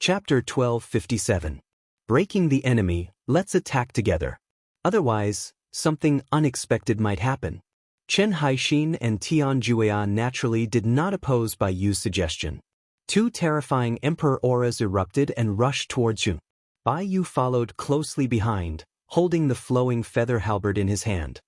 Chapter 1257. Breaking the enemy, let's attack together. Otherwise, something unexpected might happen. Chen Haixin and Tian Jueya naturally did not oppose Bai Yu's suggestion. Two terrifying emperor auras erupted and rushed towards Yun. Bai Yu followed closely behind, holding the flowing feather halberd in his hand.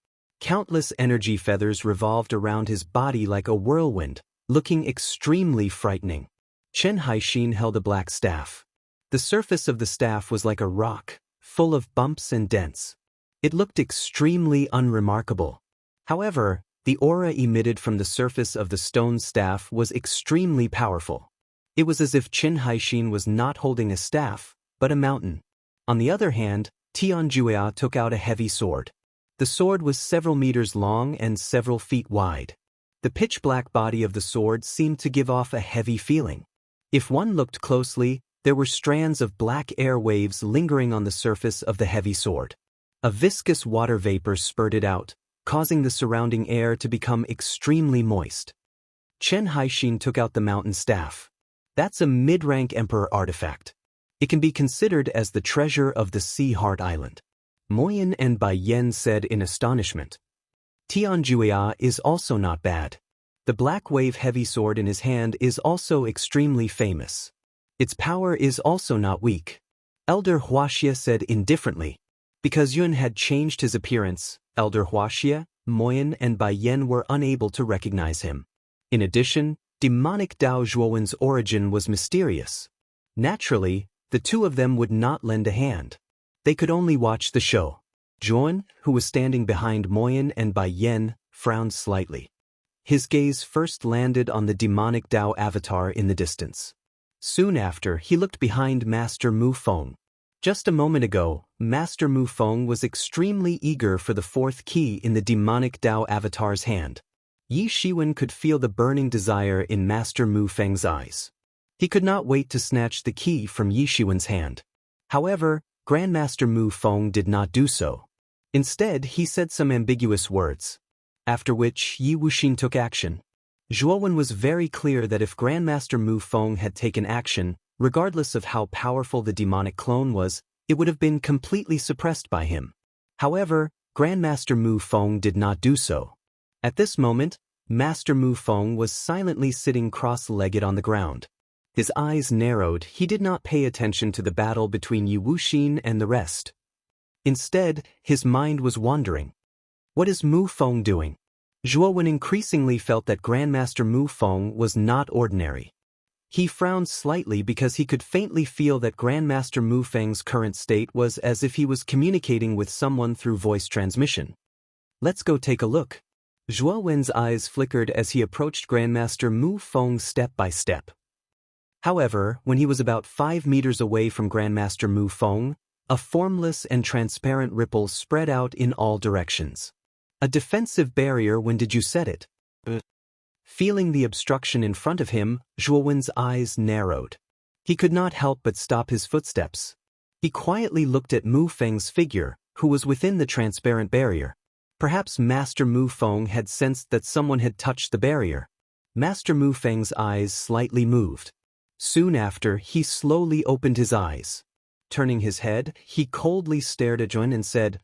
Countless energy feathers revolved around his body like a whirlwind, looking extremely frightening. Chen Haixin held a black staff. The surface of the staff was like a rock, full of bumps and dents. It looked extremely unremarkable. However, the aura emitted from the surface of the stone staff was extremely powerful. It was as if Chen Haixin was not holding a staff, but a mountain. On the other hand, Tian Jueya took out a heavy sword. The sword was several meters long and several feet wide. The pitch-black body of the sword seemed to give off a heavy feeling. If one looked closely, there were strands of black air waves lingering on the surface of the heavy sword. A viscous water vapor spurted out, causing the surrounding air to become extremely moist. Chen Haixin took out the mountain staff. That's a mid-rank emperor artifact. It can be considered as the treasure of the Sea Heart Island. Moyin and Bai Yen said in astonishment. Tian Jueya is also not bad. The black wave heavy sword in his hand is also extremely famous. Its power is also not weak. Elder Huaxia said indifferently. Because Yun had changed his appearance, Elder Huaxia, Moyin and Bai Yen were unable to recognize him. In addition, demonic Dao Zhuowen's origin was mysterious. Naturally, the two of them would not lend a hand. They could only watch the show. Zhuowen, who was standing behind Moyin and Bai Yen, frowned slightly. His gaze first landed on the demonic Dao avatar in the distance. Soon after, he looked behind Master Mu Feng. Just a moment ago, Master Mu Feng was extremely eager for the fourth key in the demonic Dao avatar's hand. Yi Shiwen could feel the burning desire in Master Mu Feng's eyes. He could not wait to snatch the key from Yi Shiwen's hand. However, Grandmaster Mu Feng did not do so. Instead, he said some ambiguous words. After which, Yi Wuxin took action. Zhuowen was very clear that if Grandmaster Mu Feng had taken action, regardless of how powerful the demonic clone was, it would have been completely suppressed by him. However, Grandmaster Mu Feng did not do so. At this moment, Master Mu Feng was silently sitting cross-legged on the ground. His eyes narrowed. He did not pay attention to the battle between Yi Wuxin and the rest. Instead, his mind was wandering. What is Mu Feng doing? Zhuowen increasingly felt that Grandmaster Mu Feng was not ordinary. He frowned slightly because he could faintly feel that Grandmaster Mu Feng's current state was as if he was communicating with someone through voice transmission. Let's go take a look. Zhuowen's eyes flickered as he approached Grandmaster Mu Feng step by step. However, when he was about 5 meters away from Grandmaster Mu Feng, a formless and transparent ripple spread out in all directions. A defensive barrier. When did you set it? Feeling the obstruction in front of him, Zhuowen's eyes narrowed. He could not help but stop his footsteps. He quietly looked at Mu Feng's figure, who was within the transparent barrier. Perhaps Master Mu Feng had sensed that someone had touched the barrier. Master Mu Feng's eyes slightly moved. Soon after, he slowly opened his eyes. Turning his head, he coldly stared at Yun and said,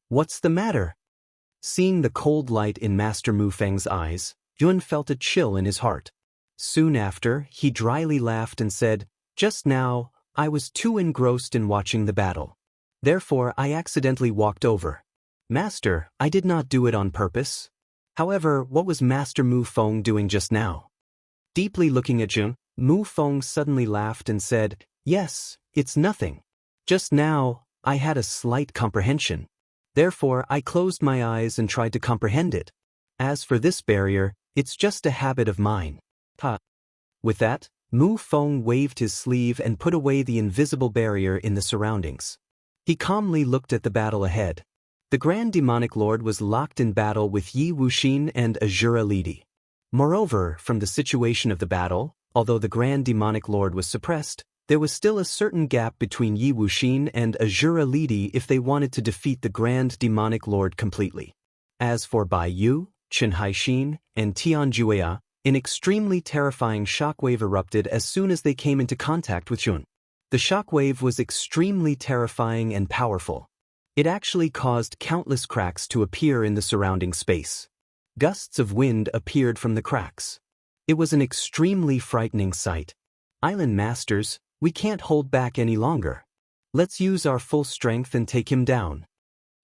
"What's the matter?" Seeing the cold light in Master Mu Feng's eyes, Yun felt a chill in his heart. Soon after, he dryly laughed and said, "Just now, I was too engrossed in watching the battle. Therefore, I accidentally walked over. Master, I did not do it on purpose." However, what was Master Mu Feng doing just now? Deeply looking at Yun, Mu Feng suddenly laughed and said, "Yes, it's nothing. Just now, I had a slight comprehension. Therefore, I closed my eyes and tried to comprehend it. As for this barrier, it's just a habit of mine." With that, Mu Feng waved his sleeve and put away the invisible barrier in the surroundings. He calmly looked at the battle ahead. The Grand Demonic Lord was locked in battle with Yi Wuxin and Azura Lidi. Moreover, from the situation of the battle, although the Grand Demonic Lord was suppressed, there was still a certain gap between Yi Wuxin and Azura Lidi if they wanted to defeat the Grand Demonic Lord completely. As for Bai Yu, Chen Haixin, and Tian Jueya, An extremely terrifying shockwave erupted as soon as they came into contact with Jun. The shockwave was extremely terrifying and powerful. It actually caused countless cracks to appear in the surrounding space. Gusts of wind appeared from the cracks. It was an extremely frightening sight. Island Masters, we can't hold back any longer. Let's use our full strength and take him down.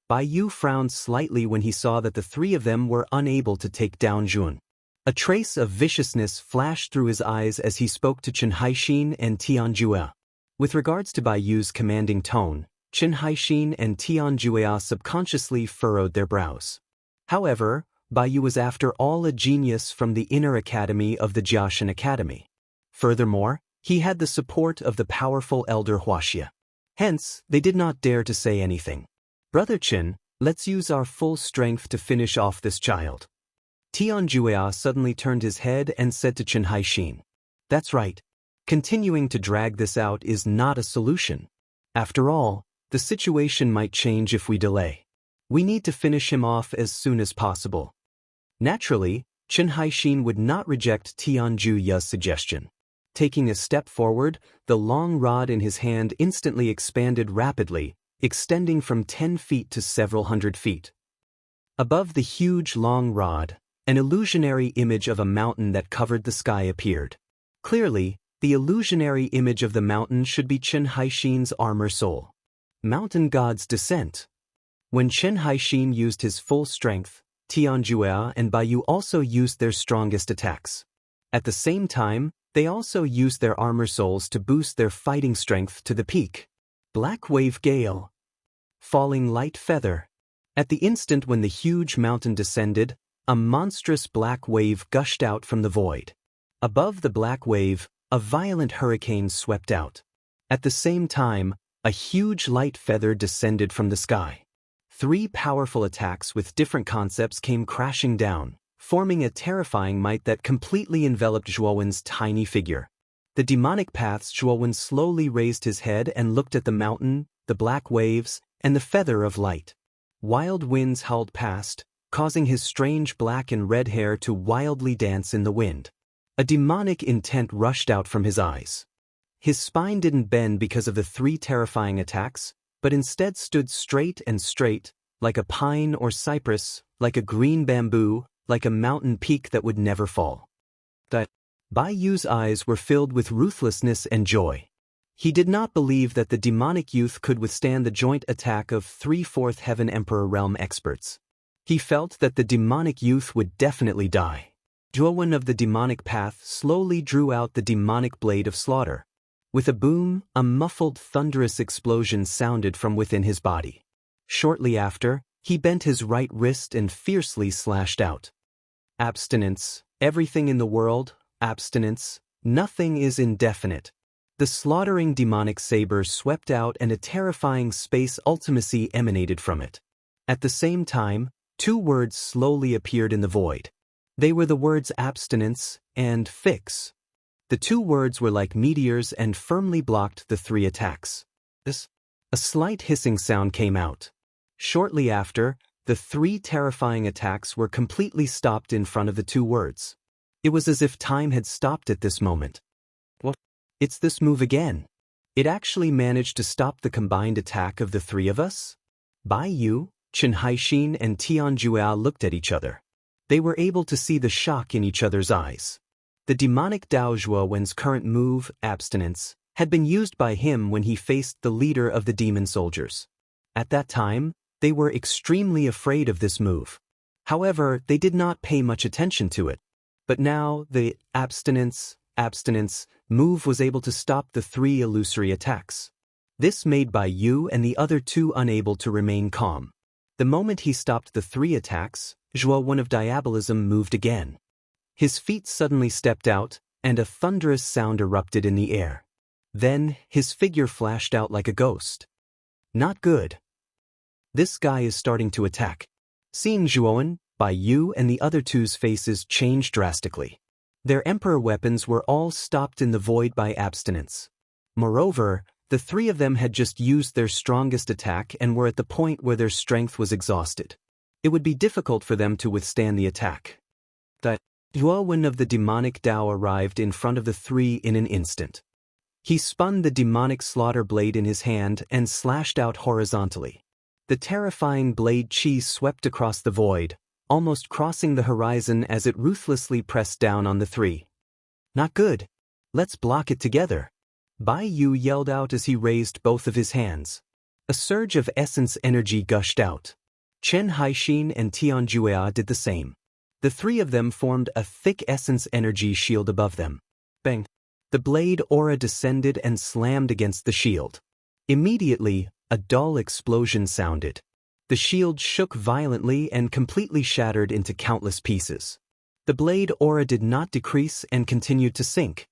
Bai Yu frowned slightly when he saw that the three of them were unable to take down Jun. A trace of viciousness flashed through his eyes as he spoke to Chen Haixin and Tian Jue. With regards to Bai Yu's commanding tone, Chen Haixin and Tian Jue subconsciously furrowed their brows. However, Bai Yu was after all a genius from the inner academy of the Jiaxin Academy. Furthermore, he had the support of the powerful elder Huaxia. Hence, they did not dare to say anything. Brother Chen, let's use our full strength to finish off this child. Tian Jue suddenly turned his head and said to Chen Haixin, "That's right. Continuing to drag this out is not a solution. After all, the situation might change if we delay. We need to finish him off as soon as possible." Naturally, Chen Haixin would not reject Tian Juye's suggestion. Taking a step forward, the long rod in his hand instantly expanded rapidly, extending from 10 feet to several hundred feet. Above the huge long rod, an illusionary image of a mountain that covered the sky appeared. Clearly, the illusionary image of the mountain should be Chen Haixin's armor soul. Mountain God's Descent. When Chen Haixin used his full strength, Tian Jue and Bai Yu also used their strongest attacks. At the same time, they also used their armor souls to boost their fighting strength to the peak. Black Wave Gale. Falling Light Feather. At the instant when the huge mountain descended, a monstrous black wave gushed out from the void. Above the black wave, a violent hurricane swept out. At the same time, a huge light feather descended from the sky. 3 powerful attacks with different concepts came crashing down, forming a terrifying might that completely enveloped Zhuowen's tiny figure. The demonic paths Zhuowen slowly raised his head and looked at the mountain, the black waves, and the feather of light. Wild winds howled past, causing his strange black and red hair to wildly dance in the wind. A demonic intent rushed out from his eyes. His spine didn't bend because of the 3 terrifying attacks, but instead stood straight and straight, like a pine or cypress, like a green bamboo, like a mountain peak that would never fall. Bai Yu's eyes were filled with ruthlessness and joy. He did not believe that the demonic youth could withstand the joint attack of 3 Fourth Heaven Emperor realm experts. He felt that the demonic youth would definitely die. Zhuowen of the demonic path slowly drew out the demonic blade of slaughter. With a boom, a muffled thunderous explosion sounded from within his body. Shortly after, he bent his right wrist and fiercely slashed out. Abstinence, everything in the world, abstinence, nothing is indefinite. The slaughtering demonic saber swept out and a terrifying space ultimacy emanated from it. At the same time, 2 words slowly appeared in the void. They were the words abstinence and fix. The 2 words were like meteors and firmly blocked the 3 attacks. A slight hissing sound came out. Shortly after, the 3 terrifying attacks were completely stopped in front of the 2 words. It was as if time had stopped at this moment. What? It's this move again. It actually managed to stop the combined attack of the 3 of us? Bai Yu, Chen Haixin and Tian Jue looked at each other. They were able to see the shock in each other's eyes. The demonic Dao Zhuowen's current move, abstinence, had been used by him when he faced the leader of the demon soldiers. At that time, they were extremely afraid of this move. However, they did not pay much attention to it. But now, the abstinence move was able to stop the 3 illusory attacks. This made Bai Yu and the other 2 unable to remain calm. The moment he stopped the 3 attacks, Zhuowen of Diabolism moved again. His feet suddenly stepped out, and a thunderous sound erupted in the air. Then, his figure flashed out like a ghost. Not good. This guy is starting to attack. Seeing Zhuowen, Bai Yu and the other 2's faces changed drastically. Their emperor weapons were all stopped in the void by abstinence. Moreover, the 3 of them had just used their strongest attack and were at the point where their strength was exhausted. It would be difficult for them to withstand the attack. Zhuowen of the demonic Tao arrived in front of the three in an instant. He spun the demonic slaughter blade in his hand and slashed out horizontally. The terrifying blade chi swept across the void, almost crossing the horizon as it ruthlessly pressed down on the three. Not good. Let's block it together. Bai Yu yelled out as he raised both of his hands. A surge of essence energy gushed out. Chen Haixin and Tian Juea did the same. The three of them formed a thick essence energy shield above them. Bang! The blade aura descended and slammed against the shield. Immediately, a dull explosion sounded. The shield shook violently and completely shattered into countless pieces. The blade aura did not decrease and continued to sink.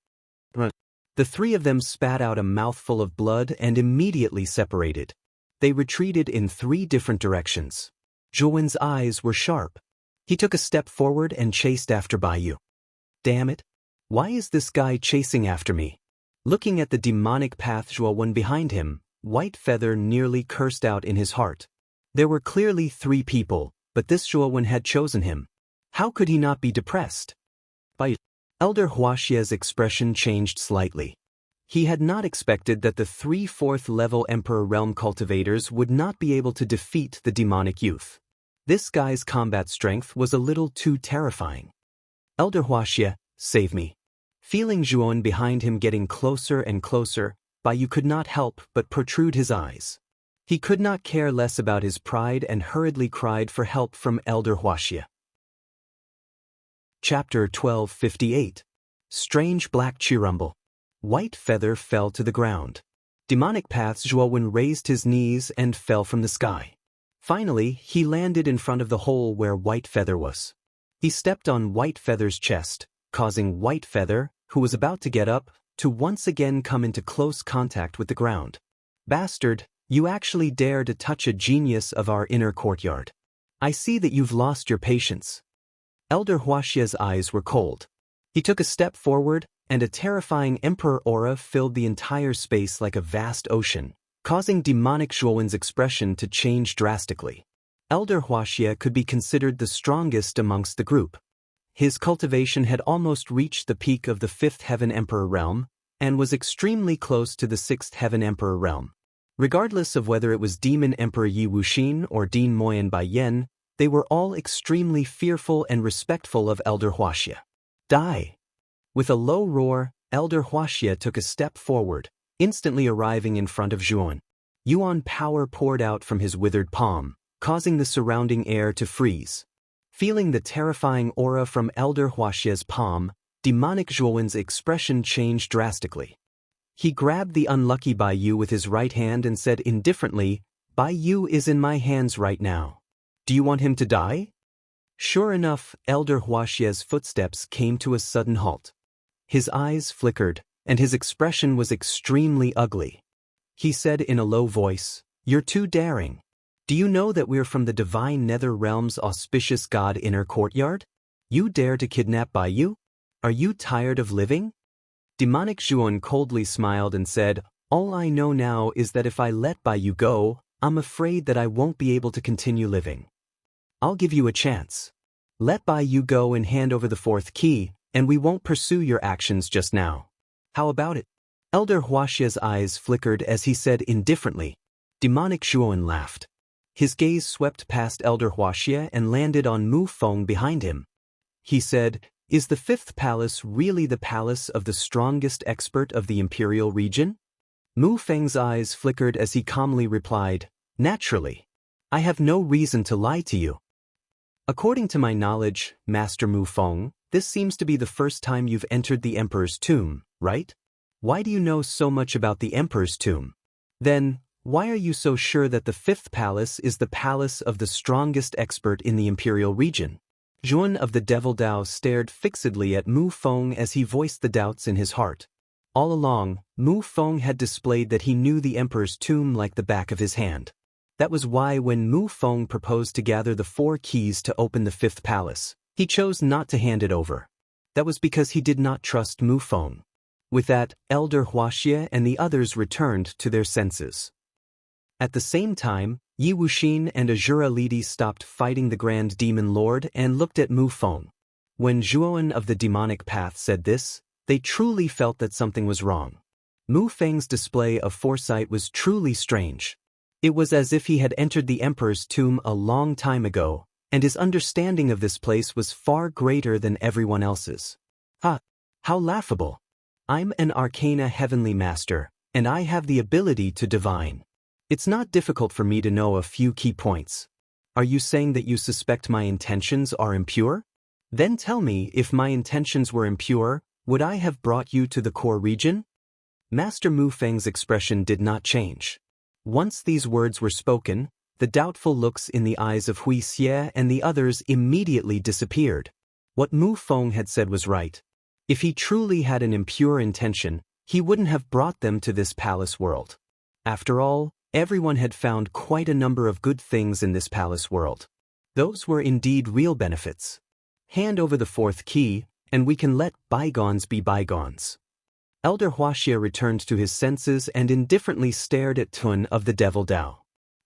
The three of them spat out a mouthful of blood and immediately separated. They retreated in three different directions. Zhuowen's eyes were sharp. He took a step forward and chased after Bai Yu. Damn it! Why is this guy chasing after me? Looking at the demonic path Zhuowen behind him, White Feather nearly cursed out in his heart. There were clearly three people, but this Zhuowen had chosen him. How could he not be depressed? Bai Elder Huaxia's expression changed slightly. He had not expected that the 3 4th-level Emperor Realm cultivators would not be able to defeat the demonic youth. This guy's combat strength was a little too terrifying. Elder Huaxia, save me. Feeling Zhuowen behind him getting closer and closer, Bai Yu could not help but protrude his eyes. He could not care less about his pride and hurriedly cried for help from Elder Huaxia. Chapter 1258. Strange Black Chirumble. White Feather fell to the ground. Demonic Path's Zhuowen raised his knees and fell from the sky. Finally, he landed in front of the hole where White Feather was. He stepped on White Feather's chest, causing White Feather, who was about to get up, to once again come into close contact with the ground. Bastard, you actually dare to touch a genius of our inner courtyard. I see that you've lost your patience. Elder Huaxia's eyes were cold. He took a step forward, and a terrifying Emperor aura filled the entire space like a vast ocean, causing demonic Zhuowen's expression to change drastically. Elder Huaxia could be considered the strongest amongst the group. His cultivation had almost reached the peak of the 5th Heaven Emperor Realm, and was extremely close to the 6th Heaven Emperor Realm. Regardless of whether it was Demon Emperor Yi Wuxin or Dean Moyan Bai Yen, they were all extremely fearful and respectful of Elder Huaxia. Die! With a low roar, Elder Huaxia took a step forward, instantly arriving in front of Zhuowen. Yuan power poured out from his withered palm, causing the surrounding air to freeze. Feeling the terrifying aura from Elder Huaxia's palm, demonic Zhuowen's expression changed drastically. He grabbed the unlucky Bai Yu with his right hand and said indifferently, "Bai Yu is in my hands right now. Do you want him to die?" Sure enough, Elder Huaxia's footsteps came to a sudden halt. His eyes flickered, and his expression was extremely ugly. He said in a low voice, "You're too daring. Do you know that we're from the divine nether realm's auspicious god inner courtyard? You dare to kidnap Bai Yu? Are you tired of living?" Demonic Zhuowen coldly smiled and said, "All I know now is that if I let Bai Yu go, I'm afraid that I won't be able to continue living. I'll give you a chance. Let Bai Yu go and hand over the 4th key, and we won't pursue your actions just now. How about it?" Elder Huaxia's eyes flickered as he said indifferently. Demonic Zhuowen laughed. His gaze swept past Elder Huaxia and landed on Mu Feng behind him. He said, "Is the 5th palace really the palace of the strongest expert of the imperial region?" Mu Feng's eyes flickered as he calmly replied, "Naturally. I have no reason to lie to you. According to my knowledge, Master Mu Feng, this seems to be the first time you've entered the Emperor's tomb, right? Why do you know so much about the Emperor's tomb? Then, why are you so sure that the 5th palace is the palace of the strongest expert in the imperial region?" Zhuowen of the Devil Dao stared fixedly at Mu Feng as he voiced the doubts in his heart. All along, Mu Feng had displayed that he knew the Emperor's tomb like the back of his hand. That was why when Mu Feng proposed to gather the 4 keys to open the 5th palace, he chose not to hand it over. That was because he did not trust Mu Feng. With that, Elder Huaxia and the others returned to their senses. At the same time, Yi Wuxin and Azura Lidi stopped fighting the Grand Demon Lord and looked at Mu Feng. When Zhuowen of the demonic path said this, they truly felt that something was wrong. Mu Feng's display of foresight was truly strange. It was as if he had entered the emperor's tomb a long time ago, and his understanding of this place was far greater than everyone else's. Ha! How laughable! I'm an Arcana Heavenly Master, and I have the ability to divine. It's not difficult for me to know a few key points. Are you saying that you suspect my intentions are impure? Then tell me, if my intentions were impure, would I have brought you to the core region? Master Mu Feng's expression did not change. Once these words were spoken, the doubtful looks in the eyes of Hui Xie and the others immediately disappeared. What Mu Feng had said was right. If he truly had an impure intention, he wouldn't have brought them to this palace world. After all, everyone had found quite a number of good things in this palace world. Those were indeed real benefits. Hand over the fourth key, and we can let bygones be bygones. Elder Huaxia returned to his senses and indifferently stared at Tun of the Devil Dao.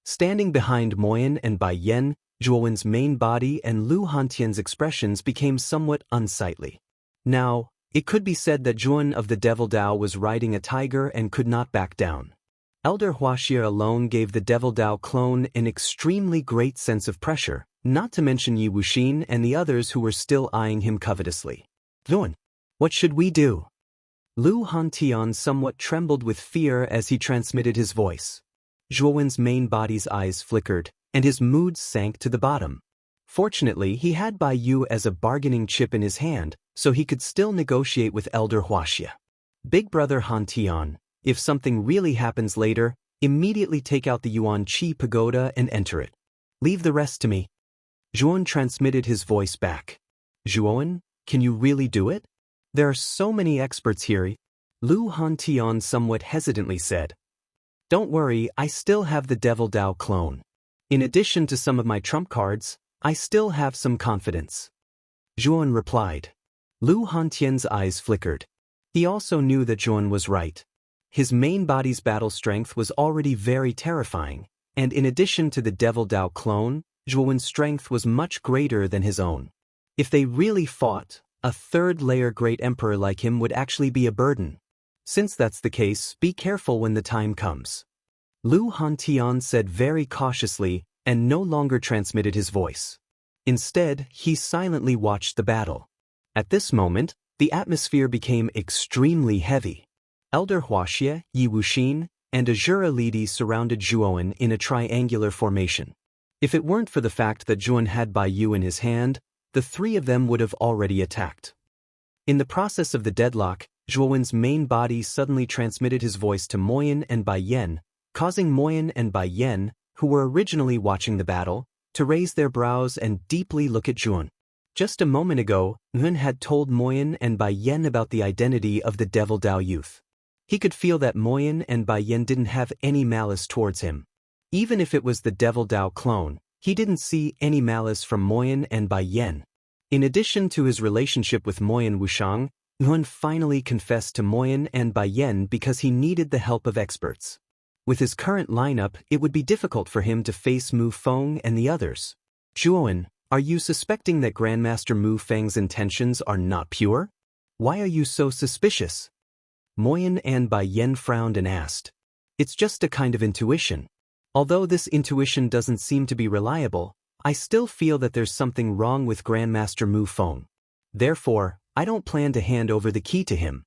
Standing behind Moyan and Bai Yen, Zhuowen's main body and Lu Hantian's expressions became somewhat unsightly. Now, it could be said that Zhuowen of the Devil Dao was riding a tiger and could not back down. Elder Huaxia alone gave the Devil Dao clone an extremely great sense of pressure, not to mention Yi Wuxin and the others who were still eyeing him covetously. Zhuowen, what should we do? Lu Hantian somewhat trembled with fear as he transmitted his voice. Zhuowen's main body's eyes flickered, and his mood sank to the bottom. Fortunately, he had Bai Yu as a bargaining chip in his hand, so he could still negotiate with Elder Huaxia. Big Brother Hantian, if something really happens later, immediately take out the Yuan Qi pagoda and enter it. Leave the rest to me. Zhuowen transmitted his voice back. Zhuowen, can you really do it? There are so many experts here. Lu Hantian somewhat hesitantly said. Don't worry, I still have the Devil Dao clone. In addition to some of my trump cards, I still have some confidence. Zhuowen replied. Lu Hantian's eyes flickered. He also knew that Zhuowen was right. His main body's battle strength was already very terrifying, and in addition to the Devil Dao clone, Zhuowen's strength was much greater than his own. If they really fought, a third-layer great emperor like him would actually be a burden. Since that's the case, be careful when the time comes. Lu Hantian said very cautiously and no longer transmitted his voice. Instead, he silently watched the battle. At this moment, the atmosphere became extremely heavy. Elder Huaxia, Yi Wuxin, and Azura Lidi surrounded Zhuowen in a triangular formation. If it weren't for the fact that Zhuowen had Bai Yu in his hand, the three of them would have already attacked. In the process of the deadlock, Zhuowen's main body suddenly transmitted his voice to Moyan and Bai Yen, causing Moyan and Bai Yen, who were originally watching the battle, to raise their brows and deeply look at Zhuowen. Just a moment ago, Nguyen had told Moyan and Bai Yen about the identity of the Devil Dao youth. He could feel that Moyan and Bai Yen didn't have any malice towards him. Even if it was the Devil Dao clone, he didn't see any malice from Moyan and Bai Yen. In addition to his relationship with Moyan Wushang, Nguyen finally confessed to Moyan and Bai Yen because he needed the help of experts. With his current lineup, it would be difficult for him to face Mu Feng and the others. Zhuowen, are you suspecting that Grandmaster Mu Feng's intentions are not pure? Why are you so suspicious? Moyan and Bai Yen frowned and asked. It's just a kind of intuition. Although this intuition doesn't seem to be reliable, I still feel that there's something wrong with Grandmaster Mu Feng. Therefore, I don't plan to hand over the key to him.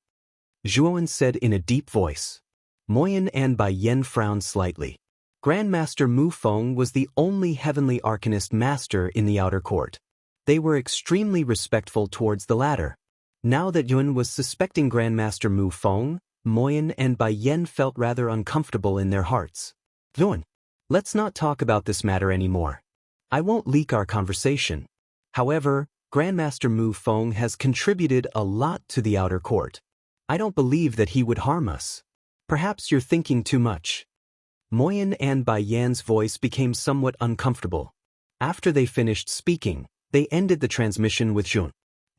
Zhuowen said in a deep voice. Moyan and Bai Yen frowned slightly. Grandmaster Mu Feng was the only heavenly arcanist master in the outer court. They were extremely respectful towards the latter. Now that Yun was suspecting Grandmaster Mu Feng, Moyan and Bai Yen felt rather uncomfortable in their hearts. Yun, let's not talk about this matter anymore. I won't leak our conversation. However, Grandmaster Mu Feng has contributed a lot to the outer court. I don't believe that he would harm us. Perhaps you're thinking too much. Moyan and Bai Yan's voice became somewhat uncomfortable. After they finished speaking, they ended the transmission with Zhuowen.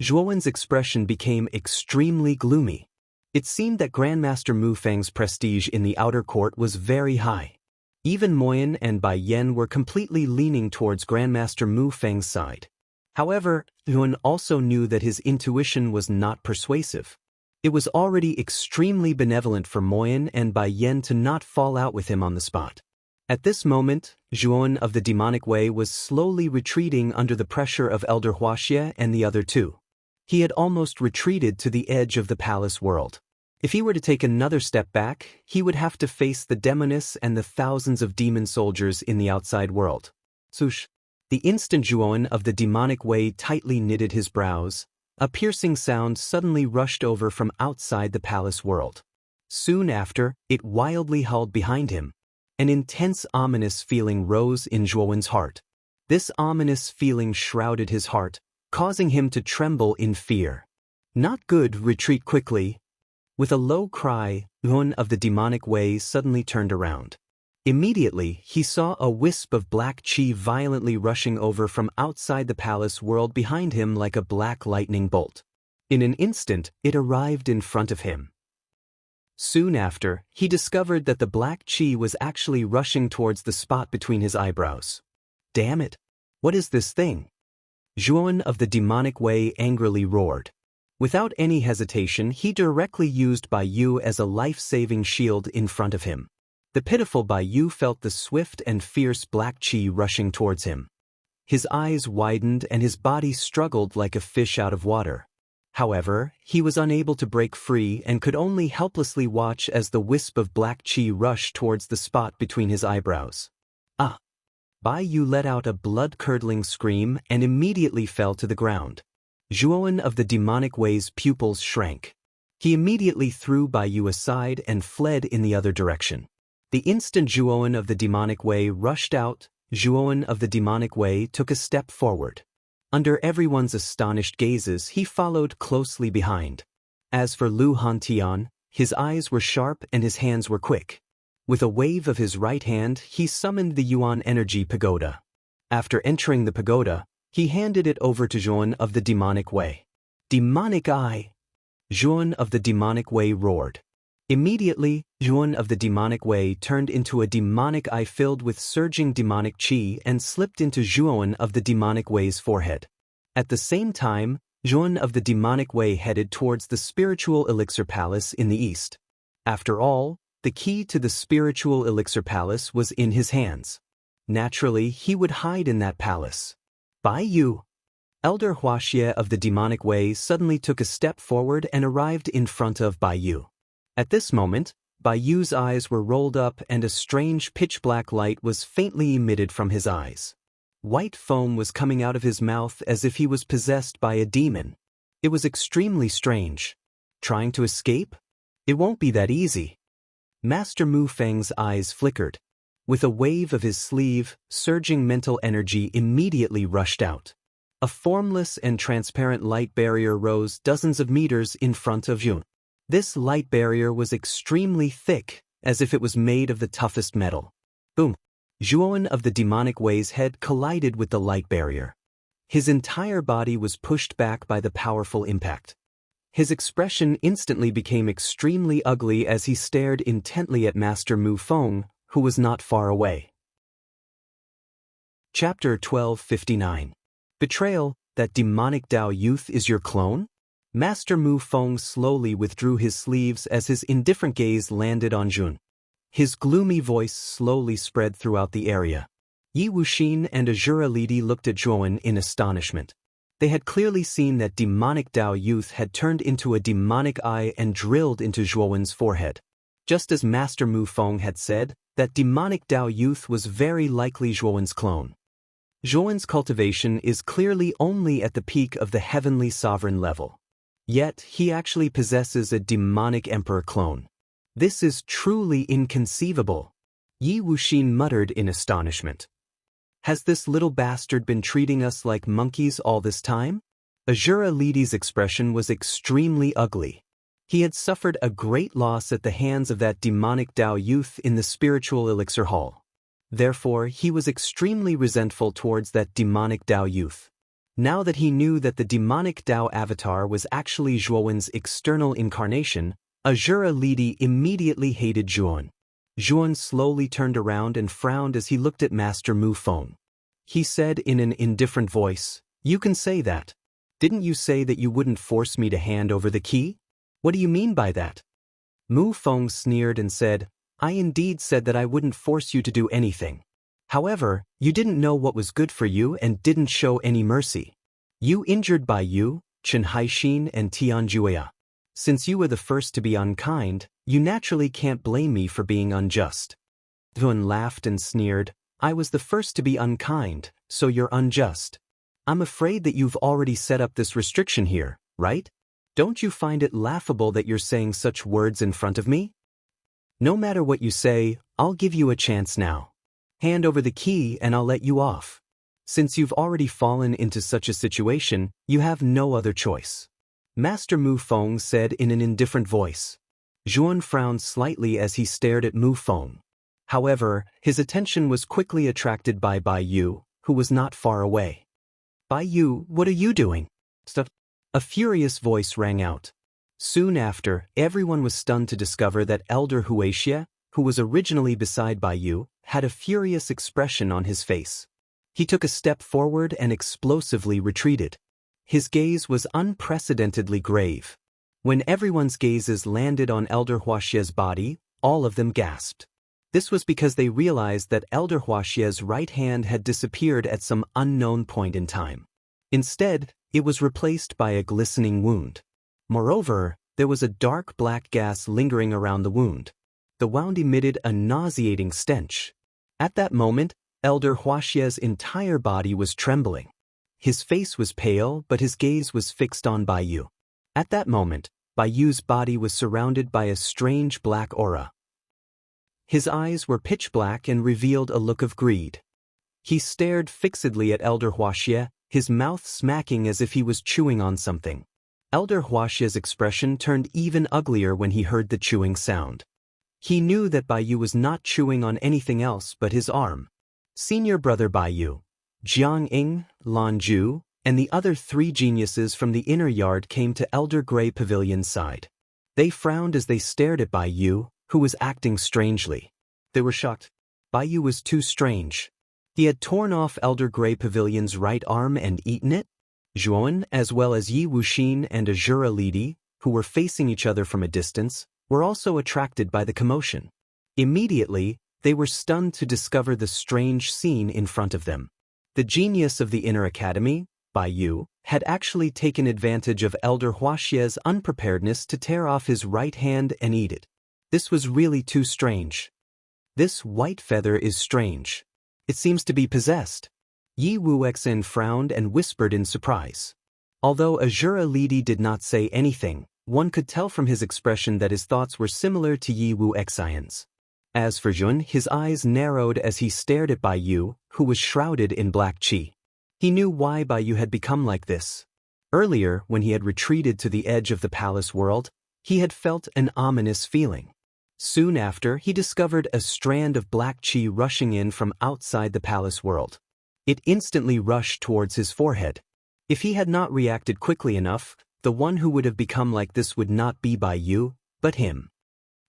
Zhuowen's expression became extremely gloomy. It seemed that Grandmaster Mu Feng's prestige in the outer court was very high. Even Moyan and Bai Yen were completely leaning towards Grandmaster Mu Feng's side. However, Yuan also knew that his intuition was not persuasive. It was already extremely benevolent for Moyan and Bai Yen to not fall out with him on the spot. At this moment, Zhuan of the demonic way was slowly retreating under the pressure of Elder Huaxie and the other two. He had almost retreated to the edge of the palace world. If he were to take another step back, he would have to face the demoness and the thousands of demon soldiers in the outside world. Sush. The instant Zhuan of the demonic way tightly knitted his brows, a piercing sound suddenly rushed over from outside the palace world. Soon after, it wildly howled behind him. An intense ominous feeling rose in Zhuan's heart. This ominous feeling shrouded his heart, causing him to tremble in fear. Not good, retreat quickly. With a low cry, Zhuan of the demonic way suddenly turned around. Immediately, he saw a wisp of black chi violently rushing over from outside the palace world behind him like a black lightning bolt. In an instant, it arrived in front of him. Soon after, he discovered that the black chi was actually rushing towards the spot between his eyebrows. Damn it! What is this thing? Zhuan of the demonic way angrily roared. Without any hesitation, he directly used Bai Yu as a life-saving shield in front of him. The pitiful Bai Yu felt the swift and fierce black chi rushing towards him. His eyes widened and his body struggled like a fish out of water. However, he was unable to break free and could only helplessly watch as the wisp of black chi rushed towards the spot between his eyebrows. Ah! Bai Yu let out a blood-curdling scream and immediately fell to the ground. Zhuan of the demonic way's pupils shrank. He immediately threw Bai Yu aside and fled in the other direction. The instant Zhuan of the demonic way rushed out, Zhuan of the demonic way took a step forward. Under everyone's astonished gazes, he followed closely behind. As for Lu Hantian, his eyes were sharp and his hands were quick. With a wave of his right hand, he summoned the Yuan Energy Pagoda. After entering the pagoda, he handed it over to Zhuan of the demonic way. Demonic eye! Zhuan of the demonic way roared. Immediately, Zhuan of the demonic way turned into a demonic eye filled with surging demonic chi and slipped into Zhuan of the demonic way's forehead. At the same time, Zhuan of the demonic way headed towards the spiritual elixir palace in the east. After all, the key to the spiritual elixir palace was in his hands. Naturally, he would hide in that palace. Bai Yu! Elder Huaxie of the demonic way suddenly took a step forward and arrived in front of Bai Yu. At this moment, Bai Yu's eyes were rolled up and a strange pitch-black light was faintly emitted from his eyes. White foam was coming out of his mouth as if he was possessed by a demon. It was extremely strange. Trying to escape? It won't be that easy. Master Mu Feng's eyes flickered. With a wave of his sleeve, surging mental energy immediately rushed out. A formless and transparent light barrier rose dozens of meters in front of Yun. This light barrier was extremely thick, as if it was made of the toughest metal. Boom! Zhuan of the demonic way's head collided with the light barrier. His entire body was pushed back by the powerful impact. His expression instantly became extremely ugly as he stared intently at Master Mu Feng, who was not far away. Chapter 1259. Betrayal, that demonic Dao youth is your clone? Master Mu Feng slowly withdrew his sleeves as his indifferent gaze landed on Jun. His gloomy voice slowly spread throughout the area. Yi Wuxin and Azura Lidi looked at Zhuan in astonishment. They had clearly seen that demonic Dao youth had turned into a demonic eye and drilled into Zhuan's forehead. Just as Master Mu Feng had said, that demonic Dao youth was very likely Zhuan's clone. Zhuan's cultivation is clearly only at the peak of the heavenly sovereign level. Yet, he actually possesses a demonic emperor clone. This is truly inconceivable. Yi Wuxin muttered in astonishment. Has this little bastard been treating us like monkeys all this time? Azura Lidi's expression was extremely ugly. He had suffered a great loss at the hands of that demonic Dao youth in the spiritual elixir hall. Therefore, he was extremely resentful towards that demonic Dao youth. Now that he knew that the demonic Dao avatar was actually Zhuan's external incarnation, Azura Lidi immediately hated Zhuan. Zhuan slowly turned around and frowned as he looked at Master Mu Feng. He said in an indifferent voice, You can say that. Didn't you say that you wouldn't force me to hand over the key? What do you mean by that? Mu Feng sneered and said, I indeed said that I wouldn't force you to do anything. However, you didn't know what was good for you and didn't show any mercy. You injured Bai Yu, Chen Haixin and Tian Jueya. Since you were the first to be unkind, you naturally can't blame me for being unjust. Duan laughed and sneered, I was the first to be unkind, so you're unjust. I'm afraid that you've already set up this restriction here, right? Don't you find it laughable that you're saying such words in front of me? No matter what you say, I'll give you a chance now. Hand over the key and I'll let you off. Since you've already fallen into such a situation, you have no other choice. Master Mu Feng said in an indifferent voice. Zhuan frowned slightly as he stared at Mu Feng. However, his attention was quickly attracted by Bai Yu, who was not far away. Bai Yu, what are you doing? Stuff. A furious voice rang out. Soon after, everyone was stunned to discover that Elder Huixia, who was originally beside Bai Yu, had a furious expression on his face. He took a step forward and explosively retreated. His gaze was unprecedentedly grave. When everyone's gazes landed on Elder Huixia's body, all of them gasped. This was because they realized that Elder Huixia's right hand had disappeared at some unknown point in time. Instead, it was replaced by a glistening wound. Moreover, there was a dark black gas lingering around the wound. The wound emitted a nauseating stench. At that moment, Elder Huixia's entire body was trembling. His face was pale, but his gaze was fixed on Bai Yu. At that moment, Bai Yu's body was surrounded by a strange black aura. His eyes were pitch black and revealed a look of greed. He stared fixedly at Elder Huixia, his mouth smacking as if he was chewing on something. Elder Huixia's expression turned even uglier when he heard the chewing sound. He knew that Bai Yu was not chewing on anything else but his arm. Senior brother Bai Yu, Jiang Ying, Lan Ju, and the other three geniuses from the inner yard came to Elder Grey Pavilion's side. They frowned as they stared at Bai Yu, who was acting strangely. They were shocked. Bai Yu was too strange. He had torn off Elder Grey Pavilion's right arm and eaten it. Zhuan, as well as Yi Wuxin and Azura Lidi, who were facing each other from a distance, were also attracted by the commotion. Immediately, they were stunned to discover the strange scene in front of them. The genius of the inner academy, Bai Yu, had actually taken advantage of Elder Huixia's unpreparedness to tear off his right hand and eat it. This was really too strange. This white feather is strange. It seems to be possessed. Yi Wuxin frowned and whispered in surprise. Although Azura Lidi did not say anything, one could tell from his expression that his thoughts were similar to Yi Wuxin's. As for Zhuan, his eyes narrowed as he stared at Bai Yu, who was shrouded in black qi. He knew why Bai Yu had become like this. Earlier, when he had retreated to the edge of the palace world, he had felt an ominous feeling. Soon after, he discovered a strand of black qi rushing in from outside the palace world. It instantly rushed towards his forehead. If he had not reacted quickly enough, the one who would have become like this would not be Bai Yu, but him.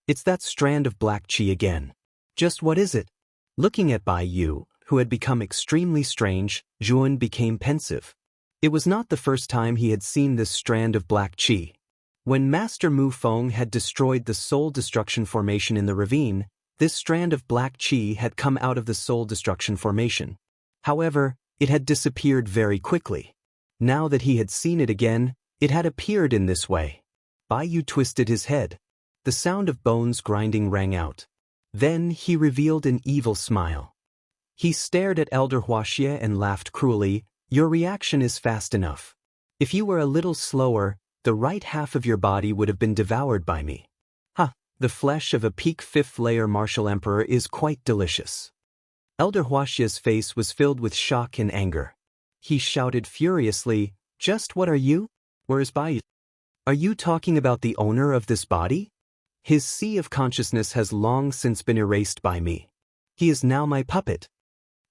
It's that strand of black qi again. Just what is it? Looking at Bai Yu, who had become extremely strange, Zhuan became pensive. It was not the first time he had seen this strand of black qi. When Master Mu Feng had destroyed the soul destruction formation in the ravine, this strand of black qi had come out of the soul destruction formation. However, it had disappeared very quickly. Now that he had seen it again, it had appeared in this way. Bai Yu twisted his head. The sound of bones grinding rang out. Then he revealed an evil smile. He stared at Elder Huixia and laughed cruelly. Your reaction is fast enough. If you were a little slower, the right half of your body would have been devoured by me. Ha! The flesh of a peak fifth-layer martial emperor is quite delicious. Elder Huixia's face was filled with shock and anger. He shouted furiously, Just what are you? Where is Bai Yu? Are you talking about the owner of this body? His sea of consciousness has long since been erased by me. He is now my puppet.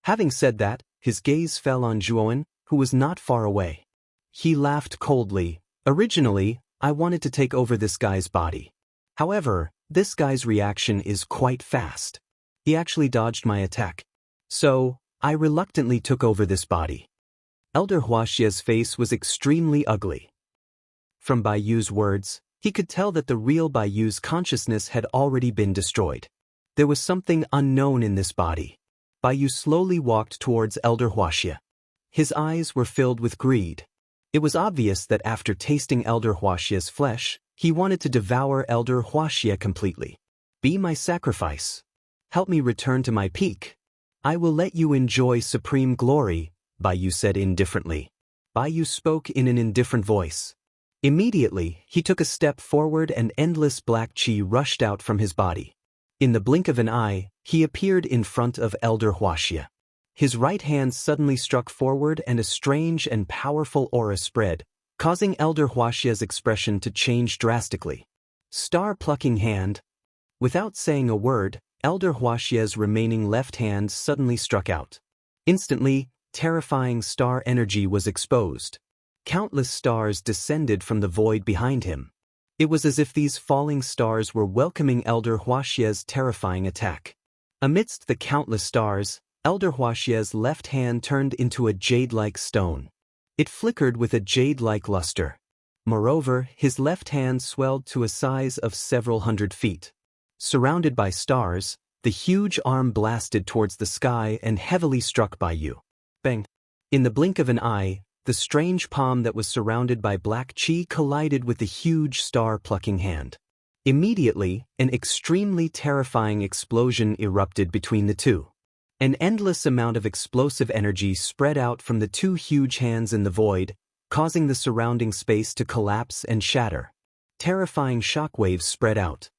Having said that, his gaze fell on Zhuan, who was not far away. He laughed coldly. Originally, I wanted to take over this guy's body. However, this guy's reaction is quite fast. He actually dodged my attack. So, I reluctantly took over this body. Elder Huaxia's face was extremely ugly. From Baiyu's words, he could tell that the real Baiyu's consciousness had already been destroyed. There was something unknown in this body. Baiyu slowly walked towards Elder Huaxia. His eyes were filled with greed. It was obvious that after tasting Elder Huaxia's flesh, he wanted to devour Elder Huaxia completely. Be my sacrifice. Help me return to my peak. I will let you enjoy supreme glory, Baiyu said indifferently. Baiyu spoke in an indifferent voice. Immediately, he took a step forward and endless black qi rushed out from his body. In the blink of an eye, he appeared in front of Elder Huaxia. His right hand suddenly struck forward and a strange and powerful aura spread, causing Elder Huaxia's expression to change drastically. Star-plucking hand. Without saying a word, Elder Huaxia's remaining left hand suddenly struck out. Instantly, terrifying star energy was exposed. Countless stars descended from the void behind him. It was as if these falling stars were welcoming Elder Huaxia's terrifying attack. Amidst the countless stars, Elder Huaxia's left hand turned into a jade-like stone. It flickered with a jade-like luster. Moreover, his left hand swelled to a size of several hundred feet. Surrounded by stars, the huge arm blasted towards the sky and heavily struck Baiyu. Bang! In the blink of an eye, the strange palm that was surrounded by black qi collided with the huge star-plucking hand. Immediately, an extremely terrifying explosion erupted between the two. An endless amount of explosive energy spread out from the two huge hands in the void, causing the surrounding space to collapse and shatter. Terrifying shockwaves spread out.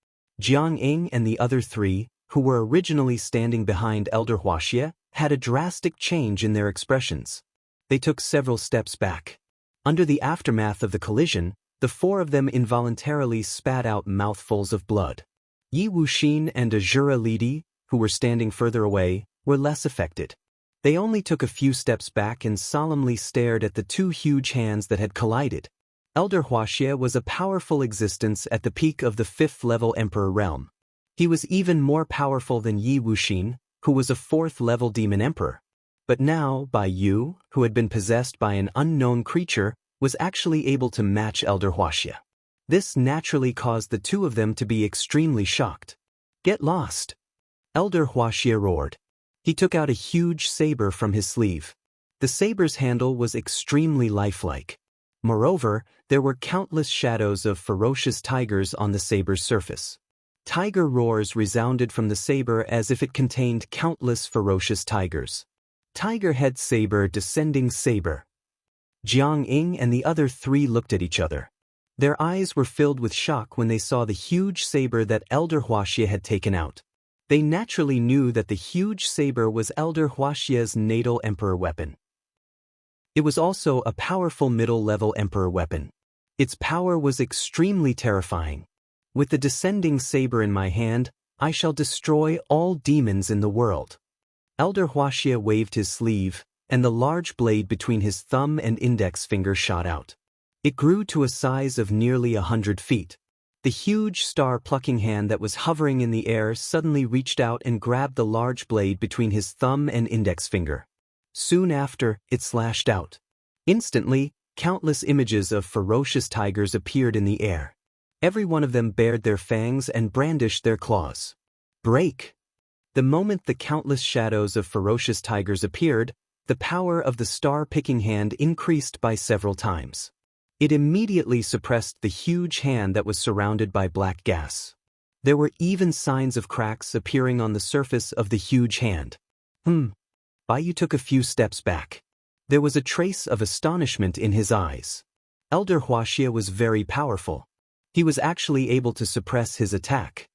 Jiang Ying and the other three, who were originally standing behind Elder Huaxia, had a drastic change in their expressions. They took several steps back. Under the aftermath of the collision, the four of them involuntarily spat out mouthfuls of blood. Yi Wuxin and Azura Lidi, who were standing further away, were less affected. They only took a few steps back and solemnly stared at the two huge hands that had collided. Elder Huaxia was a powerful existence at the peak of the 5th-level Emperor realm. He was even more powerful than Yi Wuxin, who was a 4th-level demon emperor. But now, Baiyu, who had been possessed by an unknown creature, was actually able to match Elder Huaxia. This naturally caused the two of them to be extremely shocked. Get lost! Elder Huaxia roared. He took out a huge saber from his sleeve. The saber's handle was extremely lifelike. Moreover, there were countless shadows of ferocious tigers on the saber's surface. Tiger roars resounded from the saber as if it contained countless ferocious tigers. Tiger head saber, descending saber. Jiang Ying and the other three looked at each other. Their eyes were filled with shock when they saw the huge saber that Elder Huaxia had taken out. They naturally knew that the huge saber was Elder Huaxia's natal emperor weapon. It was also a powerful middle-level emperor weapon. Its power was extremely terrifying. With the descending saber in my hand, I shall destroy all demons in the world. Elder Huaxia waved his sleeve, and the large blade between his thumb and index finger shot out. It grew to a size of nearly 100 feet. The huge star-plucking hand that was hovering in the air suddenly reached out and grabbed the large blade between his thumb and index finger. Soon after, it slashed out. Instantly, countless images of ferocious tigers appeared in the air. Every one of them bared their fangs and brandished their claws. Break! The moment the countless shadows of ferocious tigers appeared, the power of the star-picking hand increased by several times. It immediately suppressed the huge hand that was surrounded by black gas. There were even signs of cracks appearing on the surface of the huge hand. Baiyu took a few steps back. There was a trace of astonishment in his eyes. Elder Huaxia was very powerful. He was actually able to suppress his attack.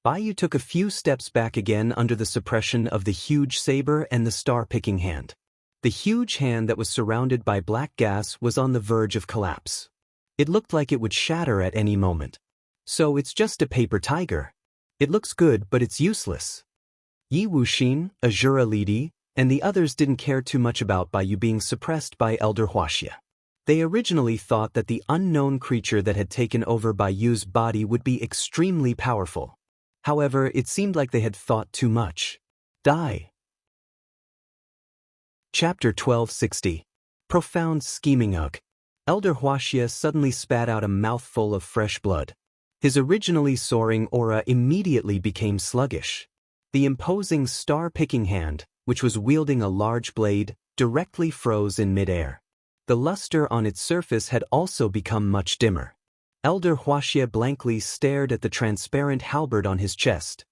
Baiyu took a few steps back again under the suppression of the huge saber and the star-picking hand. The huge hand that was surrounded by black gas was on the verge of collapse. It looked like it would shatter at any moment. So it's just a paper tiger. It looks good, but it's useless. Yi Wuxin, Azura Lidi, and the others didn't care too much about Baiyu being suppressed by Elder Huaxia. They originally thought that the unknown creature that had taken over Baiyu's body would be extremely powerful. However, it seemed like they had thought too much. Die. Chapter 1260. Profound Scheming. Elder Huaxia suddenly spat out a mouthful of fresh blood. His originally soaring aura immediately became sluggish. The imposing star-picking hand, which was wielding a large blade, directly froze in midair. The luster on its surface had also become much dimmer. Elder Huaxia blankly stared at the transparent halberd on his chest.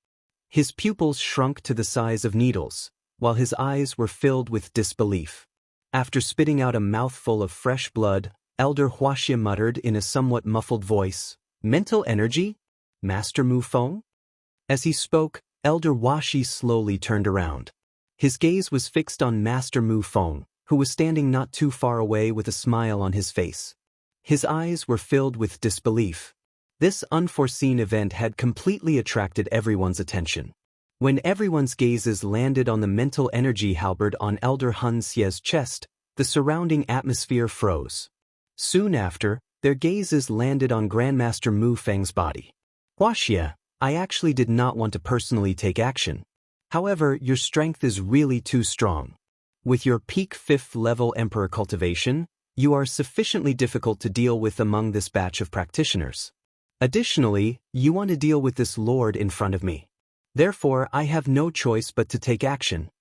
His pupils shrunk to the size of needles, while his eyes were filled with disbelief. After spitting out a mouthful of fresh blood, Elder Huaxia muttered in a somewhat muffled voice, "Mental energy? Master Mu Feng?" As he spoke, Elder Huaxi slowly turned around. His gaze was fixed on Master Mu Feng, who was standing not too far away with a smile on his face. His eyes were filled with disbelief. This unforeseen event had completely attracted everyone's attention. When everyone's gazes landed on the mental energy halberd on Elder Hun Xie's chest, the surrounding atmosphere froze. Soon after, their gazes landed on Grandmaster Mu Feng's body. "Huaxia, I actually did not want to personally take action. However, your strength is really too strong. With your peak 5th level Emperor cultivation, you are sufficiently difficult to deal with among this batch of practitioners. Additionally, you want to deal with this lord in front of me. Therefore, I have no choice but to take action."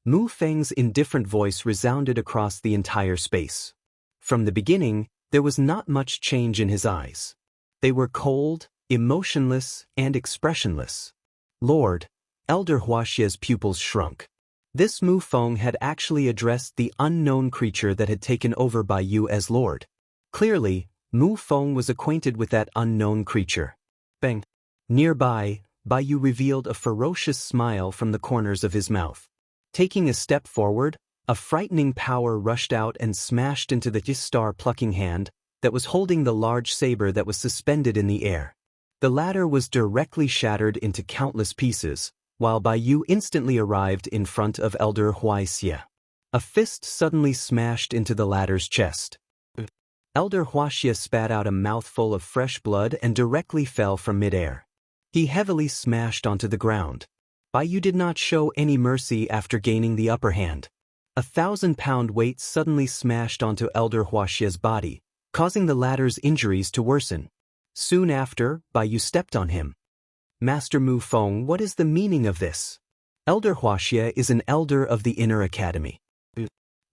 Mu Feng's indifferent voice resounded across the entire space. From the beginning, there was not much change in his eyes. They were cold, emotionless, and expressionless. "Lord," Elder Huaxia's pupils shrunk. This Mu Feng had actually addressed the unknown creature that had taken over Baiyu as lord. Clearly, Mu Feng was acquainted with that unknown creature. Bang! Nearby, Baiyu revealed a ferocious smile from the corners of his mouth. Taking a step forward, a frightening power rushed out and smashed into the star-plucking hand that was holding the large saber that was suspended in the air. The latter was directly shattered into countless pieces, while Baiyu instantly arrived in front of Elder Huaxia. A fist suddenly smashed into the latter's chest. Elder Huaxia spat out a mouthful of fresh blood and directly fell from midair. He heavily smashed onto the ground. Baiyu did not show any mercy after gaining the upper hand. 1,000-pound weight suddenly smashed onto Elder Huaxia's body, causing the latter's injuries to worsen. Soon after, Baiyu stepped on him. "Master Mu Feng, what is the meaning of this?" Elder Huaxia is an elder of the Inner Academy.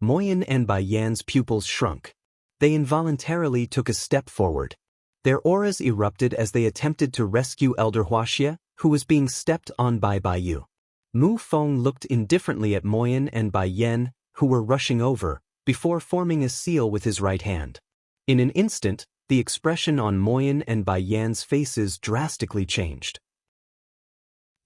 Moyan and Bai Yan's pupils shrunk. They involuntarily took a step forward. Their auras erupted as they attempted to rescue Elder Huaxia, who was being stepped on by Baiyu. Mu Feng looked indifferently at Moyan and Bai Yan, who were rushing over, before forming a seal with his right hand. In an instant, the expression on Moyan and Bai Yan's faces drastically changed.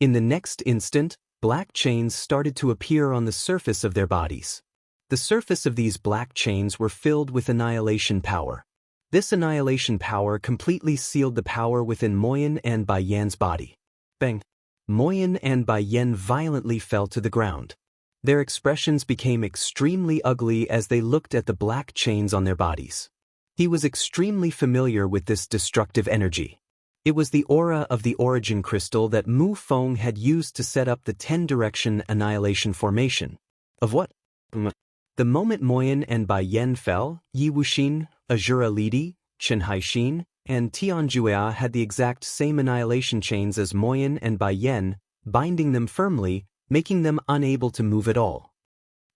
In the next instant, black chains started to appear on the surface of their bodies. The surface of these black chains were filled with annihilation power. This annihilation power completely sealed the power within Moyan and Bai Yan's body. Bang! Moyan and Bai Yan violently fell to the ground. Their expressions became extremely ugly as they looked at the black chains on their bodies. He was extremely familiar with this destructive energy. It was the aura of the origin crystal that Mu Feng had used to set up the 10-direction annihilation formation. Of what? The moment Moyan and Bai Yan fell, Yi Wuxin, Azura Lidi, Chen Haixin, and Tianjue had the exact same annihilation chains as Moyan and Bai Yan, binding them firmly, making them unable to move at all.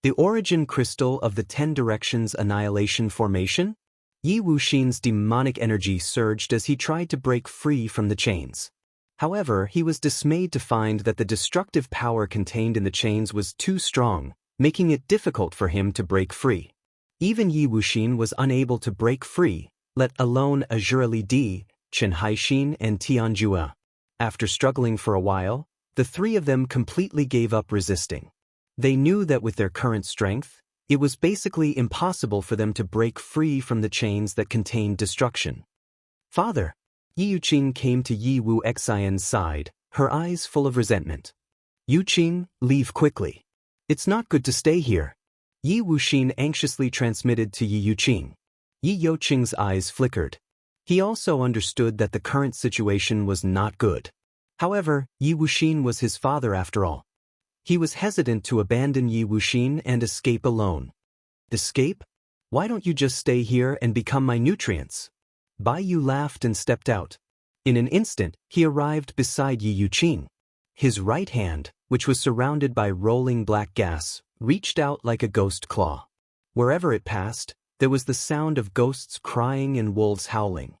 The origin crystal of the 10 directions annihilation formation? Yi Wuxin's demonic energy surged as he tried to break free from the chains. However, he was dismayed to find that the destructive power contained in the chains was too strong, making it difficult for him to break free. Even Yi Wuxin was unable to break free, let alone Azura Lidi, Chen Haixin, and Tianjue. After struggling for a while, the three of them completely gave up resisting. They knew that with their current strength, it was basically impossible for them to break free from the chains that contained destruction. "Father!" Yi Yuqing came to Yi Wu Xian's side, her eyes full of resentment. "Yuqing, leave quickly. It's not good to stay here." Yi Wuxin anxiously transmitted to Yi Yuqing. Yi Yuqing's eyes flickered. He also understood that the current situation was not good. However, Yi Wuxin was his father after all. He was hesitant to abandon Yi Wuxin and escape alone. Escape? Why don't you just stay here and become my nutrients? Bai Yu laughed and stepped out. In an instant, he arrived beside Yi Wuxin. His right hand, which was surrounded by rolling black gas, reached out like a ghost claw. Wherever it passed, there was the sound of ghosts crying and wolves howling.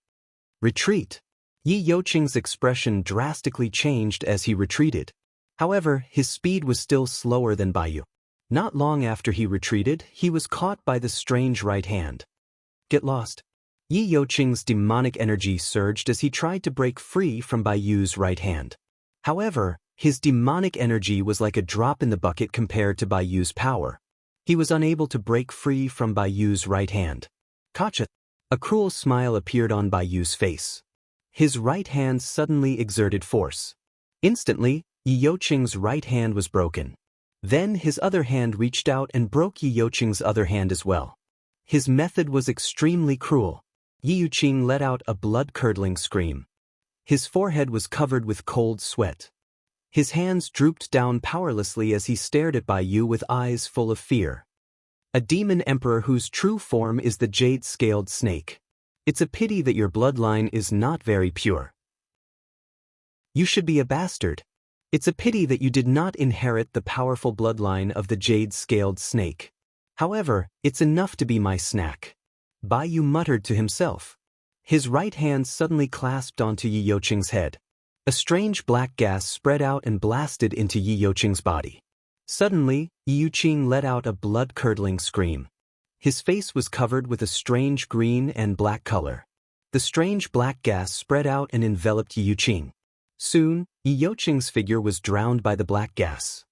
Retreat! Yi Wuxin's expression drastically changed as he retreated. However, his speed was still slower than Bai Yu. Not long after he retreated, he was caught by the strange right hand. Get lost! Yi Wuxin's demonic energy surged as he tried to break free from Bai Yu's right hand. However, his demonic energy was like a drop in the bucket compared to Bai Yu's power. He was unable to break free from Bai Yu's right hand. Gotcha! A cruel smile appeared on Bai Yu's face. His right hand suddenly exerted force. Instantly, Yi Wuxin's right hand was broken. Then his other hand reached out and broke Yi Wuxin's other hand as well. His method was extremely cruel. Yi Wuxin let out a blood-curdling scream. His forehead was covered with cold sweat. His hands drooped down powerlessly as he stared at Bai Yu with eyes full of fear. A demon emperor whose true form is the jade-scaled snake. It's a pity that your bloodline is not very pure. You should be a bastard. It's a pity that you did not inherit the powerful bloodline of the jade-scaled snake. However, it's enough to be my snack. Bai Yu muttered to himself. His right hand suddenly clasped onto Yi Wuxin's head. A strange black gas spread out and blasted into Yi Wuxin's body. Suddenly, Yi Wuxin let out a blood-curdling scream. His face was covered with a strange green and black color. The strange black gas spread out and enveloped Yi Wuxin. Soon, Yi Wuxin's figure was drowned by the black gas.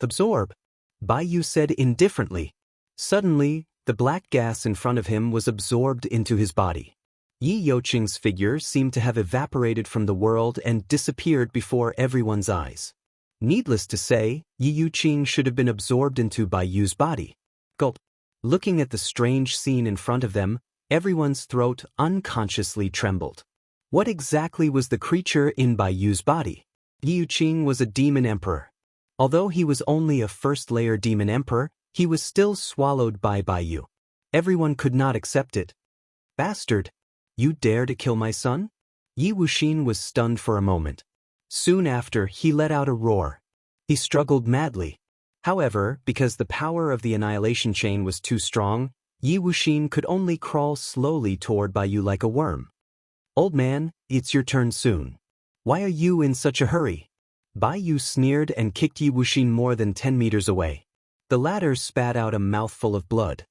Absorb, Bai Yu said indifferently. Suddenly, the black gas in front of him was absorbed into his body. Yi Wuxin's figure seemed to have evaporated from the world and disappeared before everyone's eyes. Needless to say, Yi Wuxin should have been absorbed into Bai Yu's body. Gulp. Looking at the strange scene in front of them, everyone's throat unconsciously trembled. What exactly was the creature in Bai Yu's body? Yi Wuxin was a demon emperor. Although he was only a first-layer demon emperor, he was still swallowed by Bai Yu. Everyone could not accept it. Bastard! You dare to kill my son? Yi Wuxin was stunned for a moment. Soon after, he let out a roar. He struggled madly. However, because the power of the annihilation chain was too strong, Yi Wuxin could only crawl slowly toward Bai Yu like a worm. Old man, it's your turn soon. Why are you in such a hurry? Bai Yu sneered and kicked Yi Wuxin more than 10 meters away. The latter spat out a mouthful of blood.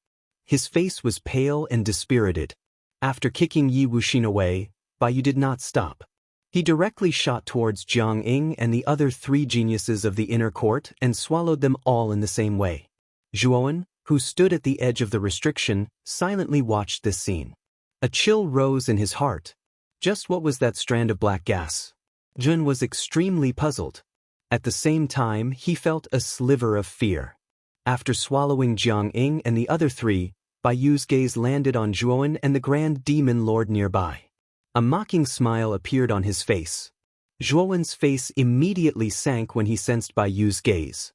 His face was pale and dispirited. After kicking Yi Wuxin away, Bai Yu did not stop. He directly shot towards Jiang Ying and the other 3 geniuses of the inner court and swallowed them all in the same way. Zhuowen, who stood at the edge of the restriction, silently watched this scene. A chill rose in his heart. Just what was that strand of black gas? Jun was extremely puzzled. At the same time, he felt a sliver of fear. After swallowing Jiang Ying and the other 3, Bai Yu's gaze landed on Zhuowen and the Grand Demon Lord nearby. A mocking smile appeared on his face. Zhuowen's face immediately sank when he sensed Bai Yu's gaze.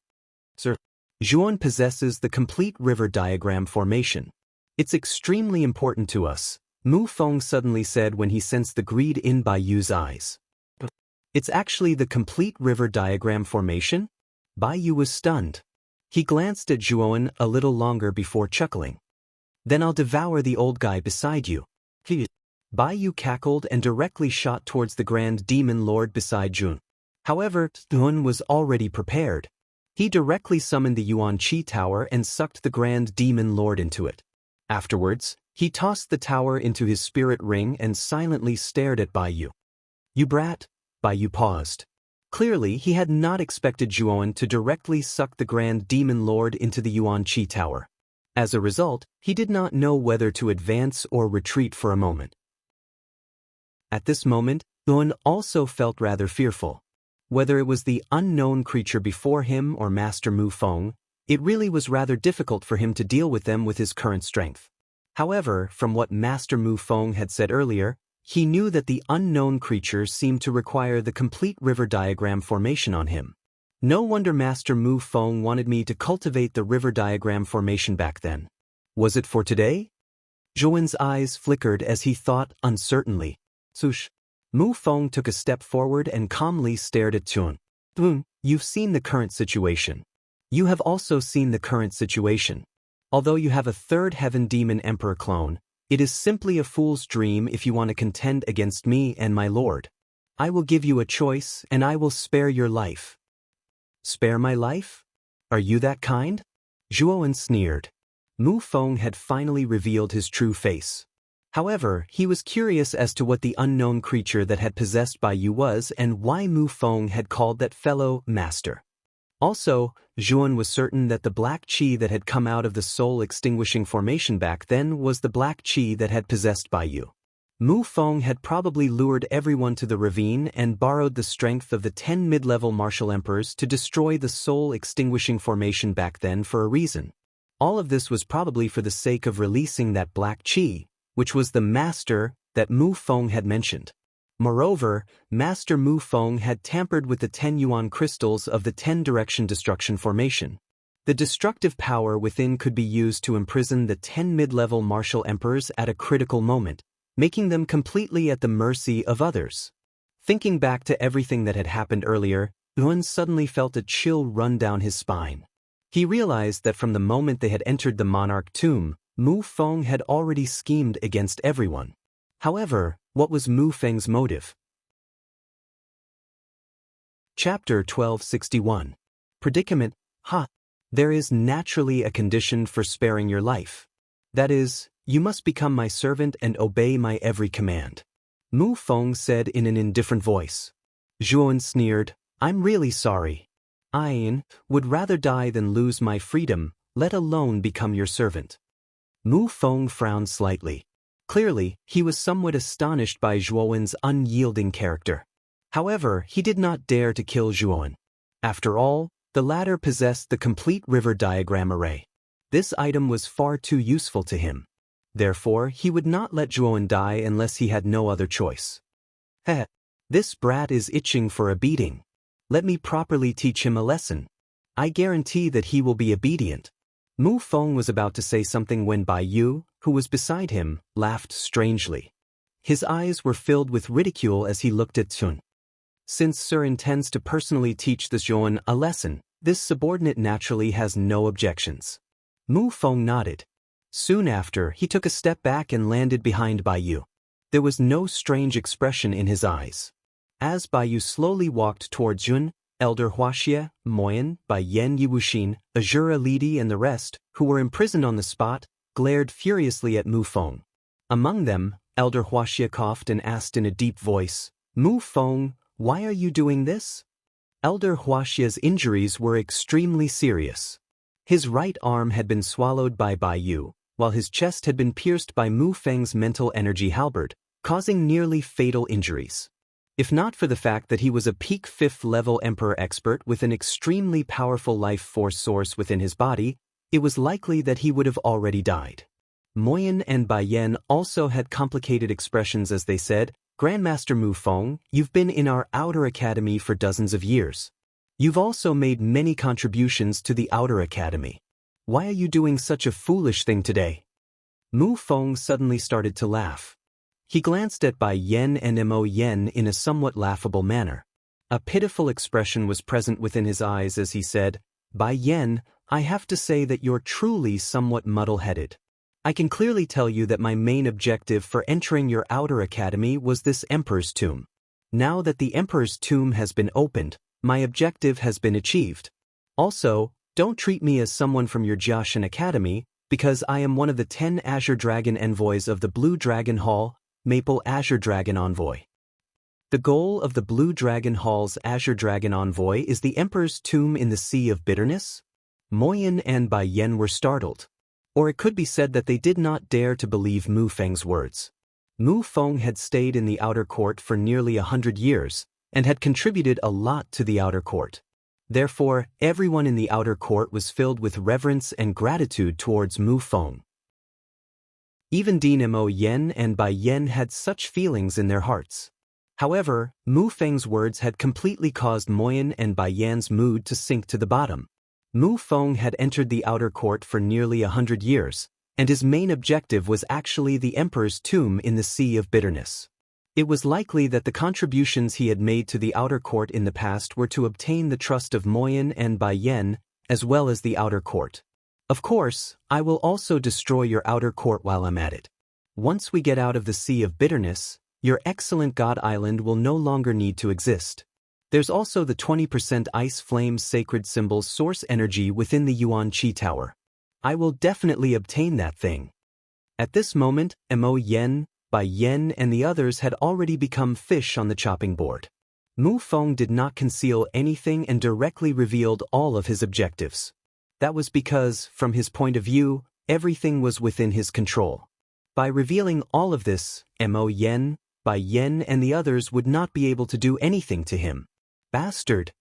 Sir, Zhuowen possesses the complete river diagram formation. It's extremely important to us, Mu Feng suddenly said when he sensed the greed in Bai Yu's eyes. It's actually the complete river diagram formation? Bai Yu was stunned. He glanced at Zhuowen a little longer before chuckling. Then I'll devour the old guy beside you. Bai Yu cackled and directly shot towards the Grand Demon Lord beside Jun. However, Jun was already prepared. He directly summoned the Yuan Qi Tower and sucked the Grand Demon Lord into it. Afterwards, he tossed the tower into his spirit ring and silently stared at Bai Yu. You brat, Bai Yu paused. Clearly, he had not expected Zhuowen to directly suck the Grand Demon Lord into the Yuan Qi Tower. As a result, he did not know whether to advance or retreat for a moment. At this moment, Zhuowen also felt rather fearful. Whether it was the unknown creature before him or Master Mu Feng, it really was rather difficult for him to deal with them with his current strength. However, from what Master Mu Feng had said earlier, he knew that the unknown creature seemed to require the complete river diagram formation on him. No wonder Master Mu Feng wanted me to cultivate the river diagram formation back then. Was it for today? Zhuan's eyes flickered as he thought uncertainly. Sush. Mu Feng took a step forward and calmly stared at Zhuan. You've seen the current situation. You have also seen the current situation. Although you have a third heaven demon emperor clone, it is simply a fool's dream if you want to contend against me and my lord. I will give you a choice and I will spare your life. Spare my life? Are you that kind? Zhuan sneered. Mu Feng had finally revealed his true face. However, he was curious as to what the unknown creature that had possessed Bai Yu was and why Mu Feng had called that fellow master. Also, Zhuan was certain that the black qi that had come out of the soul-extinguishing formation back then was the black qi that had possessed Bai Yu. Mu Feng had probably lured everyone to the ravine and borrowed the strength of the 10 mid-level martial emperors to destroy the soul-extinguishing formation back then for a reason. All of this was probably for the sake of releasing that black qi, which was the master that Mu Feng had mentioned. Moreover, Master Mu Feng had tampered with the 10 yuan crystals of the 10-direction destruction formation. The destructive power within could be used to imprison the 10 mid-level martial emperors at a critical moment, making them completely at the mercy of others. Thinking back to everything that had happened earlier, Yuan suddenly felt a chill run down his spine. He realized that from the moment they had entered the monarch tomb, Mu Feng had already schemed against everyone. However, what was Mu Feng's motive? Chapter 1261. Predicament. There is naturally a condition for sparing your life. That is, you must become my servant and obey my every command. Mu Feng said in an indifferent voice. Zhuan sneered, I'm really sorry. I would rather die than lose my freedom, let alone become your servant. Mu Feng frowned slightly. Clearly, he was somewhat astonished by Zhuan's unyielding character. However, he did not dare to kill Zhuan. After all, the latter possessed the complete river diagram array. This item was far too useful to him. Therefore, he would not let Zhuan die unless he had no other choice. This brat is itching for a beating. Let me properly teach him a lesson. I guarantee that he will be obedient. Mu Feng was about to say something when Bai Yu, who was beside him, laughed strangely. His eyes were filled with ridicule as he looked at Zhuan. Since Sir intends to personally teach the Zhuan a lesson, this subordinate naturally has no objections. Mu Feng nodded. Soon after, he took a step back and landed behind Bai Yu. There was no strange expression in his eyes. As Bai Yu slowly walked toward Zhuan, Elder Huaxia, Moyan, Bai Yan Yiwuxin, Azura Lidi and the rest, who were imprisoned on the spot, glared furiously at Mu Feng. Among them, Elder Huaxia coughed and asked in a deep voice, Mu Feng, why are you doing this? Elder Huaxia's injuries were extremely serious. His right arm had been swallowed by Bai Yu, while his chest had been pierced by Mu Feng's mental energy halberd, causing nearly fatal injuries. If not for the fact that he was a peak 5th level Emperor expert with an extremely powerful life force source within his body, it was likely that he would have already died. Moyan and Bai Yan also had complicated expressions as they said, Grandmaster Mu Feng, you've been in our outer academy for dozens of years. You've also made many contributions to the outer academy. Why are you doing such a foolish thing today? Mu Feng suddenly started to laugh. He glanced at Bai Yan and Mo Yan in a somewhat laughable manner. A pitiful expression was present within his eyes as he said, Bai Yan, I have to say that you're truly somewhat muddle-headed. I can clearly tell you that my main objective for entering your outer academy was this Emperor's tomb. Now that the Emperor's tomb has been opened, my objective has been achieved. Also, don't treat me as someone from your Jiaxin Academy, because I am one of the 10 Azure Dragon envoys of the Blue Dragon Hall, Maple Azure Dragon Envoy. The goal of the Blue Dragon Hall's Azure Dragon Envoy is the Emperor's tomb in the Sea of Bitterness? Moyan and Bai Yan were startled. Or it could be said that they did not dare to believe Mu Feng's words. Mu Feng had stayed in the outer court for nearly 100 years, and had contributed a lot to the outer court. Therefore, everyone in the outer court was filled with reverence and gratitude towards Mu Feng. Even Dean Mo Yen and Bai Yan had such feelings in their hearts. However, Mu Feng's words had completely caused Moyan and Bai Yan's mood to sink to the bottom. Mu Feng had entered the outer court for nearly 100 years, and his main objective was actually the emperor's tomb in the Sea of Bitterness. It was likely that the contributions he had made to the outer court in the past were to obtain the trust of Moyan and Bai Yan, as well as the outer court. Of course, I will also destroy your outer court while I'm at it. Once we get out of the Sea of Bitterness, your excellent God Island will no longer need to exist. There's also the 20% Ice Flame Sacred Symbol's source energy within the Yuan Qi Tower. I will definitely obtain that thing. At this moment, Mo Yen, Bai Yan and the others had already become fish on the chopping board. Mu Feng did not conceal anything and directly revealed all of his objectives. That was because, from his point of view, everything was within his control. By revealing all of this, Mo Yen, Bai Yan and the others would not be able to do anything to him. Bastard!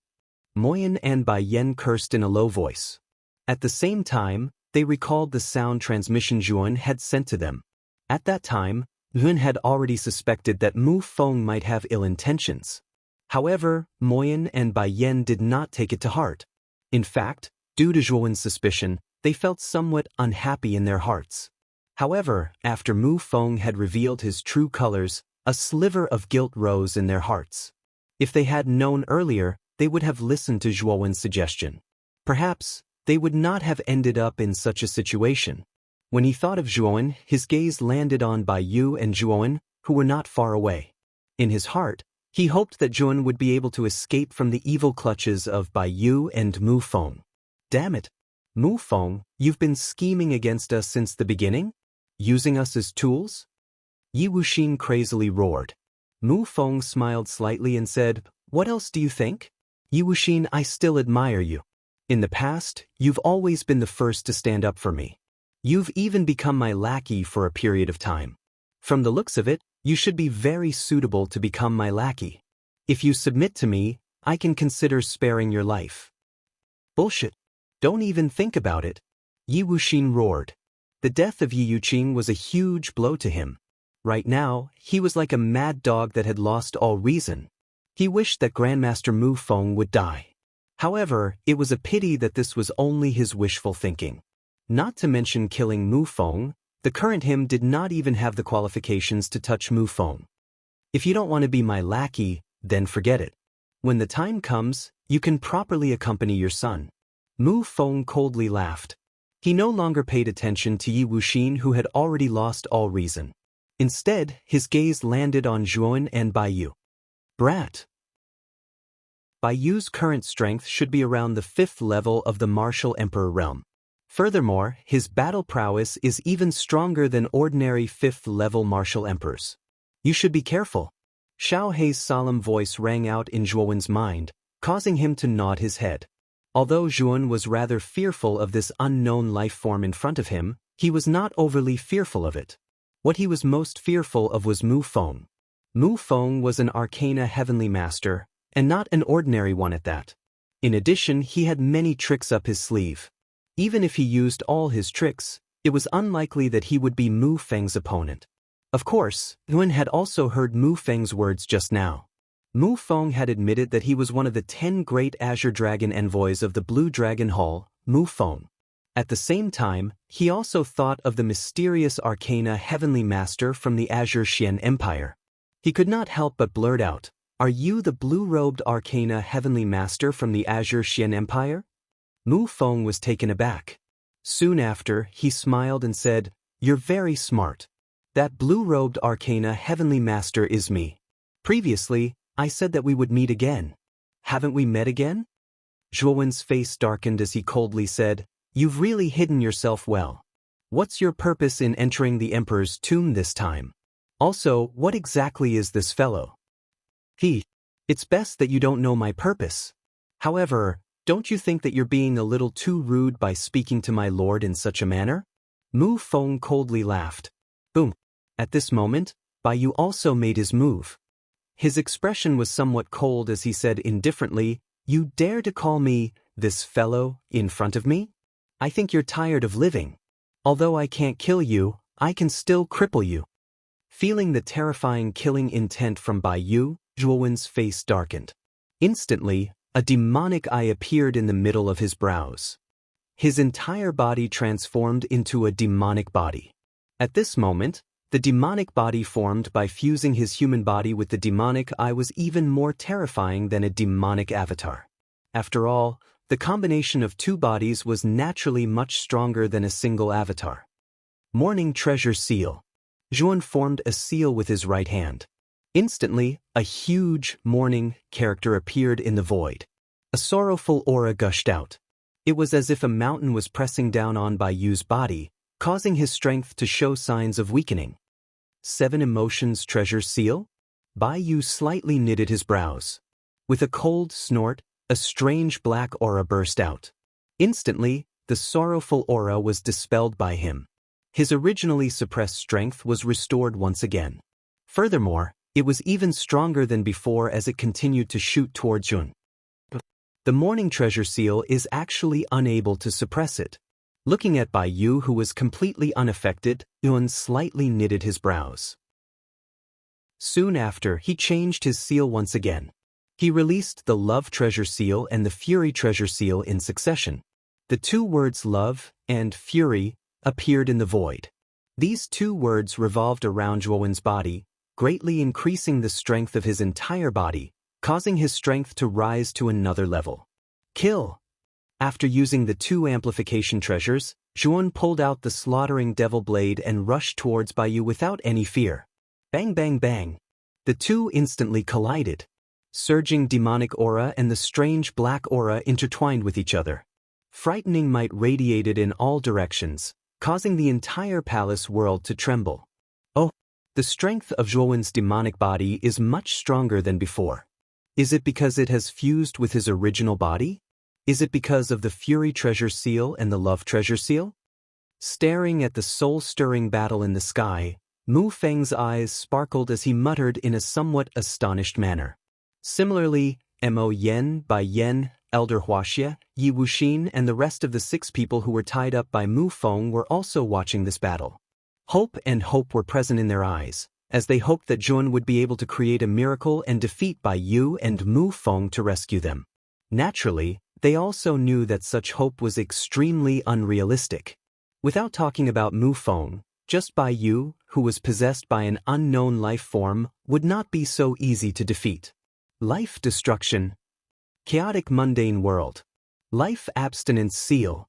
Moyan and Bai Yan cursed in a low voice. At the same time, they recalled the sound transmission Zhuan had sent to them. At that time, Yun had already suspected that Mu Feng might have ill intentions. However, Moyan and Bai Yan did not take it to heart. In fact, due to Zhuan's suspicion, they felt somewhat unhappy in their hearts. However, after Mu Feng had revealed his true colors, a sliver of guilt rose in their hearts. If they had known earlier, they would have listened to Zhuan's suggestion. Perhaps, they would not have ended up in such a situation. When he thought of Zhuan, his gaze landed on Bai Yu and Zhuan, who were not far away. In his heart, he hoped that Zhuan would be able to escape from the evil clutches of Bai Yu and Mu Feng. Damn it! Mu Feng, you've been scheming against us since the beginning? Using us as tools? Yi Wuxin crazily roared. Mu Feng smiled slightly and said, "What else do you think? Yi Wuxin, I still admire you. In the past, you've always been the first to stand up for me. You've even become my lackey for a period of time. From the looks of it, you should be very suitable to become my lackey. If you submit to me, I can consider sparing your life." Bullshit. Don't even think about it. Yi Wuxin roared. The death of Yi Yuqing was a huge blow to him. Right now, he was like a mad dog that had lost all reason. He wished that Grandmaster Mu Feng would die. However, it was a pity that this was only his wishful thinking. Not to mention killing Mu Feng, the current him did not even have the qualifications to touch Mu Feng. If you don't want to be my lackey, then forget it. When the time comes, you can properly accompany your son. Mu Feng coldly laughed. He no longer paid attention to Yi Wuxin, who had already lost all reason. Instead, his gaze landed on Zhuan and Bai Yu. Brat. Bai Yu's current strength should be around the 5th level of the Martial Emperor realm. Furthermore, his battle prowess is even stronger than ordinary 5th-level martial emperors. You should be careful. Xiao Hei's solemn voice rang out in Zhuan's mind, causing him to nod his head. Although Zhuan was rather fearful of this unknown life form in front of him, he was not overly fearful of it. What he was most fearful of was Mu Feng. Mu Feng was an Arcana Heavenly Master, and not an ordinary one at that. In addition, he had many tricks up his sleeve. Even if he used all his tricks, it was unlikely that he would be Mu Feng's opponent. Of course, Yuan had also heard Mu Feng's words just now. Mu Feng had admitted that he was one of the 10 great Azure Dragon envoys of the Blue Dragon Hall, Mu Feng. At the same time, he also thought of the mysterious Arcana Heavenly Master from the Azure Xian Empire. He could not help but blurt out, "Are you the blue-robed Arcana Heavenly Master from the Azure Xian Empire?" Mu Feng was taken aback. Soon after, he smiled and said, "You're very smart. That blue-robed Arcana Heavenly Master is me. Previously, I said that we would meet again. Haven't we met again?" Zhuan's face darkened as he coldly said, "You've really hidden yourself well. What's your purpose in entering the Emperor's tomb this time? Also, what exactly is this fellow?" It's best that you don't know my purpose. However, don't you think that you're being a little too rude by speaking to my lord in such a manner?" Mu Feng coldly laughed. Boom. At this moment, Bai Yu also made his move. His expression was somewhat cold as he said indifferently, "You dare to call me, this fellow, in front of me? I think you're tired of living. Although I can't kill you, I can still cripple you." Feeling the terrifying killing intent from Bai Yu, Zhuowen's face darkened. Instantly, a demonic eye appeared in the middle of his brows. His entire body transformed into a demonic body. At this moment, the demonic body formed by fusing his human body with the demonic eye was even more terrifying than a demonic avatar. After all, the combination of two bodies was naturally much stronger than a single avatar. Morning Treasure Seal. Zhuan formed a seal with his right hand. Instantly, a huge morning character appeared in the void. A sorrowful aura gushed out. It was as if a mountain was pressing down on Bai Yu's body, causing his strength to show signs of weakening. 7 Emotions Treasure Seal? Bai Yu slightly knitted his brows. With a cold snort, a strange black aura burst out. Instantly, the sorrowful aura was dispelled by him. His originally suppressed strength was restored once again. Furthermore, it was even stronger than before as it continued to shoot towards Zhuan. The Morning Treasure Seal is actually unable to suppress it. Looking at Bai Yu, who was completely unaffected, Zhuan slightly knitted his brows. Soon after, he changed his seal once again. He released the Love Treasure Seal and the Fury Treasure Seal in succession. The two words love and fury appeared in the void. These two words revolved around Zhuowen's body, greatly increasing the strength of his entire body, causing his strength to rise to another level. Kill! After using the two amplification treasures, Zhuan pulled out the slaughtering devil blade and rushed towards Bai Yu without any fear. Bang bang bang! The two instantly collided. Surging demonic aura and the strange black aura intertwined with each other. Frightening might radiated in all directions, causing the entire palace world to tremble. Oh, the strength of Zhuowen's demonic body is much stronger than before. Is it because it has fused with his original body? Is it because of the Fury Treasure Seal and the Love Treasure Seal? Staring at the soul-stirring battle in the sky, Mu Feng's eyes sparkled as he muttered in a somewhat astonished manner. Similarly, Mo Yen, Bai Yen, Elder Huaxia, Yi Wuxin, and the rest of the 6 people who were tied up by Mu Feng were also watching this battle. Hope and hope were present in their eyes, as they hoped that Zhuan would be able to create a miracle and defeat Bai Yu and Mu Feng to rescue them. Naturally, they also knew that such hope was extremely unrealistic. Without talking about Mu Feng, just Bai Yu, who was possessed by an unknown life form, would not be so easy to defeat. Life Destruction. Chaotic Mundane World. Life Abstinence Seal.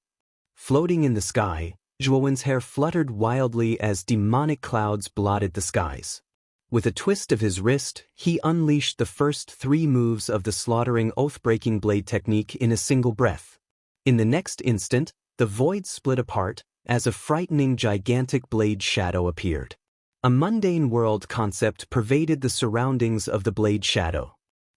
Floating in the sky, Zhuowen's hair fluttered wildly as demonic clouds blotted the skies. With a twist of his wrist, he unleashed the first 3 moves of the slaughtering oath-breaking blade technique in a single breath. In the next instant, the void split apart, as a frightening gigantic blade shadow appeared. A mundane world concept pervaded the surroundings of the blade shadow.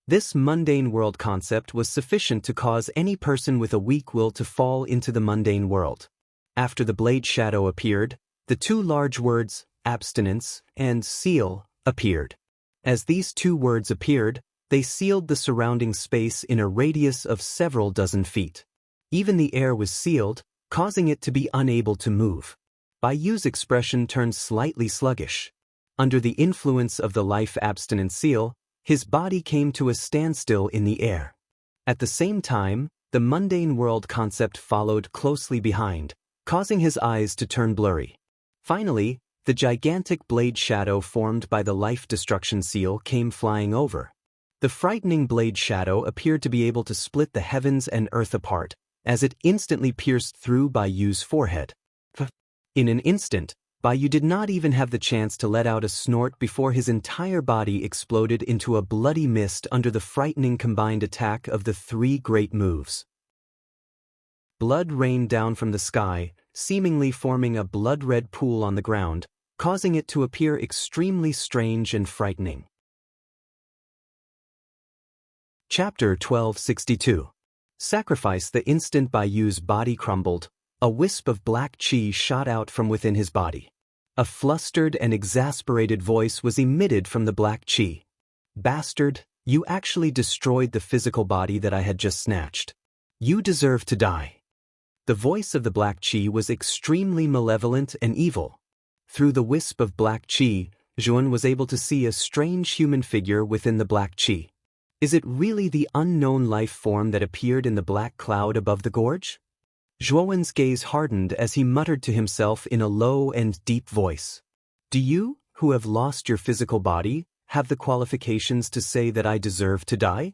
This mundane world concept was sufficient to cause any person with a weak will to fall into the mundane world. After the blade shadow appeared, the 2 large words, abstinence and seal, appeared. As these 2 words appeared, they sealed the surrounding space in a radius of several dozen feet. Even the air was sealed, causing it to be unable to move. Bai Yu's expression turned slightly sluggish. Under the influence of the life abstinence seal, his body came to a standstill in the air. At the same time, the mundane world concept followed closely behind, causing his eyes to turn blurry. Finally, the gigantic blade shadow formed by the life destruction seal came flying over. The frightening blade shadow appeared to be able to split the heavens and earth apart, as it instantly pierced through Bai Yu's forehead. In an instant, Bai Yu did not even have the chance to let out a snort before his entire body exploded into a bloody mist under the frightening combined attack of the 3 great moves. Blood rained down from the sky, seemingly forming a blood-red pool on the ground, causing it to appear extremely strange and frightening. Chapter 1262. Sacrifice. The instant Bai Yu's body crumbled, a wisp of black qi shot out from within his body. A flustered and exasperated voice was emitted from the black qi. Bastard, you actually destroyed the physical body that I had just snatched. You deserve to die. The voice of the black qi was extremely malevolent and evil. Through the wisp of black qi, Zhuan was able to see a strange human figure within the black chi. Is it really the unknown life form that appeared in the black cloud above the gorge? Zhuan's gaze hardened as he muttered to himself in a low and deep voice. Do you, who have lost your physical body, have the qualifications to say that I deserve to die?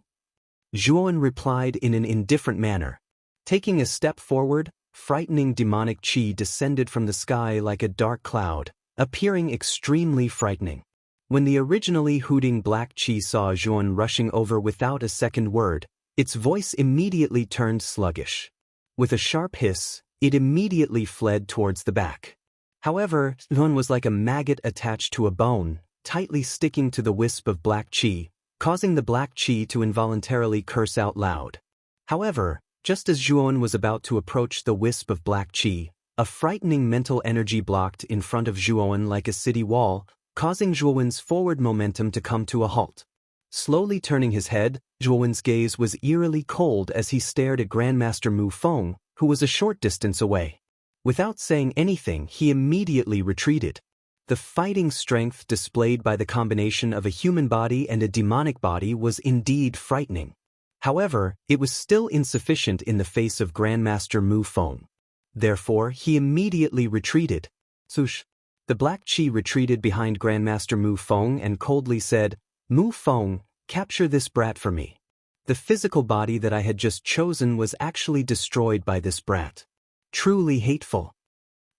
Zhuan replied in an indifferent manner. Taking a step forward, frightening demonic chi descended from the sky like a dark cloud, appearing extremely frightening. When the originally hooting black chi saw Zhuan rushing over without a second word, its voice immediately turned sluggish. With a sharp hiss, it immediately fled towards the back. However, Zhuan was like a maggot attached to a bone, tightly sticking to the wisp of black chi, causing the black chi to involuntarily curse out loud. However, just as Zhuan was about to approach the wisp of black chi, a frightening mental energy blocked in front of Zhuan like a city wall, causing Zhuan's forward momentum to come to a halt. Slowly turning his head, Zhuan's gaze was eerily cold as he stared at Grandmaster Mu Feng, who was a short distance away. Without saying anything, he immediately retreated. The fighting strength displayed by the combination of a human body and a demonic body was indeed frightening. However, it was still insufficient in the face of Grandmaster Mu Feng. Therefore, he immediately retreated. Sush. The black chi retreated behind Grandmaster Mu Feng and coldly said, Mu Feng, capture this brat for me. The physical body that I had just chosen was actually destroyed by this brat. Truly hateful.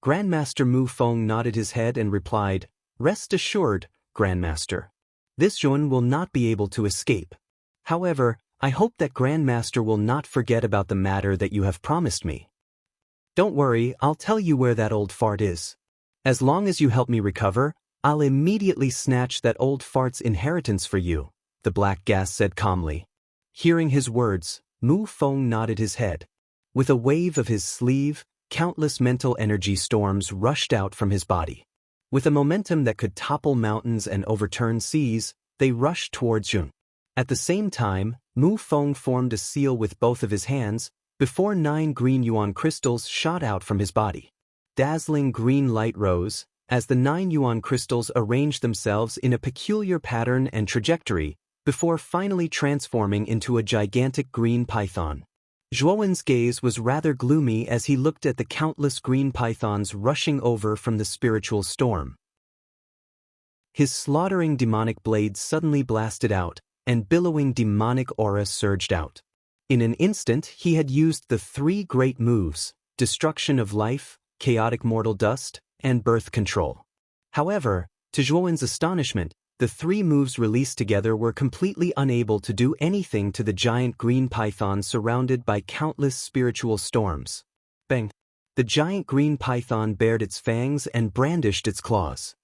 Grandmaster Mu Feng nodded his head and replied, Rest assured, Grandmaster. This Zhuan will not be able to escape. However, I hope that Grandmaster will not forget about the matter that you have promised me. Don't worry, I'll tell you where that old fart is. As long as you help me recover, I'll immediately snatch that old fart's inheritance for you, the black gas said calmly. Hearing his words, Mu Feng nodded his head. With a wave of his sleeve, countless mental energy storms rushed out from his body. With a momentum that could topple mountains and overturn seas, they rushed towards Zhuan. At the same time, Mu Feng formed a seal with both of his hands, before 9 green yuan crystals shot out from his body. Dazzling green light rose, as the 9 yuan crystals arranged themselves in a peculiar pattern and trajectory, before finally transforming into a gigantic green python. Zhuan's gaze was rather gloomy as he looked at the countless green pythons rushing over from the spiritual storm. His slaughtering demonic blade suddenly blasted out, and billowing demonic aura surged out. In an instant he had used the 3 great moves, destruction of life, chaotic mortal dust, and birth control. However, to Zhuan's astonishment, the 3 moves released together were completely unable to do anything to the giant green python surrounded by countless spiritual storms. Bang! The giant green python bared its fangs and brandished its claws.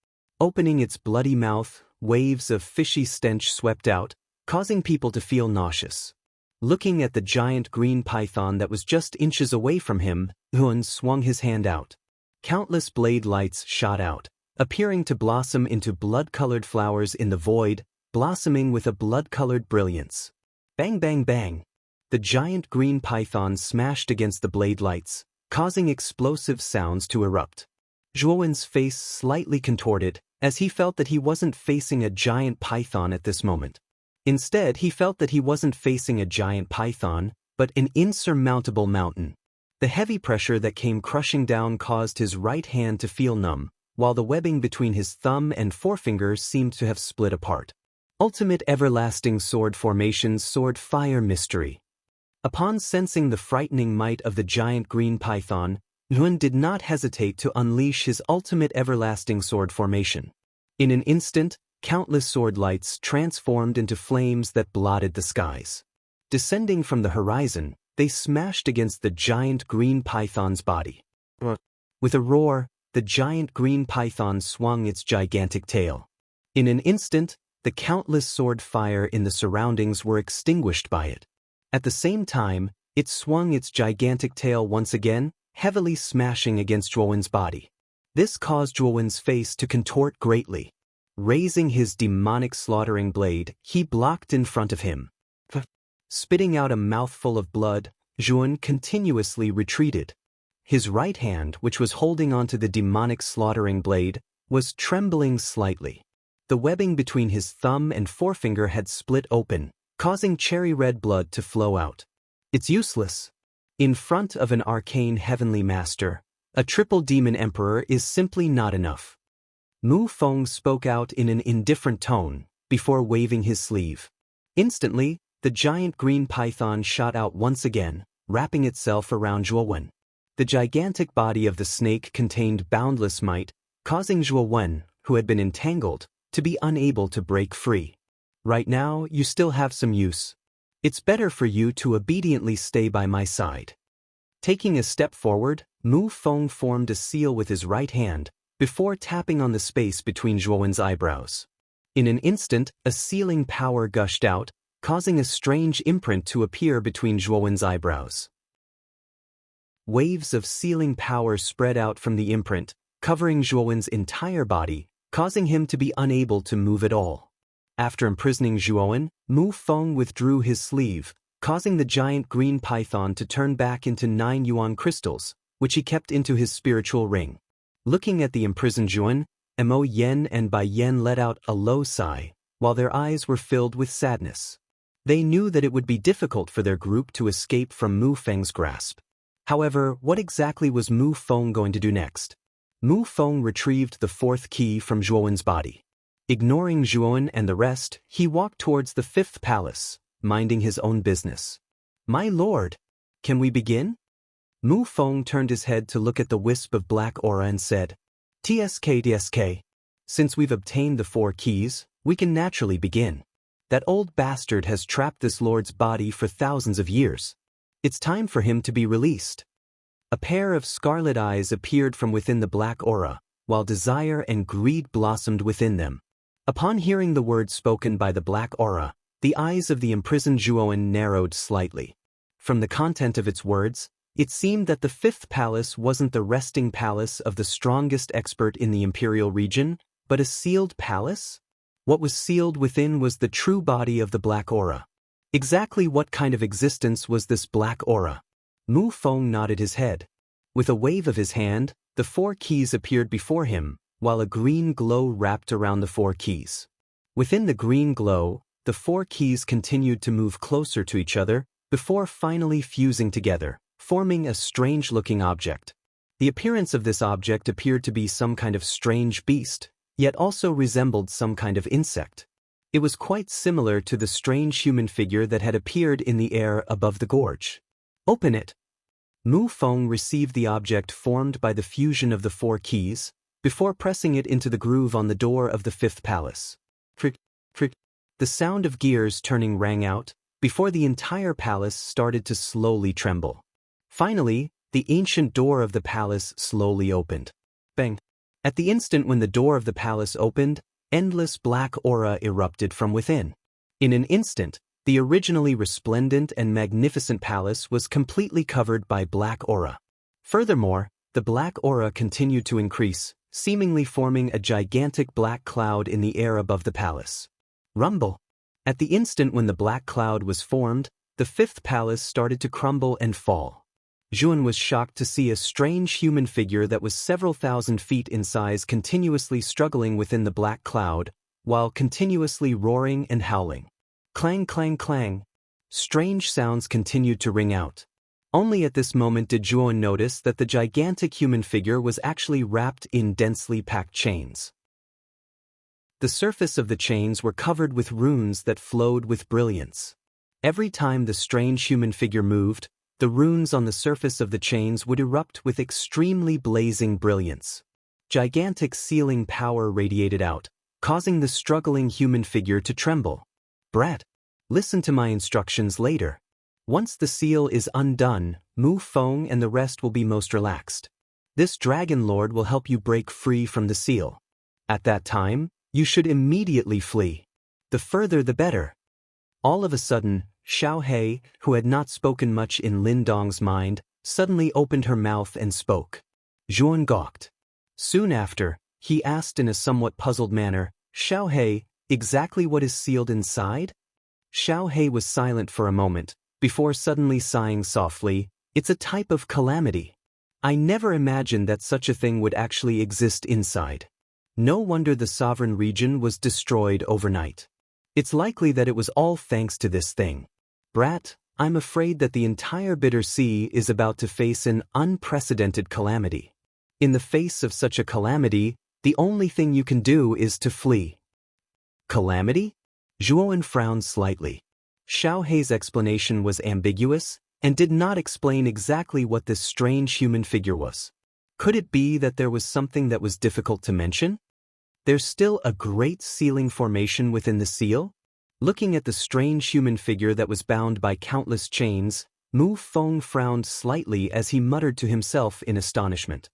Opening its bloody mouth, waves of fishy stench swept out, causing people to feel nauseous. Looking at the giant green python that was just inches away from him, Zhuan swung his hand out. Countless blade lights shot out, appearing to blossom into blood-colored flowers in the void, blossoming with a blood-colored brilliance. Bang bang bang! The giant green python smashed against the blade lights, causing explosive sounds to erupt. Zhuan's face slightly contorted, as he felt that he wasn't facing a giant python at this moment. Instead, he felt that he wasn't facing a giant python, but an insurmountable mountain. The heavy pressure that came crushing down caused his right hand to feel numb, while the webbing between his thumb and forefinger seemed to have split apart. Ultimate Everlasting Sword Formation's Sword Fire Mystery. Upon sensing the frightening might of the giant green python, Zhuan did not hesitate to unleash his ultimate Everlasting Sword Formation. In an instant, countless sword lights transformed into flames that blotted the skies. Descending from the horizon, they smashed against the giant green python's body. With a roar, the giant green python swung its gigantic tail. In an instant, the countless sword fire in the surroundings were extinguished by it. At the same time, it swung its gigantic tail once again, heavily smashing against Zhuan's body. This caused Zhuan's face to contort greatly. Raising his demonic slaughtering blade, he blocked in front of him. Spitting out a mouthful of blood, Zhuan continuously retreated. His right hand, which was holding onto the demonic slaughtering blade, was trembling slightly. The webbing between his thumb and forefinger had split open, causing cherry-red blood to flow out. It's useless. In front of an arcane heavenly master, a triple demon emperor is simply not enough. Mu Feng spoke out in an indifferent tone, before waving his sleeve. Instantly, the giant green python shot out once again, wrapping itself around Zhuo Wen. The gigantic body of the snake contained boundless might, causing Zhuo Wen, who had been entangled, to be unable to break free. Right now, you still have some use. It's better for you to obediently stay by my side. Taking a step forward, Mu Feng formed a seal with his right hand, before tapping on the space between Zhuo Wen's eyebrows. In an instant, a sealing power gushed out, causing a strange imprint to appear between Zhuo Wen's eyebrows. Waves of sealing power spread out from the imprint, covering Zhuo Wen's entire body, causing him to be unable to move at all. After imprisoning Zhuo Wen, Mu Feng withdrew his sleeve, causing the giant green python to turn back into 9 yuan crystals, which he kept into his spiritual ring. Looking at the imprisoned Zhuo Wen, Mo Yen and Bai Yen let out a low sigh, while their eyes were filled with sadness. They knew that it would be difficult for their group to escape from Mu Feng's grasp. However, what exactly was Mu Feng going to do next? Mu Feng retrieved the 4th key from Zhuo Wen's body. Ignoring Zhuo Wen and the rest, he walked towards the 5th palace, minding his own business. My lord, can we begin? Mu Feng turned his head to look at the wisp of black aura and said, TSK. Since we've obtained the 4 keys, we can naturally begin. That old bastard has trapped this lord's body for thousands of years. It's time for him to be released. A pair of scarlet eyes appeared from within the black aura, while desire and greed blossomed within them. Upon hearing the words spoken by the black aura, the eyes of the imprisoned Zhuo Wen narrowed slightly. From the content of its words, it seemed that the 5th palace wasn't the resting palace of the strongest expert in the imperial region, but a sealed palace? What was sealed within was the true body of the black aura. Exactly what kind of existence was this black aura? Mu Feng nodded his head. With a wave of his hand, the 4 keys appeared before him, while a green glow wrapped around the 4 keys. Within the green glow, the 4 keys continued to move closer to each other, before finally fusing together, forming a strange-looking object. The appearance of this object appeared to be some kind of strange beast, yet also resembled some kind of insect. It was quite similar to the strange human figure that had appeared in the air above the gorge. Open it. Mu Feng received the object formed by the fusion of the 4 keys, before pressing it into the groove on the door of the 5th palace. Crick, crick. The sound of gears turning rang out, before the entire palace started to slowly tremble. Finally, the ancient door of the palace slowly opened. Bang! At the instant when the door of the palace opened, endless black aura erupted from within. In an instant, the originally resplendent and magnificent palace was completely covered by black aura. Furthermore, the black aura continued to increase, seemingly forming a gigantic black cloud in the air above the palace. Rumble! At the instant when the black cloud was formed, the 5th palace started to crumble and fall. Zhuo Wen was shocked to see a strange human figure that was several thousand feet in size continuously struggling within the black cloud, while continuously roaring and howling. Clang, clang, clang. Strange sounds continued to ring out. Only at this moment did Zhuo Wen notice that the gigantic human figure was actually wrapped in densely packed chains. The surface of the chains were covered with runes that flowed with brilliance. Every time the strange human figure moved, the runes on the surface of the chains would erupt with extremely blazing brilliance. Gigantic sealing power radiated out, causing the struggling human figure to tremble. Brat, listen to my instructions later. Once the seal is undone, Mu Feng and the rest will be most relaxed. This dragon lord will help you break free from the seal. At that time, you should immediately flee. The further the better. All of a sudden, Xiao He, who had not spoken much in Lin Dong's mind, suddenly opened her mouth and spoke. Zhuo Wen gawked. Soon after, he asked in a somewhat puzzled manner, Xiao He, exactly what is sealed inside? Xiao He was silent for a moment, before suddenly sighing softly, it's a type of calamity. I never imagined that such a thing would actually exist inside. No wonder the sovereign region was destroyed overnight. It's likely that it was all thanks to this thing. Brat, I'm afraid that the entire Bitter Sea is about to face an unprecedented calamity. In the face of such a calamity, the only thing you can do is to flee. Calamity? Zhuowen frowned slightly. Xiao Hei's explanation was ambiguous and did not explain exactly what this strange human figure was. Could it be that there was something that was difficult to mention? There's still a great sealing formation within the seal? Looking at the strange human figure that was bound by countless chains, Mu Feng frowned slightly as he muttered to himself in astonishment.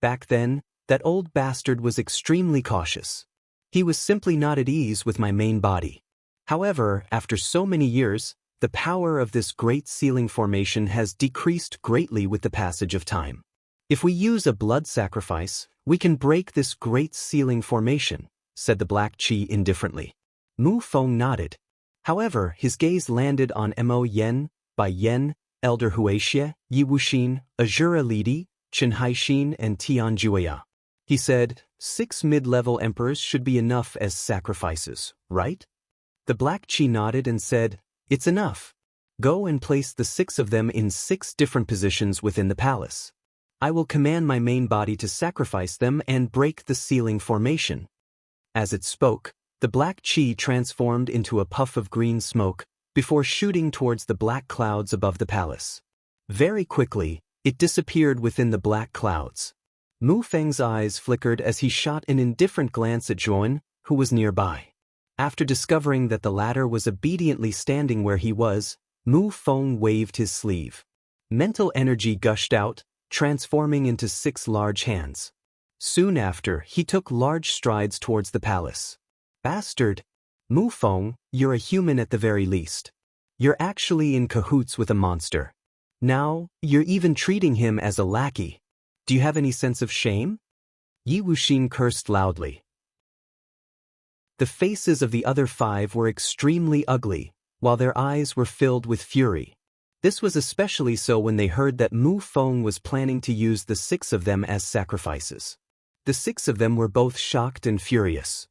Back then, that old bastard was extremely cautious. He was simply not at ease with my main body. However, after so many years, the power of this great sealing formation has decreased greatly with the passage of time. If we use a blood sacrifice, we can break this great sealing formation, said the Black Qi indifferently. Mu Feng nodded. However, his gaze landed on Mo Yen, Bai Yen, Elder Huixie, Yi Wuxin, Azura Lidi, Chen Haixin, and Tian Jueya. He said, 6 mid-level emperors should be enough as sacrifices, right? The Black Qi nodded and said, it's enough. Go and place the 6 of them in 6 different positions within the palace. I will command my main body to sacrifice them and break the sealing formation. As it spoke, the Black Qi transformed into a puff of green smoke before shooting towards the black clouds above the palace. Very quickly, it disappeared within the black clouds. Mu Feng's eyes flickered as he shot an indifferent glance at Zhuowen, who was nearby. After discovering that the latter was obediently standing where he was, Mu Feng waved his sleeve. Mental energy gushed out, transforming into 6 large hands. Soon after, he took large strides towards the palace. Bastard! Mu Feng, you're a human at the very least. You're actually in cahoots with a monster. Now, you're even treating him as a lackey. Do you have any sense of shame? Yi Wuxin cursed loudly. The faces of the other 5 were extremely ugly, while their eyes were filled with fury. This was especially so when they heard that Mu Feng was planning to use the 6 of them as sacrifices. The 6 of them were both shocked and furious.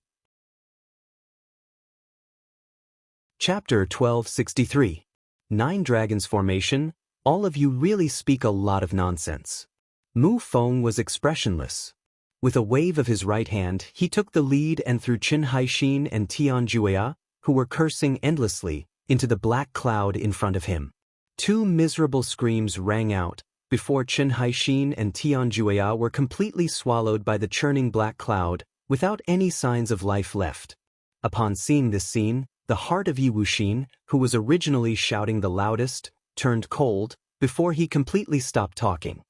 Chapter 1263. 9 Dragons Formation. All of you really speak a lot of nonsense. Mu Feng was expressionless. With a wave of his right hand, he took the lead and threw Chen Haixin and Tian Jueya, who were cursing endlessly, into the black cloud in front of him. 2 miserable screams rang out, before Chen Haixin and Tian Jueya were completely swallowed by the churning black cloud, without any signs of life left. Upon seeing this scene, the heart of Yi Wuxin, who was originally shouting the loudest, turned cold, before he completely stopped talking.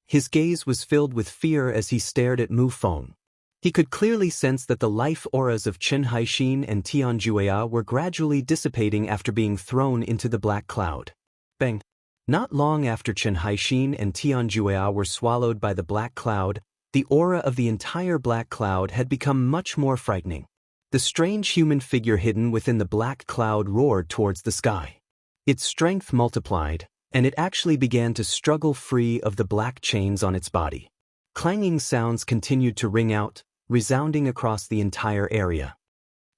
His gaze was filled with fear as he stared at Mu Feng. He could clearly sense that the life auras of Chen Haixin and Tian Jueya were gradually dissipating after being thrown into the black cloud. Bang! Not long after Chen Haixin and Tian Jueya were swallowed by the black cloud, the aura of the entire black cloud had become much more frightening. The strange human figure hidden within the black cloud roared towards the sky. Its strength multiplied, and it actually began to struggle free of the black chains on its body. Clanging sounds continued to ring out, resounding across the entire area.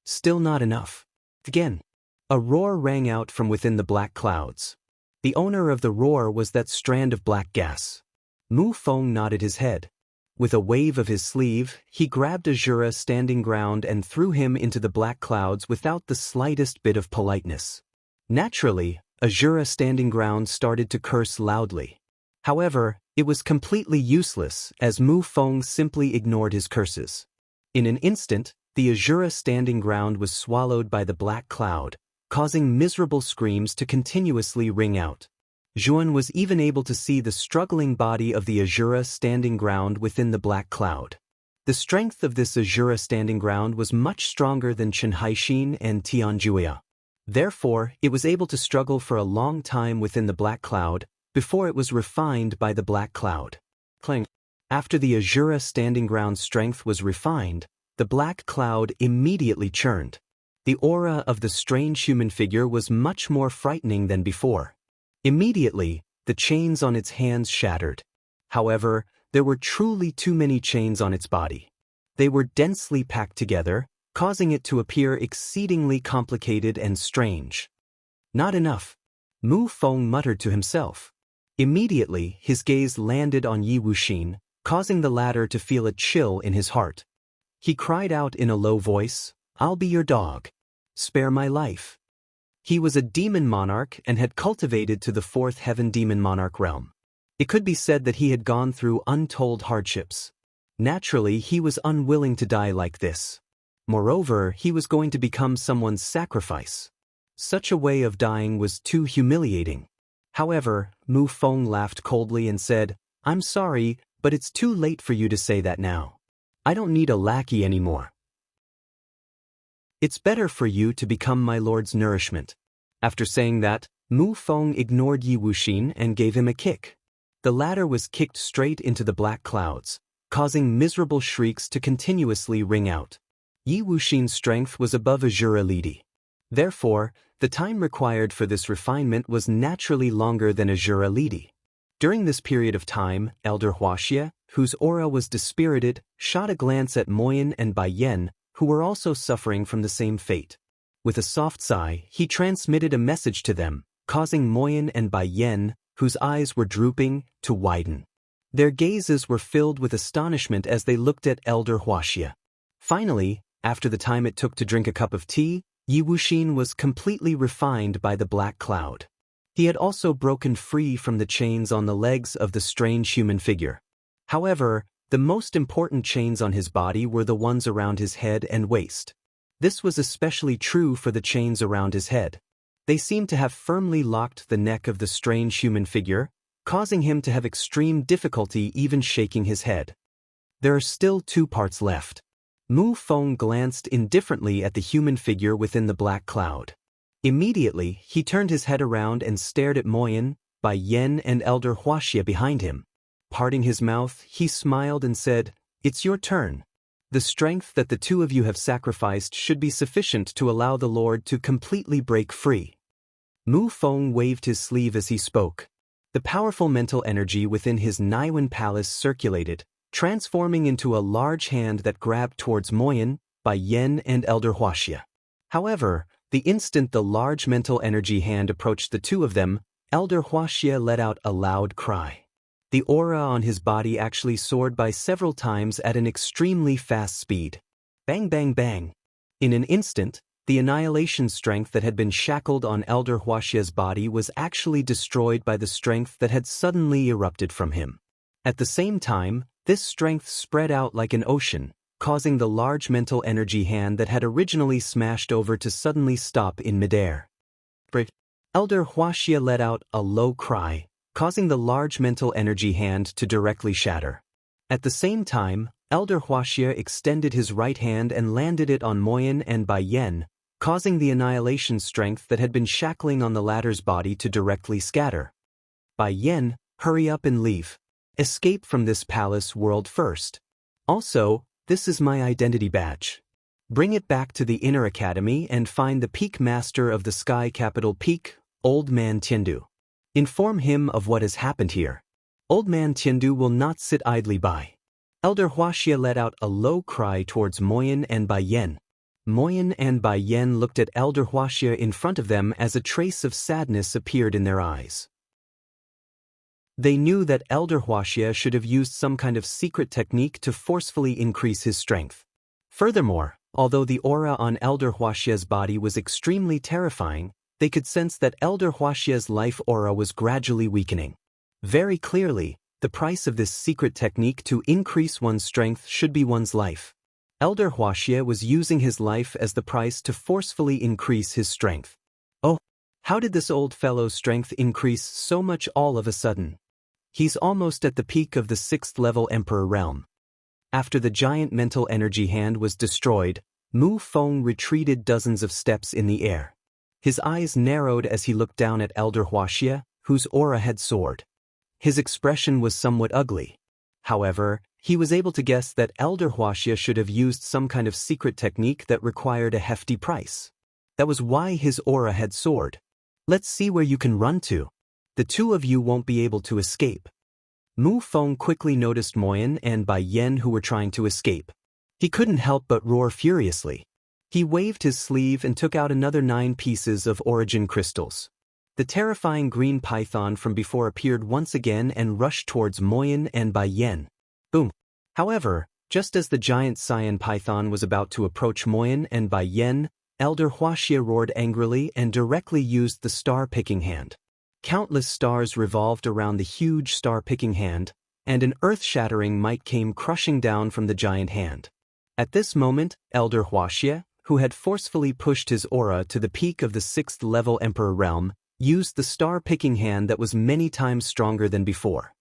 Still not enough. Again, a roar rang out from within the black clouds. The owner of the roar was that strand of black gas. Mu Feng nodded his head. With a wave of his sleeve, he grabbed Azura standing ground and threw him into the black clouds without the slightest bit of politeness. Naturally, Azura standing ground started to curse loudly. However, it was completely useless as Mu Feng simply ignored his curses. In an instant, the Azura standing ground was swallowed by the black cloud, causing miserable screams to continuously ring out. Zhuowen was even able to see the struggling body of the Azura standing ground within the black cloud. The strength of this Azura standing ground was much stronger than Chen Haixin and Tian Jueya. Therefore, it was able to struggle for a long time within the black cloud, before it was refined by the black cloud. Clang. After the Azura standing ground's strength was refined, the black cloud immediately churned. The aura of the strange human figure was much more frightening than before. Immediately, the chains on its hands shattered. However, there were truly too many chains on its body. They were densely packed together, causing it to appear exceedingly complicated and strange. Not enough. Mu Feng muttered to himself. Immediately, his gaze landed on Yi Wuxin, causing the latter to feel a chill in his heart. He cried out in a low voice, "I'll be your dog. Spare my life." He was a demon monarch and had cultivated to the fourth heaven demon monarch realm. It could be said that he had gone through untold hardships. Naturally, he was unwilling to die like this. Moreover, he was going to become someone's sacrifice. Such a way of dying was too humiliating. However, Mu Feng laughed coldly and said, "I'm sorry, but it's too late for you to say that now. I don't need a lackey anymore. It's better for you to become my lord's nourishment." After saying that, Mu Feng ignored Yi Wuxin and gave him a kick. The latter was kicked straight into the black clouds, causing miserable shrieks to continuously ring out. Yi Wuxin's strength was above Azure Elite. Therefore, the time required for this refinement was naturally longer than Azure Elite. During this period of time, Elder Huaxia, whose aura was dispirited, shot a glance at Moyan and Bai Yen, who were also suffering from the same fate. With a soft sigh, he transmitted a message to them, causing Moyan and Bai Yen, whose eyes were drooping, to widen. Their gazes were filled with astonishment as they looked at Elder Huaxia. Finally, after the time it took to drink a cup of tea, Yi Wuxin was completely refined by the black cloud. He had also broken free from the chains on the legs of the strange human figure. However, the most important chains on his body were the ones around his head and waist. This was especially true for the chains around his head. They seemed to have firmly locked the neck of the strange human figure, causing him to have extreme difficulty even shaking his head. There are still 2 parts left. Mu Feng glanced indifferently at the human figure within the black cloud. Immediately, he turned his head around and stared at Moyan, Bai Yen and Elder Huaxia behind him. Parting his mouth, he smiled and said, "It's your turn. The strength that the 2 of you have sacrificed should be sufficient to allow the Lord to completely break free." Mu Feng waved his sleeve as he spoke. The powerful mental energy within his Naiwan palace circulated, transforming into a large hand that grabbed towards Moyan, Bai Yen and Elder Huaxia. However, the instant the large mental energy hand approached the 2 of them, Elder Huaxia let out a loud cry. The aura on his body actually soared by several times at an extremely fast speed. Bang bang bang. In an instant, the annihilation strength that had been shackled on Elder Huaxia's body was actually destroyed by the strength that had suddenly erupted from him. At the same time, this strength spread out like an ocean, causing the large mental energy hand that had originally smashed over to suddenly stop in midair. Elder Huaxia let out a low cry, causing the large mental energy hand to directly shatter. At the same time, Elder Huaxia extended his right hand and landed it on Moyan and Bai Yen, causing the annihilation strength that had been shackling on the latter's body to directly scatter. Bai Yen, hurry up and leave. Escape from this palace world first. Also, this is my identity badge. Bring it back to the inner academy and find the peak master of the sky capital peak, Old Man Tiandu. Inform him of what has happened here. Old Man Tiandu will not sit idly by. Elder Huaxia let out a low cry towards Moyan and Bai Yen. Moyan and Bai Yen looked at Elder Huaxia in front of them as a trace of sadness appeared in their eyes. They knew that Elder Huaxia should have used some kind of secret technique to forcefully increase his strength. Furthermore, although the aura on Elder Huaxia's body was extremely terrifying, they could sense that Elder Huaxia's life aura was gradually weakening. Very clearly, the price of this secret technique to increase one's strength should be one's life. Elder Huaxia was using his life as the price to forcefully increase his strength. Oh, how did this old fellow's strength increase so much all of a sudden? He's almost at the peak of the 6th level Emperor realm. After the giant mental energy hand was destroyed, Mu Feng retreated dozens of steps in the air. His eyes narrowed as he looked down at Elder Huaxia, whose aura had soared. His expression was somewhat ugly. However, he was able to guess that Elder Huaxia should have used some kind of secret technique that required a hefty price. That was why his aura had soared. Let's see where you can run to. The 2 of you won't be able to escape. Mu Feng quickly noticed Moyan and Bai Yen who were trying to escape. He couldn't help but roar furiously. He waved his sleeve and took out another 9 pieces of origin crystals. The terrifying green python from before appeared once again and rushed towards Moyen and Bai Yen. Boom! However, just as the giant cyan python was about to approach Moyen and Bai Yen, Elder Huaxia roared angrily and directly used the star-picking hand. Countless stars revolved around the huge star-picking hand, and an earth-shattering might came crushing down from the giant hand. At this moment, Elder Huaxia, who had forcefully pushed his aura to the peak of the 6th-level Emperor realm, used the star-picking hand that was many times stronger than before.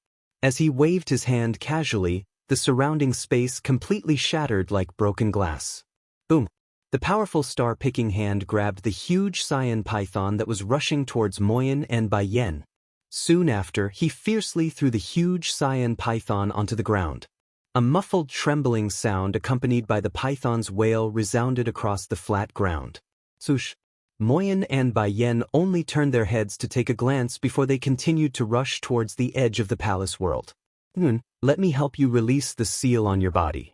As he waved his hand casually, the surrounding space completely shattered like broken glass. Boom! The powerful star-picking hand grabbed the huge cyan python that was rushing towards Moyen and Bai Yen. Soon after, he fiercely threw the huge cyan python onto the ground. A muffled trembling sound accompanied by the python's wail resounded across the flat ground. Swoosh! Moyen and Bai Yen only turned their heads to take a glance before they continued to rush towards the edge of the palace world. Let me help you release the seal on your body.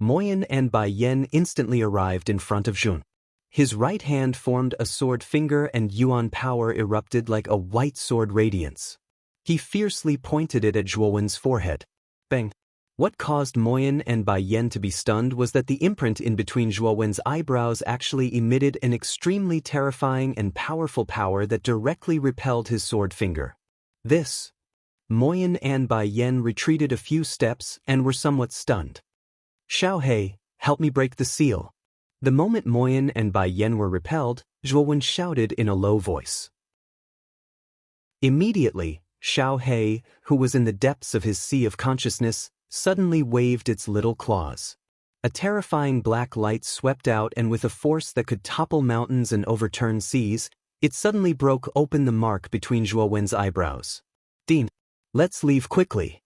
Moyen and Bai Yen instantly arrived in front of Jun. His right hand formed a sword finger and Yuan power erupted like a white sword radiance. He fiercely pointed it at Zhuowen's forehead. Bang! What caused Moyen and Bai Yen to be stunned was that the imprint in between Zhuowen's eyebrows actually emitted an extremely terrifying and powerful power that directly repelled his sword finger. Moyen and Bai Yen retreated a few steps and were somewhat stunned. Xiao He, help me break the seal. The moment Moyen and Bai Yen were repelled, Zhuowen shouted in a low voice. Immediately, Xiao He, who was in the depths of his sea of consciousness, suddenly waved its little claws. A terrifying black light swept out and with a force that could topple mountains and overturn seas, it suddenly broke open the mark between Zhuowen's eyebrows. Dean, let's leave quickly.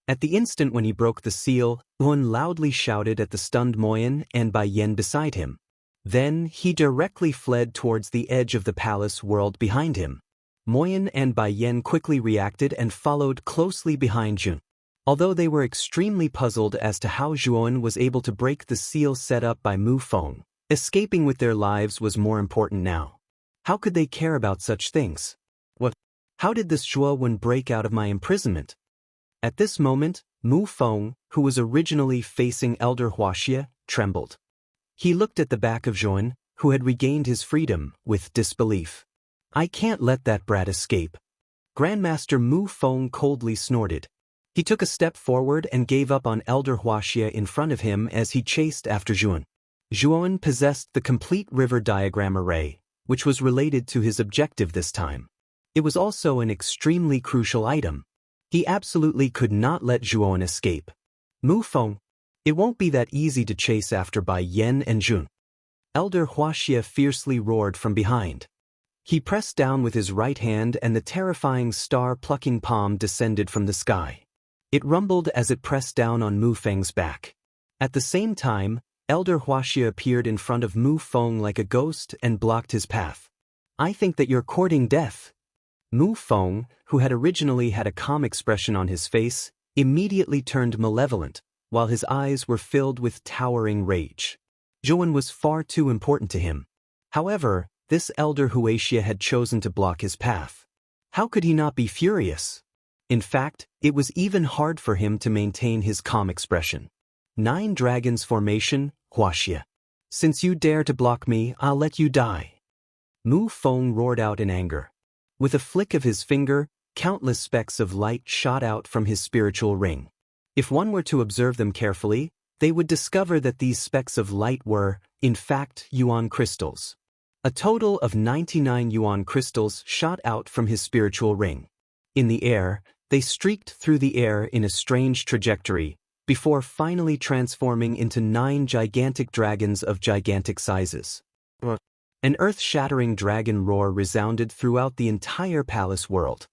At the instant when he broke the seal, Zhuowen loudly shouted at the stunned Moyen and Bai Yen beside him. Then he directly fled towards the edge of the palace world behind him. Moyen and Bai Yen quickly reacted and followed closely behind Jun. Although they were extremely puzzled as to how Zhuowen was able to break the seal set up by Mu Feng, escaping with their lives was more important now. How could they care about such things? How did this Zhuowen break out of my imprisonment? At this moment, Mu Feng, who was originally facing Elder Huaxia, trembled. He looked at the back of Zhuowen, who had regained his freedom, with disbelief. I can't let that brat escape. Grandmaster Mu Feng coldly snorted. He took a step forward and gave up on Elder Huaxia in front of him as he chased after Zhuowen. Zhuowen possessed the complete river diagram array, which was related to his objective this time. It was also an extremely crucial item. He absolutely could not let Zhuowen escape. Mu Feng, it won't be that easy to chase after Bai Yen and Jun. Elder Huaxia fiercely roared from behind. He pressed down with his right hand and the terrifying star-plucking palm descended from the sky. It rumbled as it pressed down on Mu Feng's back. At the same time, Elder Huaxia appeared in front of Mu Feng like a ghost and blocked his path. I think that you're courting death. Mu Feng, who had originally had a calm expression on his face, immediately turned malevolent, while his eyes were filled with towering rage. Zhuowen was far too important to him. However, this Elder Huaxia had chosen to block his path. How could he not be furious? In fact, it was even hard for him to maintain his calm expression. 9 Dragons Formation, Huaxia. Since you dare to block me, I'll let you die. Mu Feng roared out in anger. With a flick of his finger, countless specks of light shot out from his spiritual ring. If one were to observe them carefully, they would discover that these specks of light were, in fact, Yuan crystals. A total of 99 Yuan crystals shot out from his spiritual ring. In the air, they streaked through the air in a strange trajectory, before finally transforming into 9 gigantic dragons of gigantic sizes. An earth-shattering dragon roar resounded throughout the entire palace world.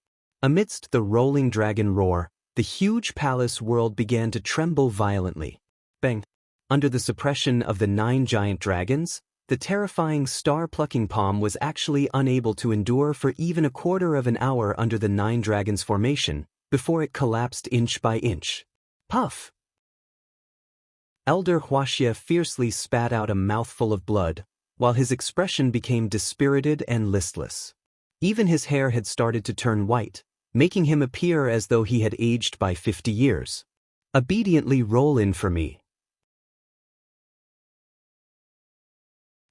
Amidst the rolling dragon roar, the huge palace world began to tremble violently. Bang! Under the suppression of the 9 giant dragons, the terrifying star-plucking palm was actually unable to endure for even a quarter of an hour under the 9 dragons formation, before it collapsed inch by inch. Puff! Elder Huaxia fiercely spat out a mouthful of blood, while his expression became dispirited and listless. Even his hair had started to turn white, making him appear as though he had aged by 50 years. Obediently roll in for me.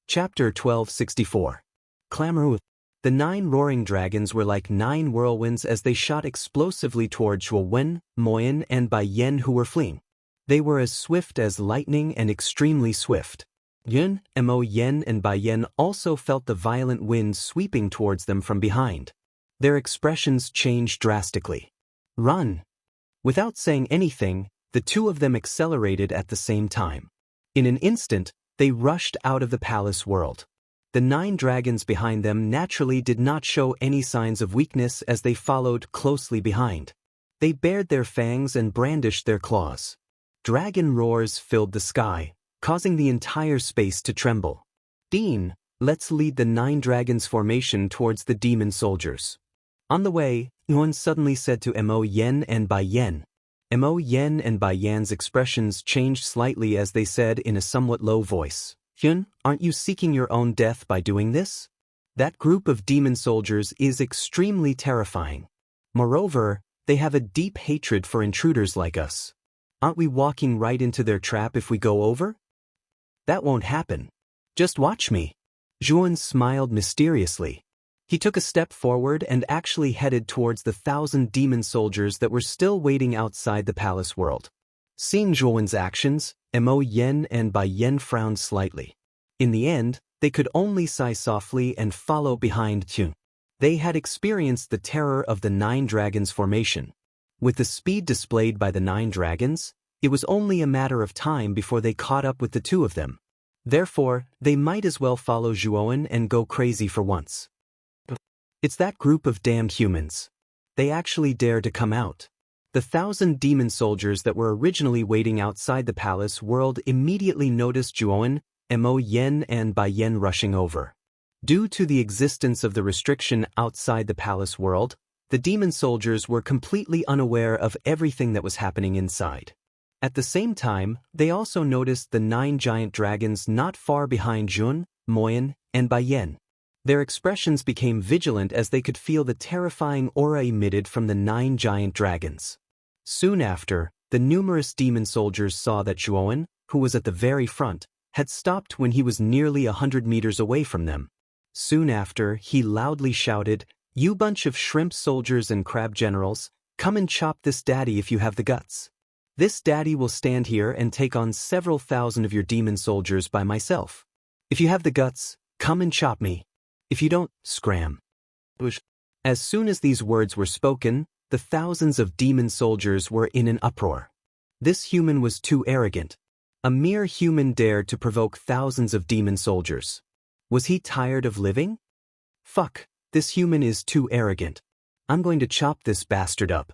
Chapter 1264. Clamor. The 9 roaring dragons were like 9 whirlwinds as they shot explosively toward Zhuo Wen, Moyan, and Bai Yen, who were fleeing. They were as swift as lightning and extremely swift. Yun, Mo Yen, and Bai Yen also felt the violent wind sweeping towards them from behind. Their expressions changed drastically. Run! Without saying anything, the 2 of them accelerated at the same time. In an instant, they rushed out of the palace world. The 9 dragons behind them naturally did not show any signs of weakness as they followed closely behind. They bared their fangs and brandished their claws. Dragon roars filled the sky, causing the entire space to tremble. Dean, let's lead the 9 dragons formation towards the demon soldiers. On the way, Yuan suddenly said to Mo Yen and Bai Yen. Mo Yen and Bai Yan's expressions changed slightly as they said in a somewhat low voice, Hyun, aren't you seeking your own death by doing this? That group of demon soldiers is extremely terrifying. Moreover, they have a deep hatred for intruders like us. Aren't we walking right into their trap if we go over? That won't happen. Just watch me. Zhuan smiled mysteriously. He took a step forward and actually headed towards the 1,000 demon soldiers that were still waiting outside the palace world. Seeing Zhuan's actions, Mo Yen and Bai Yen frowned slightly. In the end, they could only sigh softly and follow behind Qun. They had experienced the terror of the 9 dragons formation. With the speed displayed by the 9 dragons, it was only a matter of time before they caught up with the 2 of them. Therefore, they might as well follow Zhuan and go crazy for once. It's that group of damned humans. They actually dared to come out. The 1,000 demon soldiers that were originally waiting outside the palace world immediately noticed Zhuan, Mo Yen, and Bai Yen rushing over. Due to the existence of the restriction outside the palace world, the demon soldiers were completely unaware of everything that was happening inside. At the same time, they also noticed the 9 giant dragons not far behind Zhun, Moyan, and Bai Yen. Their expressions became vigilant as they could feel the terrifying aura emitted from the 9 giant dragons. Soon after, the numerous demon soldiers saw that Zhuan, who was at the very front, had stopped when he was nearly 100 meters away from them. Soon after, he loudly shouted, "You bunch of shrimp soldiers and crab generals, come and chop this daddy if you have the guts. This daddy will stand here and take on several thousand of your demon soldiers by myself. If you have the guts, come and chop me. If you don't, scram." As soon as these words were spoken, the thousands of demon soldiers were in an uproar. This human was too arrogant. A mere human dared to provoke thousands of demon soldiers. Was he tired of living? Fuck, this human is too arrogant. I'm going to chop this bastard up.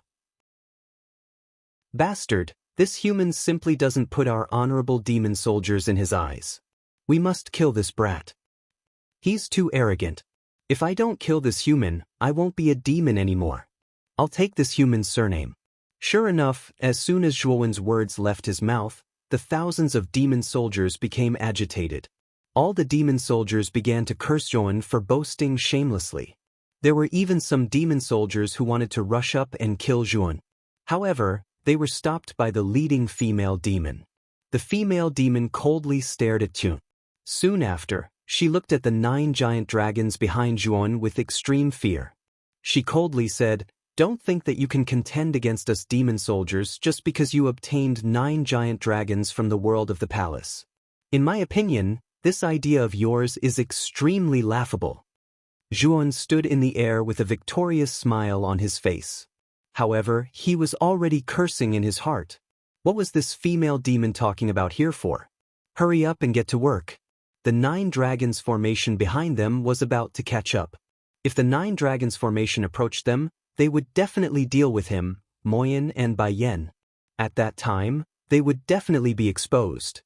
Bastard, this human simply doesn't put our honorable demon soldiers in his eyes. We must kill this brat. He's too arrogant. If I don't kill this human, I won't be a demon anymore. I'll take this human's surname. Sure enough, as soon as Zhuowen's words left his mouth, the thousands of demon soldiers became agitated. All the demon soldiers began to curse Zhuowen for boasting shamelessly. There were even some demon soldiers who wanted to rush up and kill Zhuowen. However, they were stopped by the leading female demon. The female demon coldly stared at Qun. Soon after, she looked at the 9 giant dragons behind Zhuowen with extreme fear. She coldly said, "Don't think that you can contend against us demon soldiers just because you obtained 9 giant dragons from the world of the palace. In my opinion, this idea of yours is extremely laughable." Zhuowen stood in the air with a victorious smile on his face. However, he was already cursing in his heart. What was this female demon talking about here for? Hurry up and get to work. The 9 dragons formation behind them was about to catch up. If the 9 dragons formation approached them, they would definitely deal with him, Moyan and Bai Yen. At that time, they would definitely be exposed.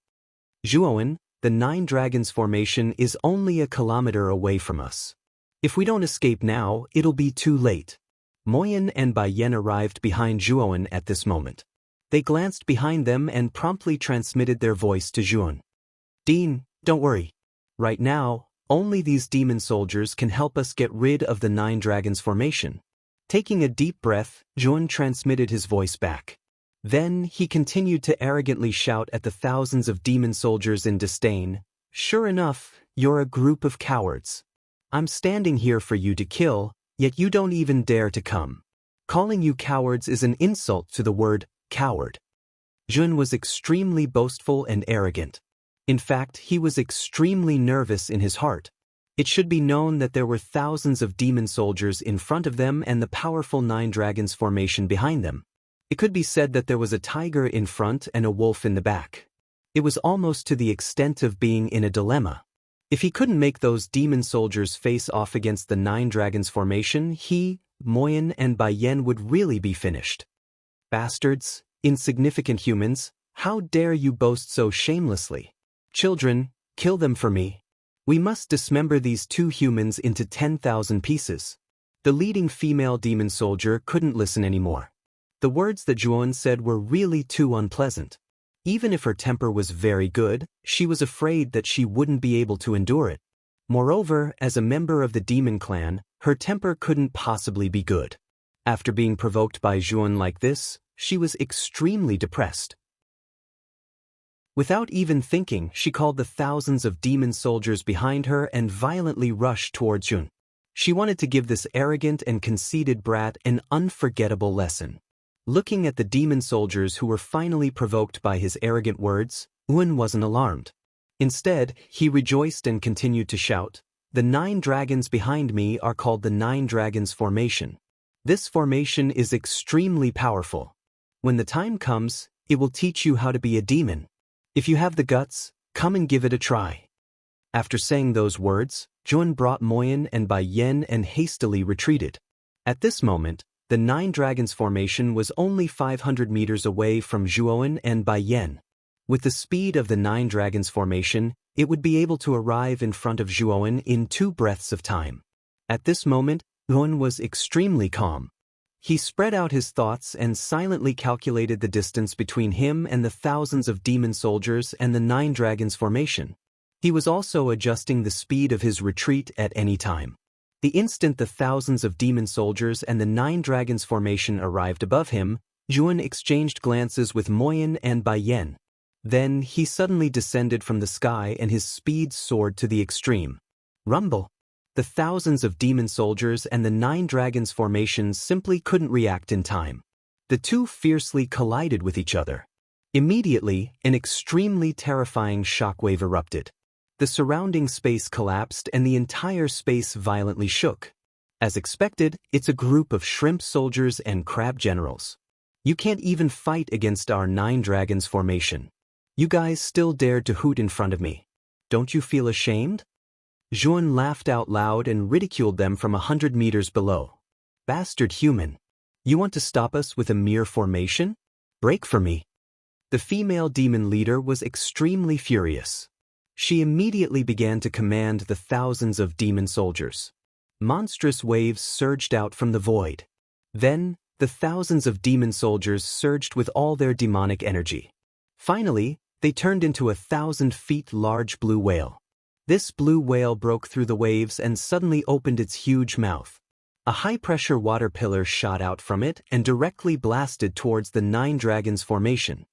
Zhuowen, the 9 dragons formation is only a kilometer away from us. If we don't escape now, it'll be too late. Moyan and Bai Yen arrived behind Zhuowen at this moment. They glanced behind them and promptly transmitted their voice to Jun. Dean, don't worry. Right now, only these demon soldiers can help us get rid of the 9 dragons formation. Taking a deep breath, Jun transmitted his voice back. Then he continued to arrogantly shout at the thousands of demon soldiers in disdain. Sure enough, you're a group of cowards. I'm standing here for you to kill, yet you don't even dare to come. Calling you cowards is an insult to the word coward. Jun was extremely boastful and arrogant. In fact, he was extremely nervous in his heart. It should be known that there were thousands of demon soldiers in front of them and the powerful 9 dragons formation behind them. It could be said that there was a tiger in front and a wolf in the back. It was almost to the extent of being in a dilemma. If he couldn't make those demon soldiers face off against the 9 dragons formation, he, Moyen and Baiyan would really be finished. Bastards, insignificant humans, how dare you boast so shamelessly? Children, kill them for me. We must dismember these 2 humans into 10,000 pieces. The leading female demon soldier couldn't listen anymore. The words that Juan said were really too unpleasant. Even if her temper was very good, she was afraid that she wouldn't be able to endure it. Moreover, as a member of the demon clan, her temper couldn't possibly be good. After being provoked by Juan like this, she was extremely depressed. Without even thinking, she called the thousands of demon soldiers behind her and violently rushed towards Jun. She wanted to give this arrogant and conceited brat an unforgettable lesson. Looking at the demon soldiers who were finally provoked by his arrogant words, Jun wasn't alarmed. Instead, he rejoiced and continued to shout, "The 9 dragons behind me are called the 9 dragons formation. This formation is extremely powerful. When the time comes, it will teach you how to be a demon. If you have the guts, come and give it a try." After saying those words, Jun brought Moyen and Baiyan and hastily retreated. At this moment, the 9 dragons formation was only 500 meters away from Zhuoan and Baiyan. With the speed of the 9 dragons formation, it would be able to arrive in front of Zhuoan in 2 breaths of time. At this moment, Jun was extremely calm. He spread out his thoughts and silently calculated the distance between him and the thousands of demon soldiers and the 9 dragons formation. He was also adjusting the speed of his retreat at any time. The instant the thousands of demon soldiers and the 9 dragons formation arrived above him, Jun exchanged glances with Moyen and Baiyan. Then he suddenly descended from the sky and his speed soared to the extreme. Rumble! The thousands of demon soldiers and the 9 dragons formations simply couldn't react in time. The 2 fiercely collided with each other. Immediately, an extremely terrifying shockwave erupted. The surrounding space collapsed and the entire space violently shook. As expected, it's a group of shrimp soldiers and crab generals. You can't even fight against our 9 dragons formation. You guys still dared to hoot in front of me. Don't you feel ashamed? Jun laughed out loud and ridiculed them from 100 meters below. Bastard human. You want to stop us with a mere formation? Break for me. The female demon leader was extremely furious. She immediately began to command the thousands of demon soldiers. Monstrous waves surged out from the void. Then, the thousands of demon soldiers surged with all their demonic energy. Finally, they turned into a 1,000 feet large blue whale. This blue whale broke through the waves and suddenly opened its huge mouth. A high-pressure water pillar shot out from it and directly blasted towards the 9 dragons formation.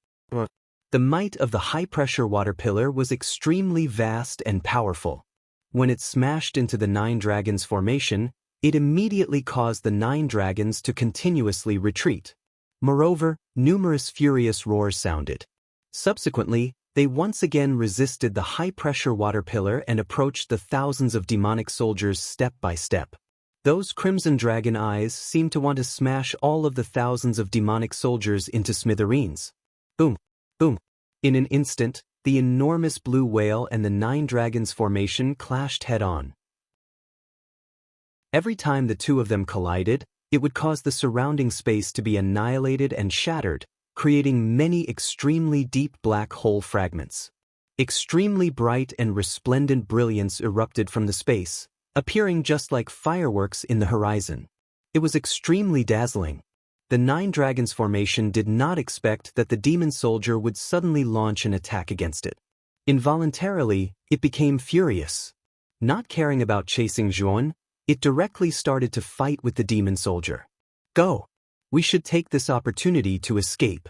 The might of the high-pressure water pillar was extremely vast and powerful. When it smashed into the 9 dragons formation, it immediately caused the 9 dragons to continuously retreat. Moreover, numerous furious roars sounded. Subsequently, they once again resisted the high-pressure water pillar and approached the thousands of demonic soldiers step by step. Those crimson dragon eyes seemed to want to smash all of the thousands of demonic soldiers into smithereens. Boom! Boom! In an instant, the enormous blue whale and the 9 dragons formation clashed head-on. Every time the 2 of them collided, it would cause the surrounding space to be annihilated and shattered, creating many extremely deep black hole fragments. Extremely bright and resplendent brilliance erupted from the space, appearing just like fireworks in the horizon. It was extremely dazzling. The Nine Dragons formation did not expect that the demon soldier would suddenly launch an attack against it. Involuntarily, it became furious. Not caring about chasing Zhuan, it directly started to fight with the demon soldier. Go! We should take this opportunity to escape.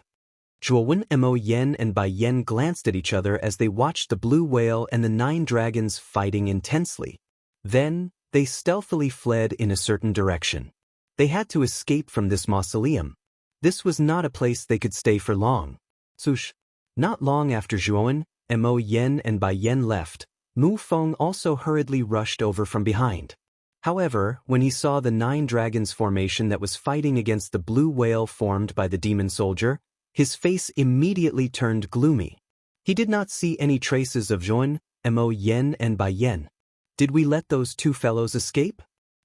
Zhuan, Mo Yen and Bai Yen glanced at each other as they watched the blue whale and the nine dragons fighting intensely. Then, they stealthily fled in a certain direction. They had to escape from this mausoleum. This was not a place they could stay for long. Sush. Not long after Zhuan, Mo Yen and Bai Yen left, Mu Feng also hurriedly rushed over from behind. However, when he saw the nine dragons formation that was fighting against the blue whale formed by the demon soldier, his face immediately turned gloomy. He did not see any traces of Zhuan, Mo Yen and Bai Yen. Did we let those two fellows escape?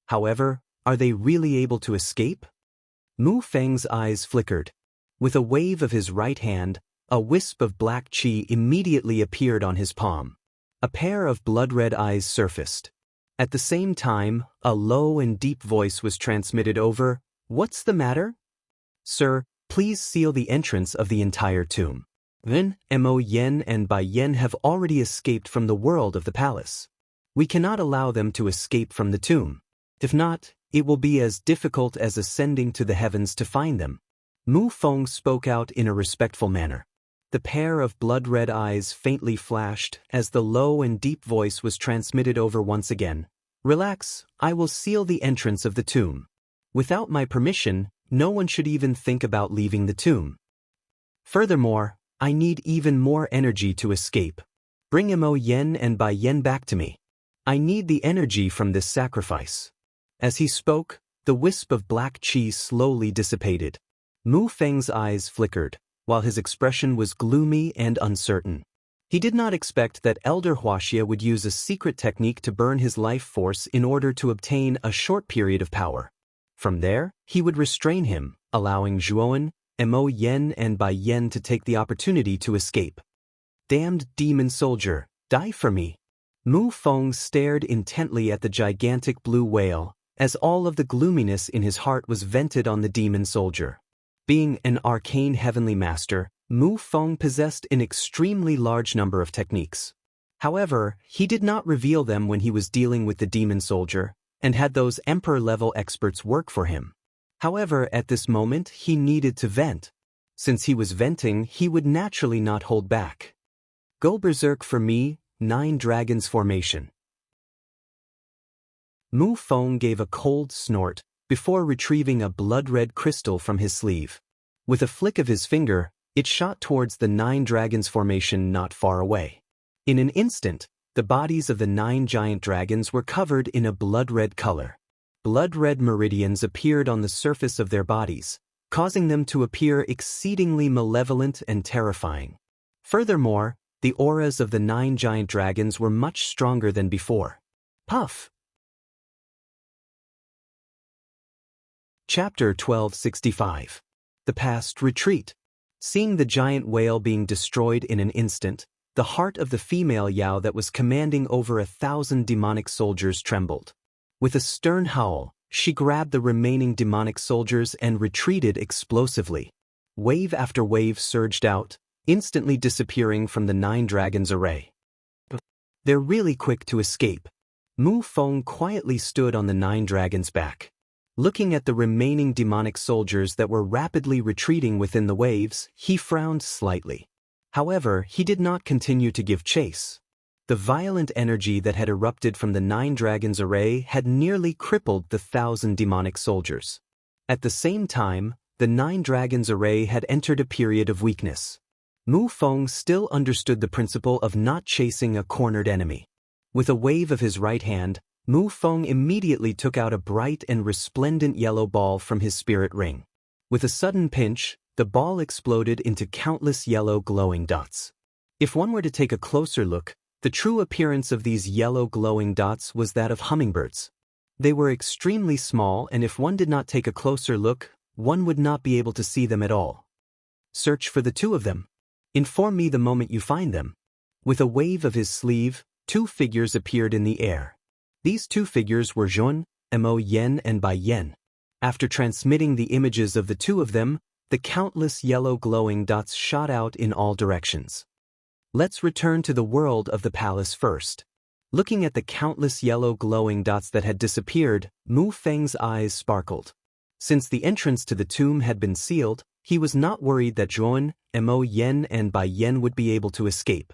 However, are they really able to escape? Mu Feng's eyes flickered. With a wave of his right hand, a wisp of black qi immediately appeared on his palm. A pair of blood-red eyes surfaced. At the same time, a low and deep voice was transmitted over, "What's the matter? Sir, please seal the entrance of the entire tomb. Then, Mo Yen and Bai Yen have already escaped from the world of the palace. We cannot allow them to escape from the tomb. If not, it will be as difficult as ascending to the heavens to find them." Mu Feng spoke out in a respectful manner. The pair of blood-red eyes faintly flashed as the low and deep voice was transmitted over once again. "Relax, I will seal the entrance of the tomb. Without my permission, no one should even think about leaving the tomb. Furthermore, I need even more energy to escape. Bring Mo Yen and Bai Yen back to me. I need the energy from this sacrifice." As he spoke, the wisp of black qi slowly dissipated. Mu Feng's eyes flickered, while his expression was gloomy and uncertain. He did not expect that Elder Huaxia would use a secret technique to burn his life force in order to obtain a short period of power. From there, he would restrain him, allowing Zhuan, Mo Yen and Bai Yen to take the opportunity to escape. "Damned demon soldier, die for me." Mu Feng stared intently at the gigantic blue whale, as all of the gloominess in his heart was vented on the demon soldier. Being an arcane heavenly master, Mu Feng possessed an extremely large number of techniques. However, he did not reveal them when he was dealing with the demon soldier, and had those emperor-level experts work for him. However, at this moment, he needed to vent. Since he was venting, he would naturally not hold back. "Go berserk for me, Nine Dragons formation." Mu Feng gave a cold snort before retrieving a blood-red crystal from his sleeve. With a flick of his finger, it shot towards the Nine Dragons formation not far away. In an instant, the bodies of the 9 giant dragons were covered in a blood-red color. Blood-red meridians appeared on the surface of their bodies, causing them to appear exceedingly malevolent and terrifying. Furthermore, the auras of the 9 giant dragons were much stronger than before. Puff! Chapter 1265. The Past Retreat. Seeing the giant whale being destroyed in an instant, the heart of the female Yao that was commanding over 1,000 demonic soldiers trembled. With a stern howl, she grabbed the remaining demonic soldiers and retreated explosively. Wave after wave surged out, instantly disappearing from the 9 dragons' array. "They're really quick to escape." Mu Feng quietly stood on the 9 dragons' back. Looking at the remaining demonic soldiers that were rapidly retreating within the waves, he frowned slightly. However, he did not continue to give chase. The violent energy that had erupted from the 9 dragons' array had nearly crippled the 1,000 demonic soldiers. At the same time, the 9 dragons' array had entered a period of weakness. Mu Feng still understood the principle of not chasing a cornered enemy. With a wave of his right hand, Mu Feng immediately took out a bright and resplendent yellow ball from his spirit ring. With a sudden pinch, the ball exploded into countless yellow glowing dots. If one were to take a closer look, the true appearance of these yellow glowing dots was that of hummingbirds. They were extremely small, and if one did not take a closer look, one would not be able to see them at all. "Search for the 2 of them. Inform me the moment you find them." With a wave of his sleeve, 2 figures appeared in the air. These 2 figures were Zhuan, Mo Yen and Bai Yen. After transmitting the images of the two of them, the countless yellow glowing dots shot out in all directions. Let's return to the world of the palace first. Looking at the countless yellow glowing dots that had disappeared, Mu Feng's eyes sparkled. Since the entrance to the tomb had been sealed, he was not worried that Zhuan, Mo Yen and Bai Yen would be able to escape.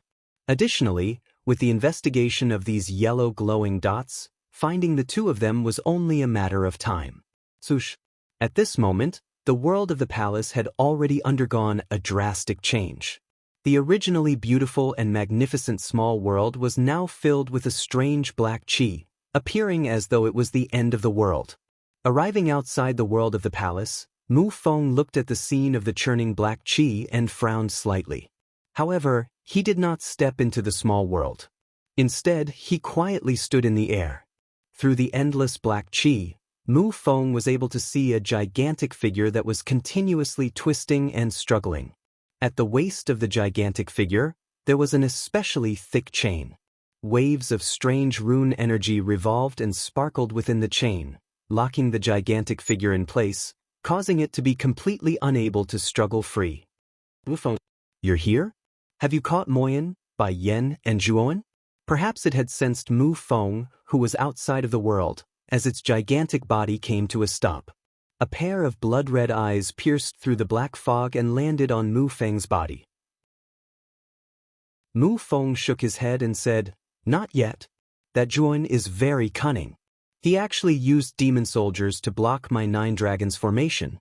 Additionally, with the investigation of these yellow glowing dots, finding the two of them was only a matter of time. Swoosh. At this moment, the world of the palace had already undergone a drastic change. The originally beautiful and magnificent small world was now filled with a strange black qi, appearing as though it was the end of the world. Arriving outside the world of the palace, Mu Feng looked at the scene of the churning black qi and frowned slightly. However, he did not step into the small world. Instead, he quietly stood in the air. Through the endless black qi, Mu Feng was able to see a gigantic figure that was continuously twisting and struggling. At the waist of the gigantic figure, there was an especially thick chain. Waves of strange rune energy revolved and sparkled within the chain, locking the gigantic figure in place, causing it to be completely unable to struggle free. Mu Feng, you're here? Have you caught Moyan, Bai Yen, and Zhuan? Perhaps it had sensed Mu Feng, who was outside of the world, as its gigantic body came to a stop. A pair of blood-red eyes pierced through the black fog and landed on Mu Feng's body. Mu Feng shook his head and said, "Not yet. That Zhuan is very cunning. He actually used demon soldiers to block my 9 dragons formation."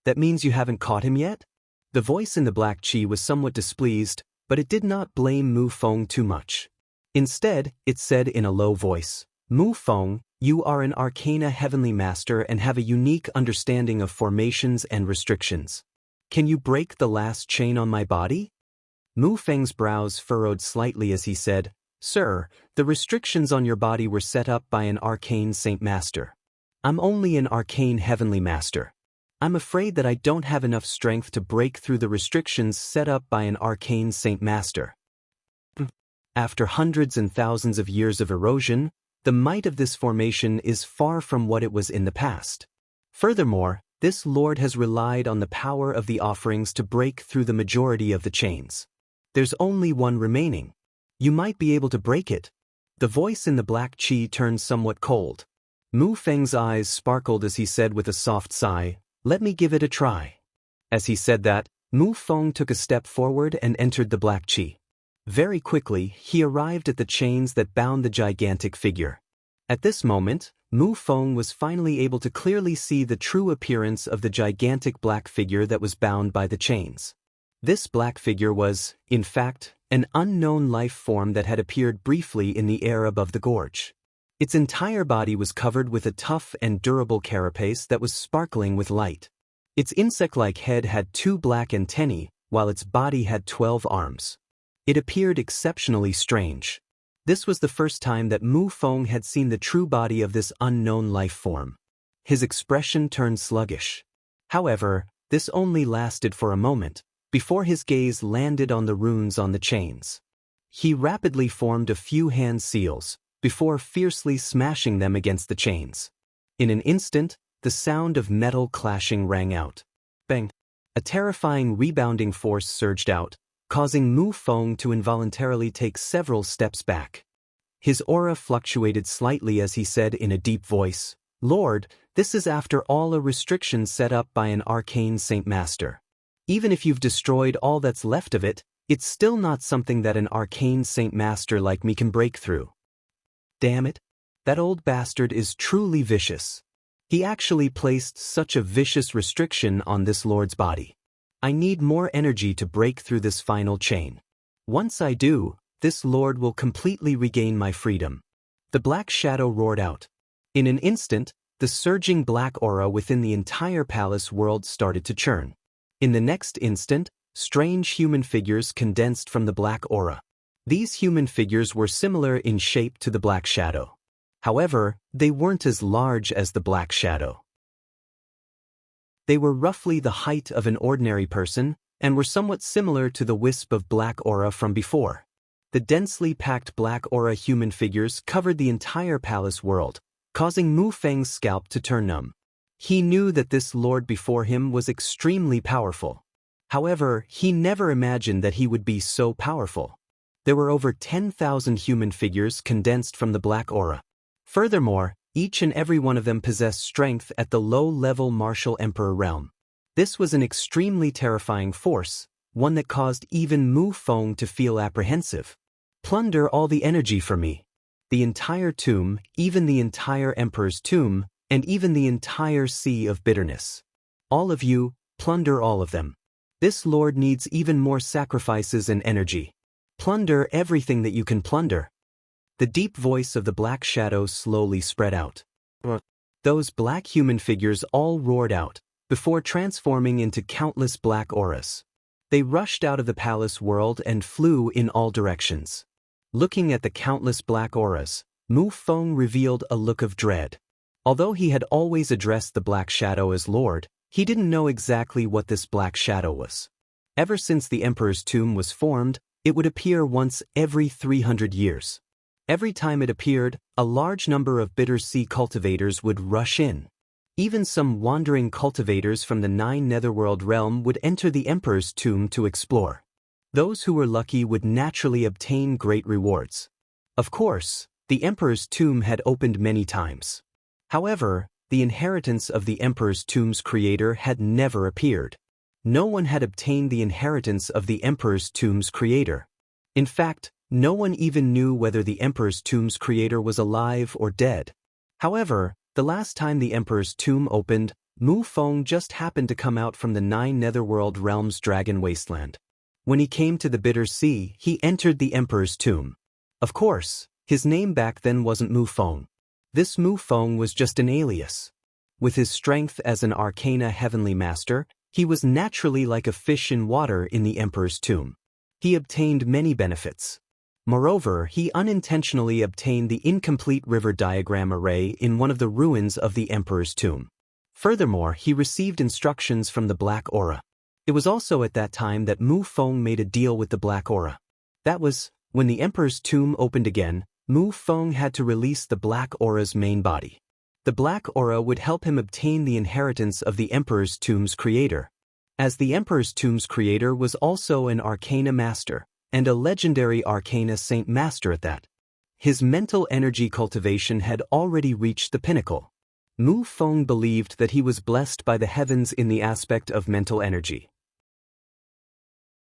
That means you haven't caught him yet? The voice in the black qi was somewhat displeased, but it did not blame Mu Feng too much. Instead, it said in a low voice, "Mu Feng, you are an Arcana Heavenly Master and have a unique understanding of formations and restrictions. Can you break the last chain on my body?" Mu Feng's brows furrowed slightly as he said, "Sir, the restrictions on your body were set up by an Arcane Saint Master. I'm only an Arcane Heavenly Master. I'm afraid that I don't have enough strength to break through the restrictions set up by an Arcane Saint Master." After hundreds and thousands of years of erosion, the might of this formation is far from what it was in the past. Furthermore, this lord has relied on the power of the offerings to break through the majority of the chains. There's only one remaining. You might be able to break it. The voice in the black qi turned somewhat cold. Mu Feng's eyes sparkled as he said with a soft sigh, "Let me give it a try." As he said that, Mu Feng took a step forward and entered the black qi. Very quickly, he arrived at the chains that bound the gigantic figure. At this moment, Mu Feng was finally able to clearly see the true appearance of the gigantic black figure that was bound by the chains. This black figure was, in fact, an unknown life form that had appeared briefly in the air above the gorge. Its entire body was covered with a tough and durable carapace that was sparkling with light. Its insect-like head had 2 black antennae, while its body had 12 arms. It appeared exceptionally strange. This was the first time that Mu Feng had seen the true body of this unknown life form. His expression turned sluggish. However, this only lasted for a moment, before his gaze landed on the runes on the chains. He rapidly formed a few hand seals, before fiercely smashing them against the chains. In an instant, the sound of metal clashing rang out. Bang! A terrifying rebounding force surged out, causing Mu Feng to involuntarily take several steps back. His aura fluctuated slightly as he said in a deep voice, "Lord, this is after all a restriction set up by an Arcane Saint Master. Even if you've destroyed all that's left of it, it's still not something that an Arcane Saint Master like me can break through. Damn it, that old bastard is truly vicious. He actually placed such a vicious restriction on this lord's body. I need more energy to break through this final chain. Once I do, this lord will completely regain my freedom." The black shadow roared out. In an instant, the surging black aura within the entire palace world started to churn. In the next instant, strange human figures condensed from the black aura. These human figures were similar in shape to the black shadow. However, they weren't as large as the black shadow. They were roughly the height of an ordinary person, and were somewhat similar to the wisp of black aura from before. The densely packed black aura human figures covered the entire palace world, causing Mu Feng's scalp to turn numb. He knew that this lord before him was extremely powerful. However, he never imagined that he would be so powerful. There were over 10,000 human figures condensed from the black aura. Furthermore, each and every one of them possessed strength at the low-level martial emperor realm. This was an extremely terrifying force, one that caused even Mu Feng to feel apprehensive. Plunder all the energy for me. The entire tomb, even the entire emperor's tomb, and even the entire sea of bitterness. All of you, plunder all of them. This lord needs even more sacrifices and energy. Plunder everything that you can plunder. The deep voice of the black shadow slowly spread out. Those black human figures all roared out, before transforming into countless black auras. They rushed out of the palace world and flew in all directions. Looking at the countless black auras, Mu Feng revealed a look of dread. Although he had always addressed the black shadow as Lord, he didn't know exactly what this black shadow was. Ever since the emperor's tomb was formed, it would appear once every 300 years. Every time it appeared, a large number of bitter sea cultivators would rush in. Even some wandering cultivators from the 9 Netherworld realm would enter the emperor's tomb to explore. Those who were lucky would naturally obtain great rewards. Of course, the emperor's tomb had opened many times. However, the inheritance of the emperor's tomb's creator had never appeared. No one had obtained the inheritance of the emperor's tomb's creator. In fact, no one even knew whether the emperor's tomb's creator was alive or dead. However, the last time the emperor's tomb opened, Mu Feng just happened to come out from the 9 Netherworld realm's dragon wasteland. When he came to the bitter sea, he entered the emperor's tomb. Of course, his name back then wasn't Mu Feng. This Mu Feng was just an alias. With his strength as an arcana heavenly master, he was naturally like a fish in water in the emperor's tomb. He obtained many benefits. Moreover, he unintentionally obtained the incomplete river diagram array in one of the ruins of the emperor's tomb. Furthermore, he received instructions from the black aura. It was also at that time that Mu Feng made a deal with the black aura. That was, when the emperor's tomb opened again, Mu Feng had to release the black aura's main body. The black aura would help him obtain the inheritance of the emperor's tomb's creator. As the emperor's tomb's creator was also an arcana master, and a legendary arcana saint master at that. His mental energy cultivation had already reached the pinnacle. Mu Feng believed that he was blessed by the heavens in the aspect of mental energy.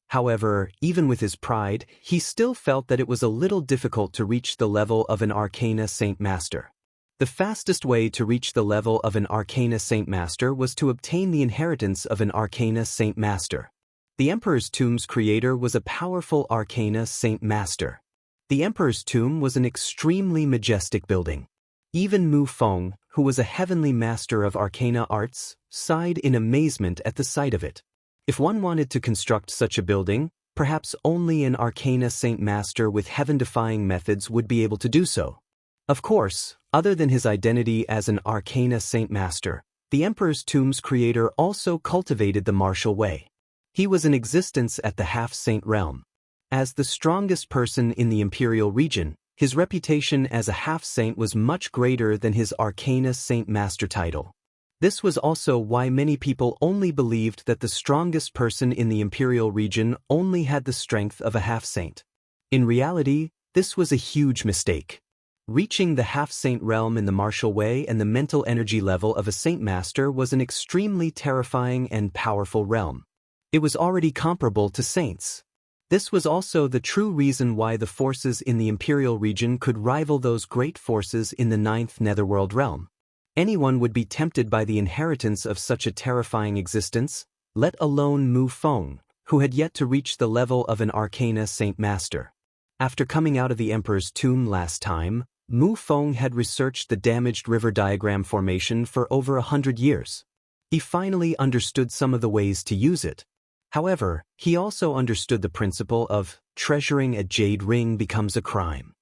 However, even with his pride, he still felt that it was a little difficult to reach the level of an arcana saint master. The fastest way to reach the level of an arcana saint master was to obtain the inheritance of an arcana saint master. The emperor's tomb's creator was a powerful arcana saint master. The emperor's tomb was an extremely majestic building. Even Mu Feng, who was a heavenly master of arcana arts, sighed in amazement at the sight of it. If one wanted to construct such a building, perhaps only an arcana saint master with heaven-defying methods would be able to do so. Of course, other than his identity as an arcana saint master, the emperor's tomb's creator also cultivated the martial way. He was in existence at the half-saint realm. As the strongest person in the imperial region, his reputation as a half-saint was much greater than his arcana saint master title. This was also why many people only believed that the strongest person in the imperial region only had the strength of a half-saint. In reality, this was a huge mistake. Reaching the half-saint realm in the martial way and the mental energy level of a saint master was an extremely terrifying and powerful realm. It was already comparable to saints. This was also the true reason why the forces in the imperial region could rival those great forces in the 9th Netherworld realm. Anyone would be tempted by the inheritance of such a terrifying existence, let alone Mu Feng, who had yet to reach the level of an arcana saint master. After coming out of the emperor's tomb last time, Mu Feng had researched the damaged river diagram formation for over 100 years. He finally understood some of the ways to use it. However, he also understood the principle of treasuring a jade ring becomes a crime.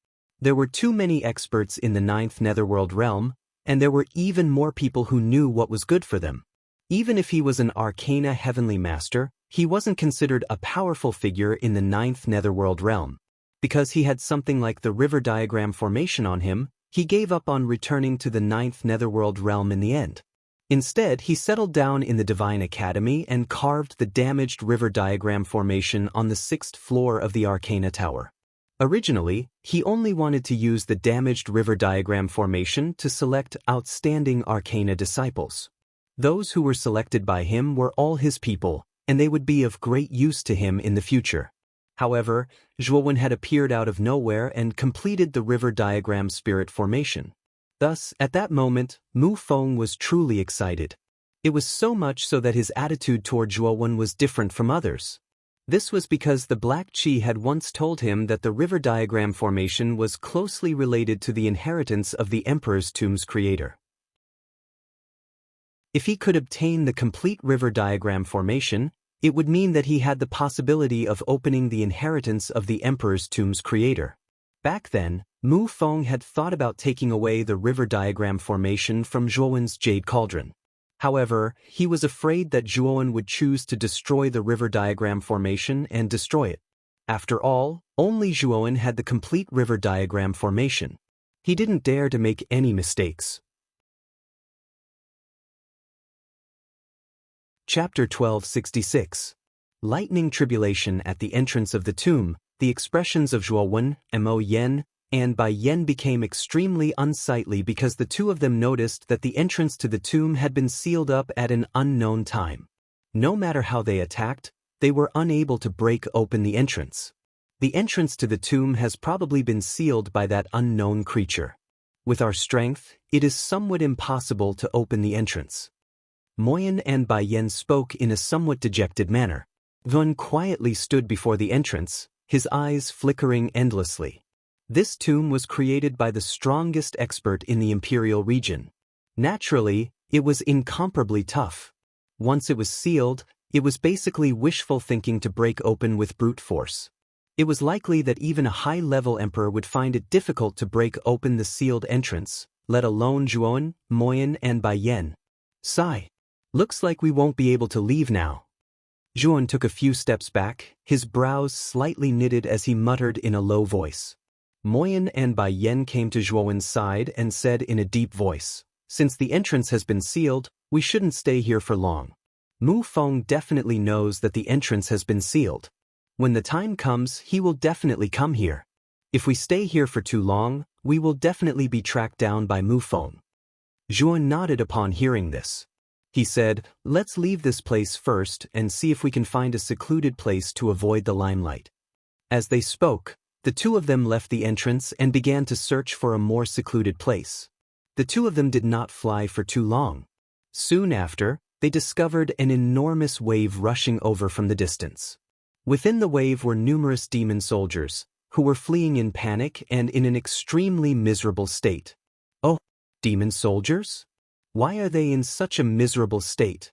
There were too many experts in the 9th Netherworld realm, and there were even more people who knew what was good for them. Even if he was an arcana heavenly master, he wasn't considered a powerful figure in the 9th Netherworld realm. Because he had something like the river diagram formation on him, he gave up on returning to the 9th Netherworld realm in the end. Instead, he settled down in the Divine Academy and carved the damaged river diagram formation on the 6th floor of the Arcana Tower. Originally, he only wanted to use the damaged river diagram formation to select outstanding Arcana disciples. Those who were selected by him were all his people, and they would be of great use to him in the future. However, Zhuowen had appeared out of nowhere and completed the river diagram spirit formation. Thus, at that moment, Mu Feng was truly excited. It was so much so that his attitude toward Zhuowen was different from others. This was because the Black Qi had once told him that the river diagram formation was closely related to the inheritance of the Emperor's Tomb's creator. If he could obtain the complete river diagram formation, it would mean that he had the possibility of opening the inheritance of the Emperor's Tomb's creator. Back then, Mu Feng had thought about taking away the river diagram formation from Zhuowen's Jade Cauldron. However, he was afraid that Zhuowen would choose to destroy the river diagram formation and destroy it. After all, only Zhuowen had the complete river diagram formation. He didn't dare to make any mistakes. Chapter 1266. Lightning Tribulation at the entrance of the tomb. The expressions of Zhuowen, Mo Yen, and Bai Yen became extremely unsightly because the two of them noticed that the entrance to the tomb had been sealed up at an unknown time. No matter how they attacked, they were unable to break open the entrance. The entrance to the tomb has probably been sealed by that unknown creature. With our strength, it is somewhat impossible to open the entrance. Moyen and Bai Yen spoke in a somewhat dejected manner. Yun quietly stood before the entrance, his eyes flickering endlessly. This tomb was created by the strongest expert in the Imperial region. Naturally, it was incomparably tough. Once it was sealed, it was basically wishful thinking to break open with brute force. It was likely that even a high-level emperor would find it difficult to break open the sealed entrance, let alone Zhuowen, Moyen, and Bai Yen. Sigh. Looks like we won't be able to leave now. Zhuowen took a few steps back, his brows slightly knitted as he muttered in a low voice. Moyen and Bai Yen came to Zhuowen's side and said in a deep voice, "Since the entrance has been sealed, we shouldn't stay here for long. Mu Feng definitely knows that the entrance has been sealed. When the time comes, he will definitely come here. If we stay here for too long, we will definitely be tracked down by Mu Feng." Zhuowen nodded upon hearing this. He said, "Let's leave this place first and see if we can find a secluded place to avoid the limelight." As they spoke, the two of them left the entrance and began to search for a more secluded place. The two of them did not fly for too long. Soon after, they discovered an enormous wave rushing over from the distance. Within the wave were numerous demon soldiers, who were fleeing in panic and in an extremely miserable state. Oh, demon soldiers? Why are they in such a miserable state?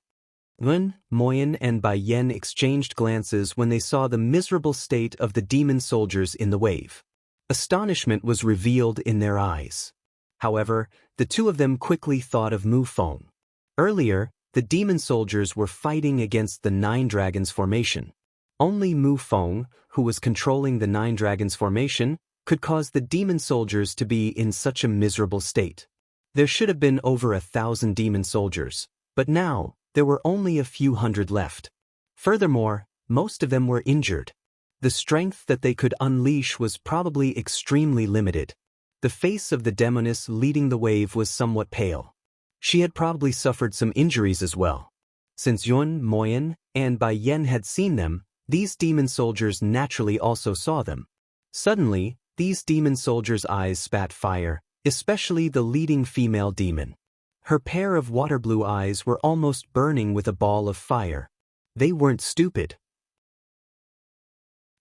Yun, Moyen, and Bai Yen exchanged glances when they saw the miserable state of the demon soldiers in the wave. Astonishment was revealed in their eyes. However, the two of them quickly thought of Mu Feng. Earlier, the demon soldiers were fighting against the Nine Dragons formation. Only Mu Feng, who was controlling the Nine Dragons formation, could cause the demon soldiers to be in such a miserable state. There should have been over 1,000 demon soldiers, but now, there were only a few hundred left. Furthermore, most of them were injured. The strength that they could unleash was probably extremely limited. The face of the demoness leading the wave was somewhat pale. She had probably suffered some injuries as well. Since Yun, Moyen, and Bai Yen had seen them, these demon soldiers naturally also saw them. Suddenly, these demon soldiers' eyes spat fire, especially the leading female demon. Her pair of water-blue eyes were almost burning with a ball of fire. They weren't stupid.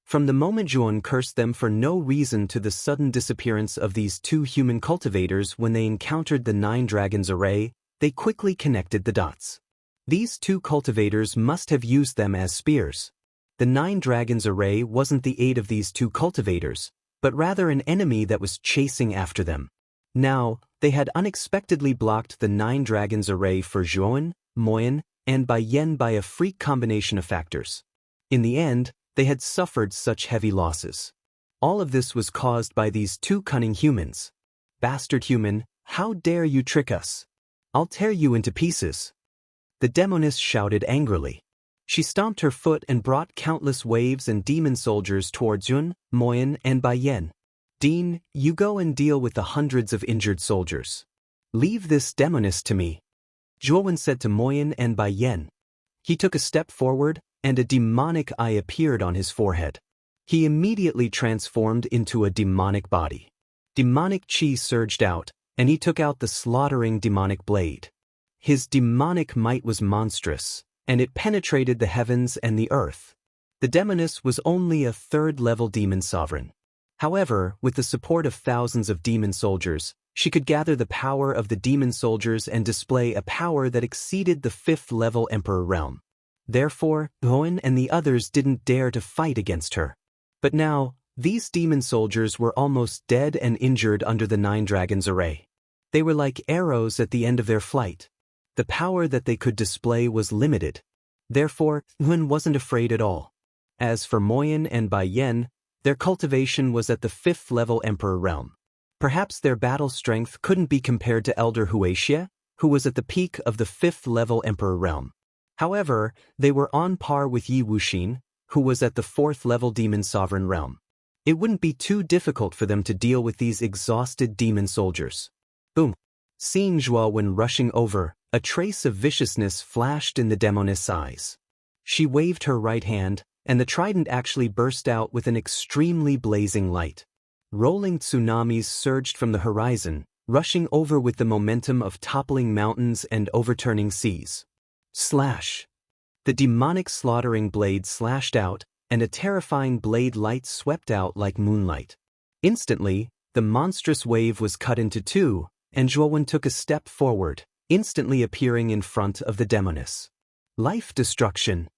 From the moment Zhuowen cursed them for no reason to the sudden disappearance of these two human cultivators when they encountered the Nine Dragons array, they quickly connected the dots. These two cultivators must have used them as spears. The Nine Dragons array wasn't the aid of these two cultivators, but rather an enemy that was chasing after them. Now, they had unexpectedly blocked the Nine Dragons array for Zhuowen, Moyen, and Bai Yen by a freak combination of factors. In the end, they had suffered such heavy losses. All of this was caused by these two cunning humans. Bastard human, how dare you trick us? I'll tear you into pieces. The demoness shouted angrily. She stomped her foot and brought countless waves and demon soldiers towards Yun, Moyen, and Baiyen. Dean, you go and deal with the hundreds of injured soldiers. Leave this demoness to me, Zhuowen said to Moyen and Baiyen. He took a step forward, and a demonic eye appeared on his forehead. He immediately transformed into a demonic body. Demonic chi surged out, and he took out the slaughtering demonic blade. His demonic might was monstrous, and it penetrated the heavens and the earth. The demoness was only a third-level demon sovereign. However, with the support of thousands of demon soldiers, she could gather the power of the demon soldiers and display a power that exceeded the fifth-level emperor realm. Therefore, Hoen and the others didn't dare to fight against her. But now, these demon soldiers were almost dead and injured under the Nine Dragons array. They were like arrows at the end of their flight. The power that they could display was limited. Therefore, Hoen wasn't afraid at all. As for Moyen and Baiyen, their cultivation was at the fifth-level emperor realm. Perhaps their battle strength couldn't be compared to Elder Huaxia, who was at the peak of the fifth-level emperor realm. However, they were on par with Yi Wuxin, who was at the fourth-level demon sovereign realm. It wouldn't be too difficult for them to deal with these exhausted demon soldiers. Boom! Seeing Zhuowen rushing over, a trace of viciousness flashed in the demoness' eyes. She waved her right hand, and the trident actually burst out with an extremely blazing light. Rolling tsunamis surged from the horizon, rushing over with the momentum of toppling mountains and overturning seas. Slash! The demonic slaughtering blade slashed out, and a terrifying blade light swept out like moonlight. Instantly, the monstrous wave was cut into two, and Zhuowen took a step forward, instantly appearing in front of the demoness. Life destruction.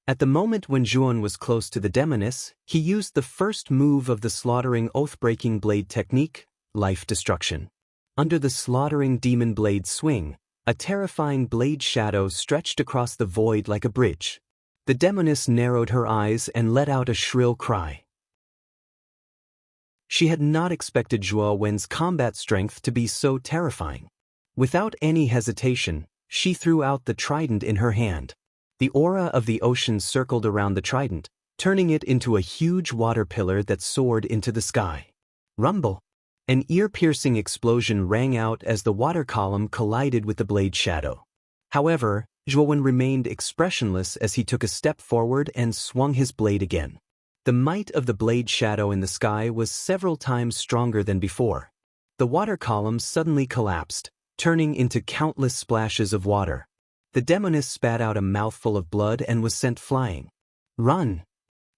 At the moment when Zhuowen was close to the demoness, he used the first move of the slaughtering oath-breaking blade technique, life destruction. Under the slaughtering demon blade swing, a terrifying blade shadow stretched across the void like a bridge. The demoness narrowed her eyes and let out a shrill cry. She had not expected Zhuo Wen's combat strength to be so terrifying. Without any hesitation, she threw out the trident in her hand. The aura of the ocean circled around the trident, turning it into a huge water pillar that soared into the sky. Rumble! An ear-piercing explosion rang out as the water column collided with the blade shadow. However, Zhuowen remained expressionless as he took a step forward and swung his blade again. The might of the blade shadow in the sky was several times stronger than before. The water column suddenly collapsed, turning into countless splashes of water. The demoness spat out a mouthful of blood and was sent flying. Run!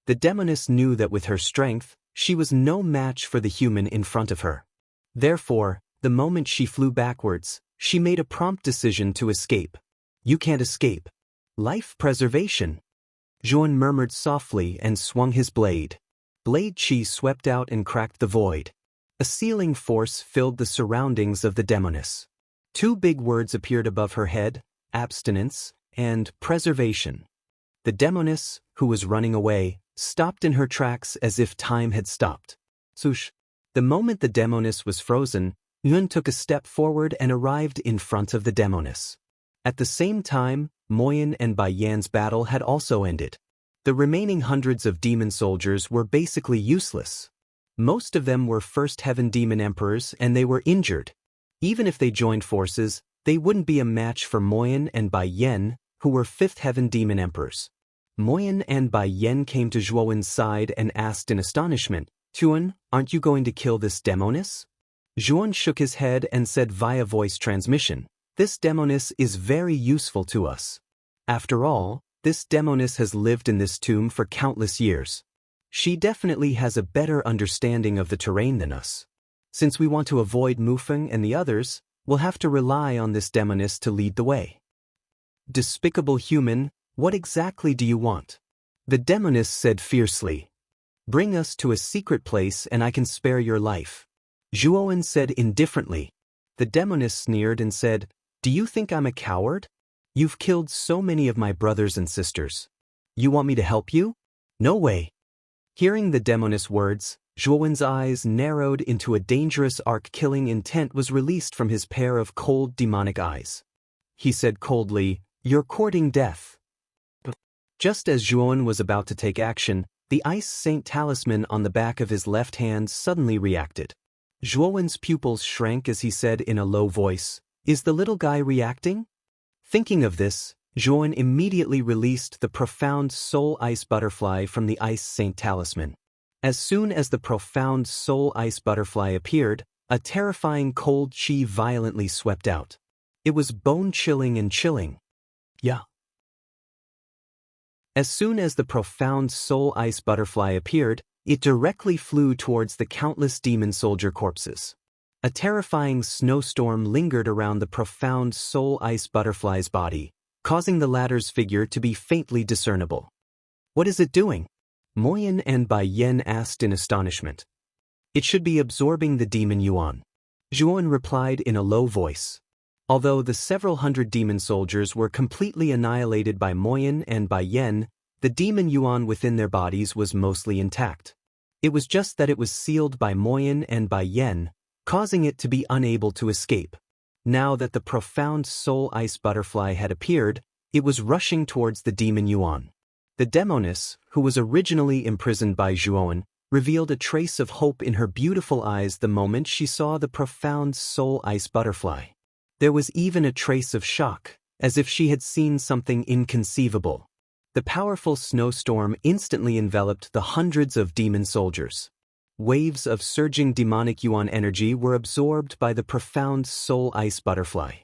The demoness knew that with her strength, she was no match for the human in front of her. Therefore, the moment she flew backwards, she made a prompt decision to escape. You can't escape. Life preservation. Zhuowen murmured softly and swung his blade. Blade chi swept out and cracked the void. A sealing force filled the surroundings of the demoness. Two big words appeared above her head, abstinence and preservation. The demoness, who was running away, stopped in her tracks as if time had stopped. Swoosh! The moment the demoness was frozen, Yun took a step forward and arrived in front of the demoness. At the same time, Moyen and Baiyan's battle had also ended. The remaining hundreds of demon soldiers were basically useless. Most of them were First Heaven Demon Emperors and they were injured. Even if they joined forces, they wouldn't be a match for Moyen and Baiyan, who were Fifth Heaven Demon Emperors. Moyen and Baiyan came to Zhuowen's side and asked in astonishment, Tuan, aren't you going to kill this demoness? Zhuowen shook his head and said via voice transmission, this demoness is very useful to us. After all, this demoness has lived in this tomb for countless years. She definitely has a better understanding of the terrain than us. Since we want to avoid Mufeng and the others, we'll have to rely on this demoness to lead the way. Despicable human, what exactly do you want? The demoness said fiercely. Bring us to a secret place and I can spare your life. Zhuowen said indifferently. The demoness sneered and said, Do you think I'm a coward? You've killed so many of my brothers and sisters. You want me to help you? No way. Hearing the demoness words, Zhuowen's eyes narrowed into a dangerous arc. Killing intent was released from his pair of cold demonic eyes. He said coldly, "You're courting death." Just as Zhuowen was about to take action, the Ice Saint talisman on the back of his left hand suddenly reacted. Zhuowen's pupils shrank as he said in a low voice, "Is the little guy reacting?" Thinking of this, Zhuowen immediately released the profound soul ice butterfly from the Ice Saint talisman. As soon as the profound soul ice butterfly appeared, a terrifying cold chi violently swept out. It was bone-chilling and chilling. Yeah. As soon as the profound soul ice butterfly appeared, it directly flew towards the countless demon soldier corpses. A terrifying snowstorm lingered around the profound soul ice butterfly's body, causing the latter's figure to be faintly discernible. "What is it doing?" Moyin and Bai Yen asked in astonishment. "It should be absorbing the demon yuan," Zhuowen replied in a low voice. Although the several hundred demon soldiers were completely annihilated by Moyin and Bai Yen, the demon yuan within their bodies was mostly intact. It was just that it was sealed by Moyin and Bai Yen, causing it to be unable to escape. Now that the profound soul ice butterfly had appeared, it was rushing towards the demon yuan. The demoness, who was originally imprisoned by Zhuowen, revealed a trace of hope in her beautiful eyes the moment she saw the profound soul ice butterfly. There was even a trace of shock, as if she had seen something inconceivable. The powerful snowstorm instantly enveloped the hundreds of demon soldiers. Waves of surging demonic yuan energy were absorbed by the profound soul ice butterfly.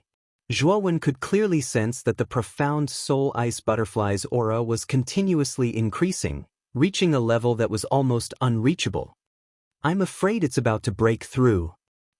Zhuowen could clearly sense that the profound soul ice butterfly's aura was continuously increasing, reaching a level that was almost unreachable. "I'm afraid it's about to break through,"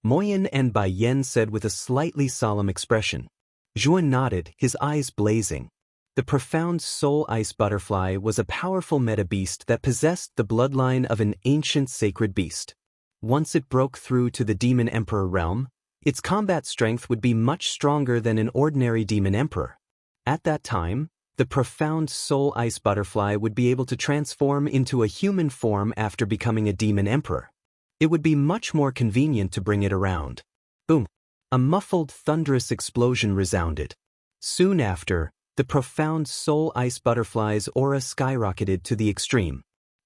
Moyin and Bai Yen said with a slightly solemn expression. Zhuowen nodded, his eyes blazing. The profound soul ice butterfly was a powerful meta-beast that possessed the bloodline of an ancient sacred beast. Once it broke through to the Demon Emperor realm, its combat strength would be much stronger than an ordinary Demon Emperor. At that time, the profound soul ice butterfly would be able to transform into a human form after becoming a Demon Emperor. It would be much more convenient to bring it around. Boom! A muffled, thunderous explosion resounded. Soon after, the profound soul ice butterfly's aura skyrocketed to the extreme.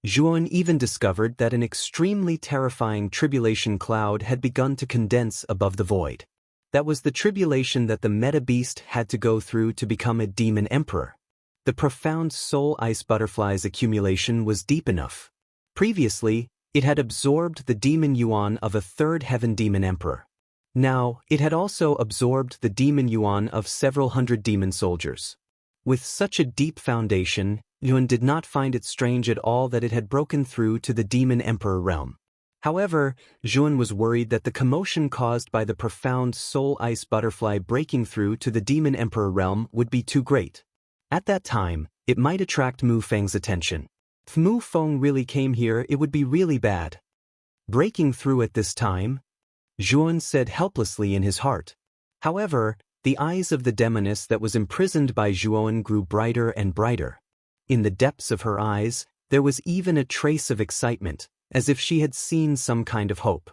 Zhuowen even discovered that an extremely terrifying tribulation cloud had begun to condense above the void. That was the tribulation that the meta-beast had to go through to become a demon emperor. The profound soul ice butterfly's accumulation was deep enough. Previously, it had absorbed the demon yuan of a third heaven demon emperor. Now, it had also absorbed the demon yuan of several hundred demon soldiers. With such a deep foundation, Yuan did not find it strange at all that it had broken through to the Demon Emperor realm. However, Zhuowen was worried that the commotion caused by the profound soul ice butterfly breaking through to the Demon Emperor realm would be too great. At that time, it might attract Mu Feng's attention. If Mu Feng really came here, it would be really bad. Breaking through at this time? Zhuowen said helplessly in his heart. However, the eyes of the demoness that was imprisoned by Zhuowen grew brighter and brighter. In the depths of her eyes, there was even a trace of excitement, as if she had seen some kind of hope.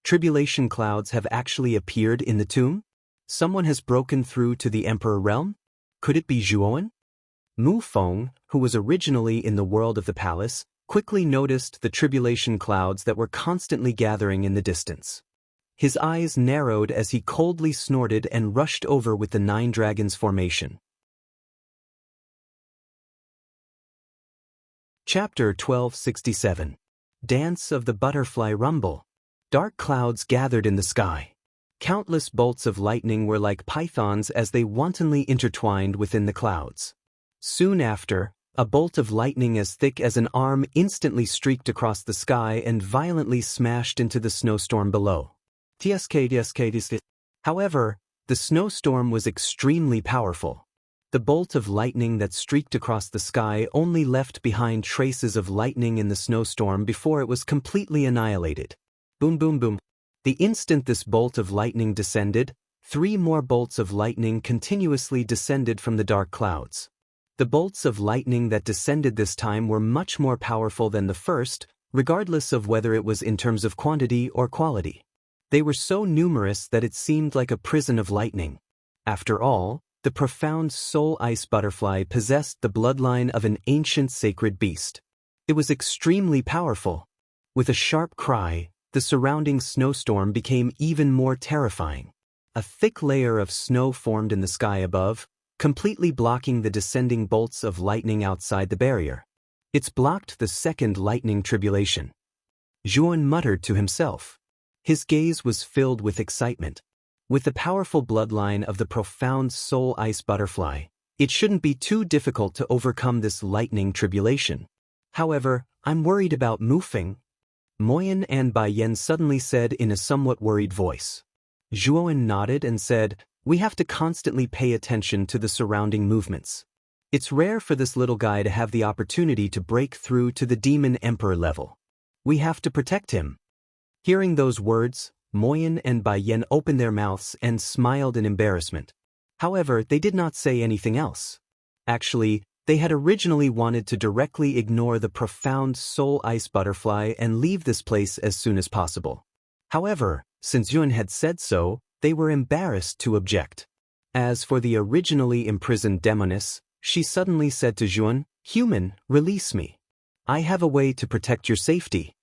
Tribulation clouds have actually appeared in the tomb? Someone has broken through to the Emperor realm? Could it be Zhuowen? Mu Feng, who was originally in the world of the palace, quickly noticed the tribulation clouds that were constantly gathering in the distance. His eyes narrowed as he coldly snorted and rushed over with the 9 dragons formation. Chapter 1267. Dance of the Butterfly Rumble. Dark clouds gathered in the sky. Countless bolts of lightning were like pythons as they wantonly intertwined within the clouds. Soon after, a bolt of lightning as thick as an arm instantly streaked across the sky and violently smashed into the snowstorm below. However, the snowstorm was extremely powerful. The bolt of lightning that streaked across the sky only left behind traces of lightning in the snowstorm before it was completely annihilated. Boom, boom, boom. The instant this bolt of lightning descended, 3 more bolts of lightning continuously descended from the dark clouds. The bolts of lightning that descended this time were much more powerful than the first, regardless of whether it was in terms of quantity or quality. They were so numerous that it seemed like a prison of lightning. After all, the profound soul ice butterfly possessed the bloodline of an ancient sacred beast. It was extremely powerful. With a sharp cry, the surrounding snowstorm became even more terrifying. A thick layer of snow formed in the sky above, completely blocking the descending bolts of lightning outside the barrier. It's blocked the second lightning tribulation. Zhuan muttered to himself. His gaze was filled with excitement. With the powerful bloodline of the profound soul ice butterfly, it shouldn't be too difficult to overcome this lightning tribulation. However, I'm worried about Mufeng, Moyan and Bai Yen suddenly said in a somewhat worried voice. Zhuan nodded and said, "We have to constantly pay attention to the surrounding movements. It's rare for this little guy to have the opportunity to break through to the Demon Emperor level. We have to protect him." Hearing those words, Moyan and Bai Yen opened their mouths and smiled in embarrassment. However, they did not say anything else. Actually, they had originally wanted to directly ignore the profound soul ice butterfly and leave this place as soon as possible. However, since Yun had said so, they were embarrassed to object. As for the originally imprisoned demoness, she suddenly said to Zhuan, "Human, release me. I have a way to protect your safety."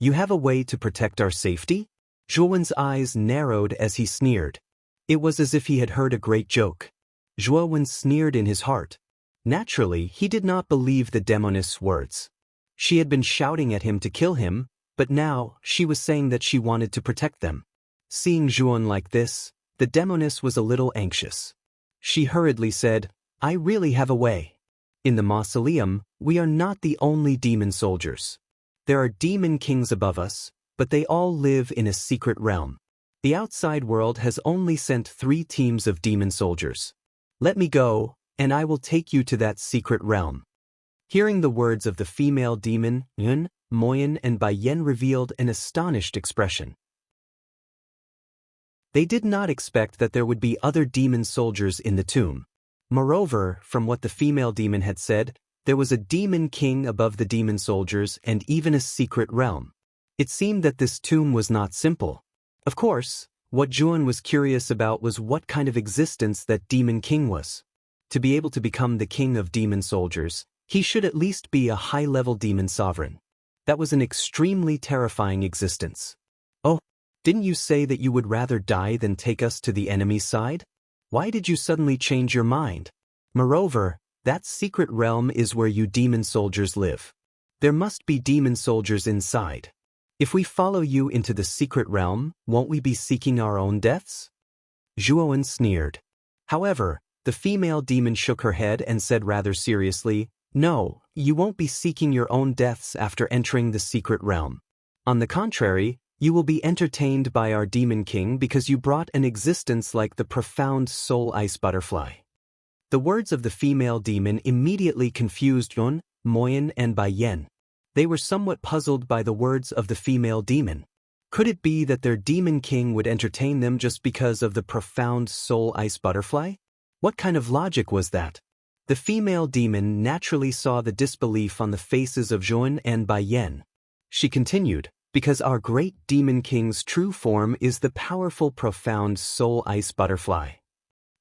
"You have a way to protect our safety?" Zhuan's eyes narrowed as he sneered. It was as if he had heard a great joke. Zhuan sneered in his heart. Naturally, he did not believe the demoness' words. She had been shouting at him to kill him, but now she was saying that she wanted to protect them. Seeing Zhuan like this, the demoness was a little anxious. She hurriedly said, "I really have a way. In the mausoleum, we are not the only demon soldiers. There are demon kings above us, but they all live in a secret realm. The outside world has only sent 3 teams of demon soldiers. Let me go, and I will take you to that secret realm." Hearing the words of the female demon, Yun, Moyan and Bai Yen revealed an astonished expression. They did not expect that there would be other demon soldiers in the tomb. Moreover, from what the female demon had said, there was a demon king above the demon soldiers and even a secret realm. It seemed that this tomb was not simple. Of course, what Zhuan was curious about was what kind of existence that demon king was. To be able to become the king of demon soldiers, he should at least be a high-level demon sovereign. That was an extremely terrifying existence. "Oh, didn't you say that you would rather die than take us to the enemy's side? Why did you suddenly change your mind? Moreover, that secret realm is where you demon soldiers live. There must be demon soldiers inside. If we follow you into the secret realm, won't we be seeking our own deaths?" Zhuan sneered. However, the female demon shook her head and said rather seriously, "No, you won't be seeking your own deaths after entering the secret realm. On the contrary, you will be entertained by our demon king because you brought an existence like the profound soul ice butterfly." The words of the female demon immediately confused Yun, Moyan and Bai Yen. They were somewhat puzzled by the words of the female demon. Could it be that their demon king would entertain them just because of the profound soul ice butterfly? What kind of logic was that? The female demon naturally saw the disbelief on the faces of Zhuan and Bai Yen. She continued, "Because our great demon king's true form is the powerful profound soul ice butterfly."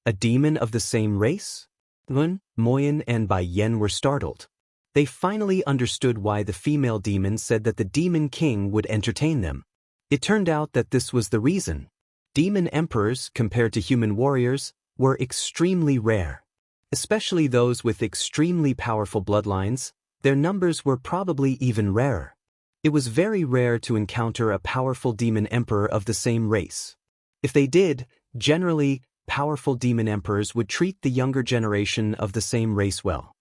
A demon of the same race? Zhuan, Moyan and Bai Yen were startled. They finally understood why the female demon said that the demon king would entertain them. It turned out that this was the reason. Demon emperors, compared to human warriors, were extremely rare. Especially those with extremely powerful bloodlines, their numbers were probably even rarer. It was very rare to encounter a powerful demon emperor of the same race. If they did, generally, powerful demon emperors would treat the younger generation of the same race well.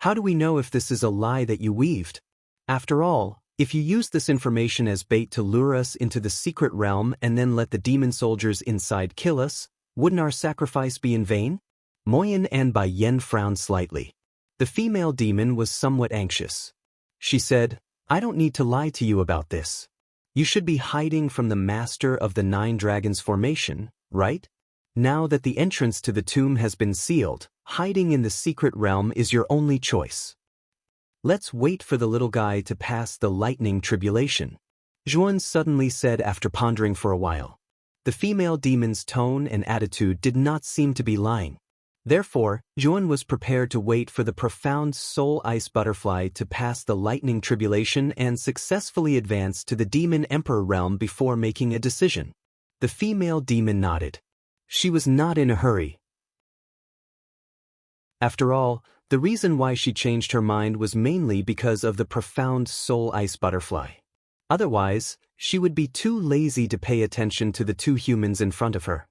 How do we know if this is a lie that you weaved? After all, if you use this information as bait to lure us into the secret realm and then let the demon soldiers inside kill us, wouldn't our sacrifice be in vain? Moyan and Bai Yen frowned slightly. The female demon was somewhat anxious. She said, "I don't need to lie to you about this. You should be hiding from the master of the 9 dragons formation, right? Now that the entrance to the tomb has been sealed, Hiding in the secret realm is your only choice. Let's wait for the little guy to pass the lightning tribulation, Zhuan suddenly said after pondering for a while. The female demon's tone and attitude did not seem to be lying. Therefore, Zhuan was prepared to wait for the profound soul ice butterfly to pass the lightning tribulation and successfully advance to the demon emperor realm before making a decision. The female demon nodded. She was not in a hurry. After all, the reason why she changed her mind was mainly because of the profound soul ice butterfly. Otherwise, she would be too lazy to pay attention to the two humans in front of her.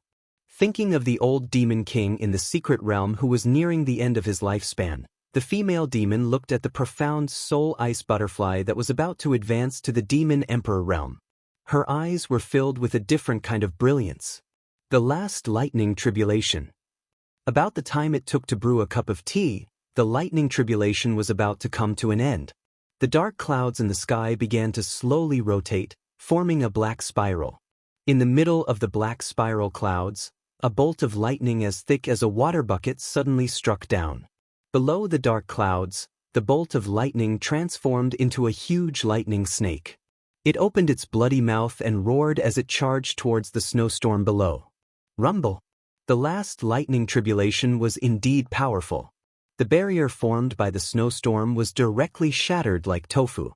Thinking of the old demon king in the secret realm who was nearing the end of his lifespan, the female demon looked at the profound soul ice butterfly that was about to advance to the demon emperor realm. Her eyes were filled with a different kind of brilliance. The last lightning tribulation. About the time it took to brew a cup of tea, the lightning tribulation was about to come to an end. The dark clouds in the sky began to slowly rotate, forming a black spiral. In the middle of the black spiral clouds, a bolt of lightning as thick as a water bucket suddenly struck down. Below the dark clouds, the bolt of lightning transformed into a huge lightning snake. It opened its bloody mouth and roared as it charged towards the snowstorm below. Rumble! The last lightning tribulation was indeed powerful. The barrier formed by the snowstorm was directly shattered like tofu.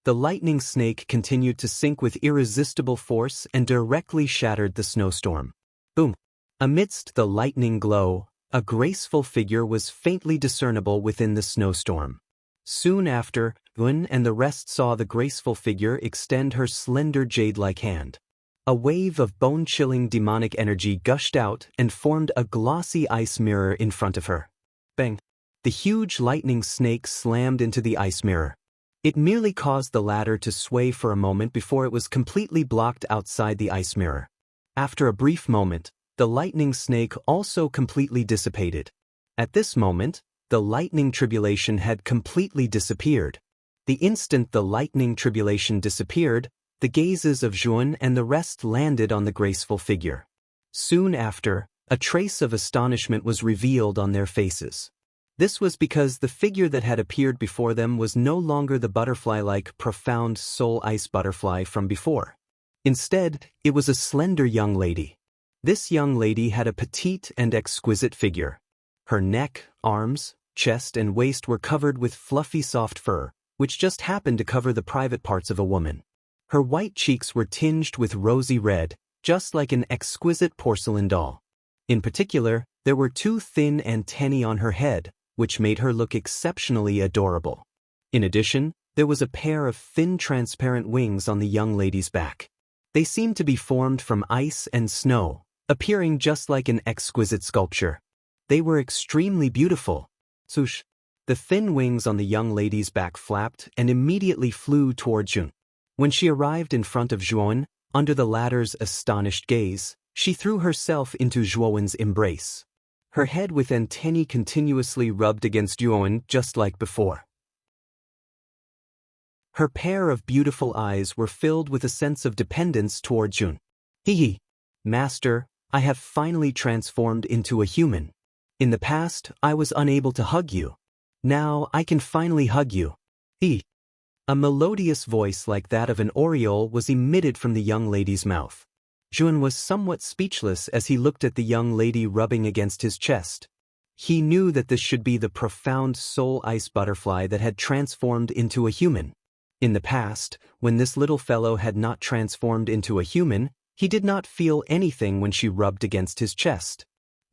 The lightning snake continued to sink with irresistible force and directly shattered the snowstorm. Boom! Amidst the lightning glow, a graceful figure was faintly discernible within the snowstorm. Soon after, Yun and the rest saw the graceful figure extend her slender jade-like hand. A wave of bone-chilling demonic energy gushed out and formed a glossy ice mirror in front of her. Bang! The huge lightning snake slammed into the ice mirror. It merely caused the latter to sway for a moment before it was completely blocked outside the ice mirror. After a brief moment, the lightning snake also completely dissipated. At this moment, the lightning tribulation had completely disappeared. The instant the lightning tribulation disappeared, the gazes of Zhuan and the rest landed on the graceful figure. Soon after, a trace of astonishment was revealed on their faces. This was because the figure that had appeared before them was no longer the butterfly-like profound soul ice butterfly from before. Instead, it was a slender young lady. This young lady had a petite and exquisite figure. Her neck, arms, chest and waist were covered with fluffy soft fur, which just happened to cover the private parts of a woman. Her white cheeks were tinged with rosy red, just like an exquisite porcelain doll. In particular, there were two thin antennae on her head, which made her look exceptionally adorable. In addition, there was a pair of thin transparent wings on the young lady's back. They seemed to be formed from ice and snow, appearing just like an exquisite sculpture. They were extremely beautiful. Swoosh! The thin wings on the young lady's back flapped and immediately flew toward Zhuan. When she arrived in front of Zhuan, under the latter's astonished gaze, she threw herself into Zhuan's embrace. Her head with antennae continuously rubbed against Zhuan just like before. Her pair of beautiful eyes were filled with a sense of dependence toward Zhuan. Hee, Master, I have finally transformed into a human. In the past, I was unable to hug you. Now I can finally hug you. Hee. A melodious voice like that of an oriole was emitted from the young lady's mouth. Zhuan was somewhat speechless as he looked at the young lady rubbing against his chest. He knew that this should be the profound soul ice butterfly that had transformed into a human. In the past, when this little fellow had not transformed into a human, he did not feel anything when she rubbed against his chest.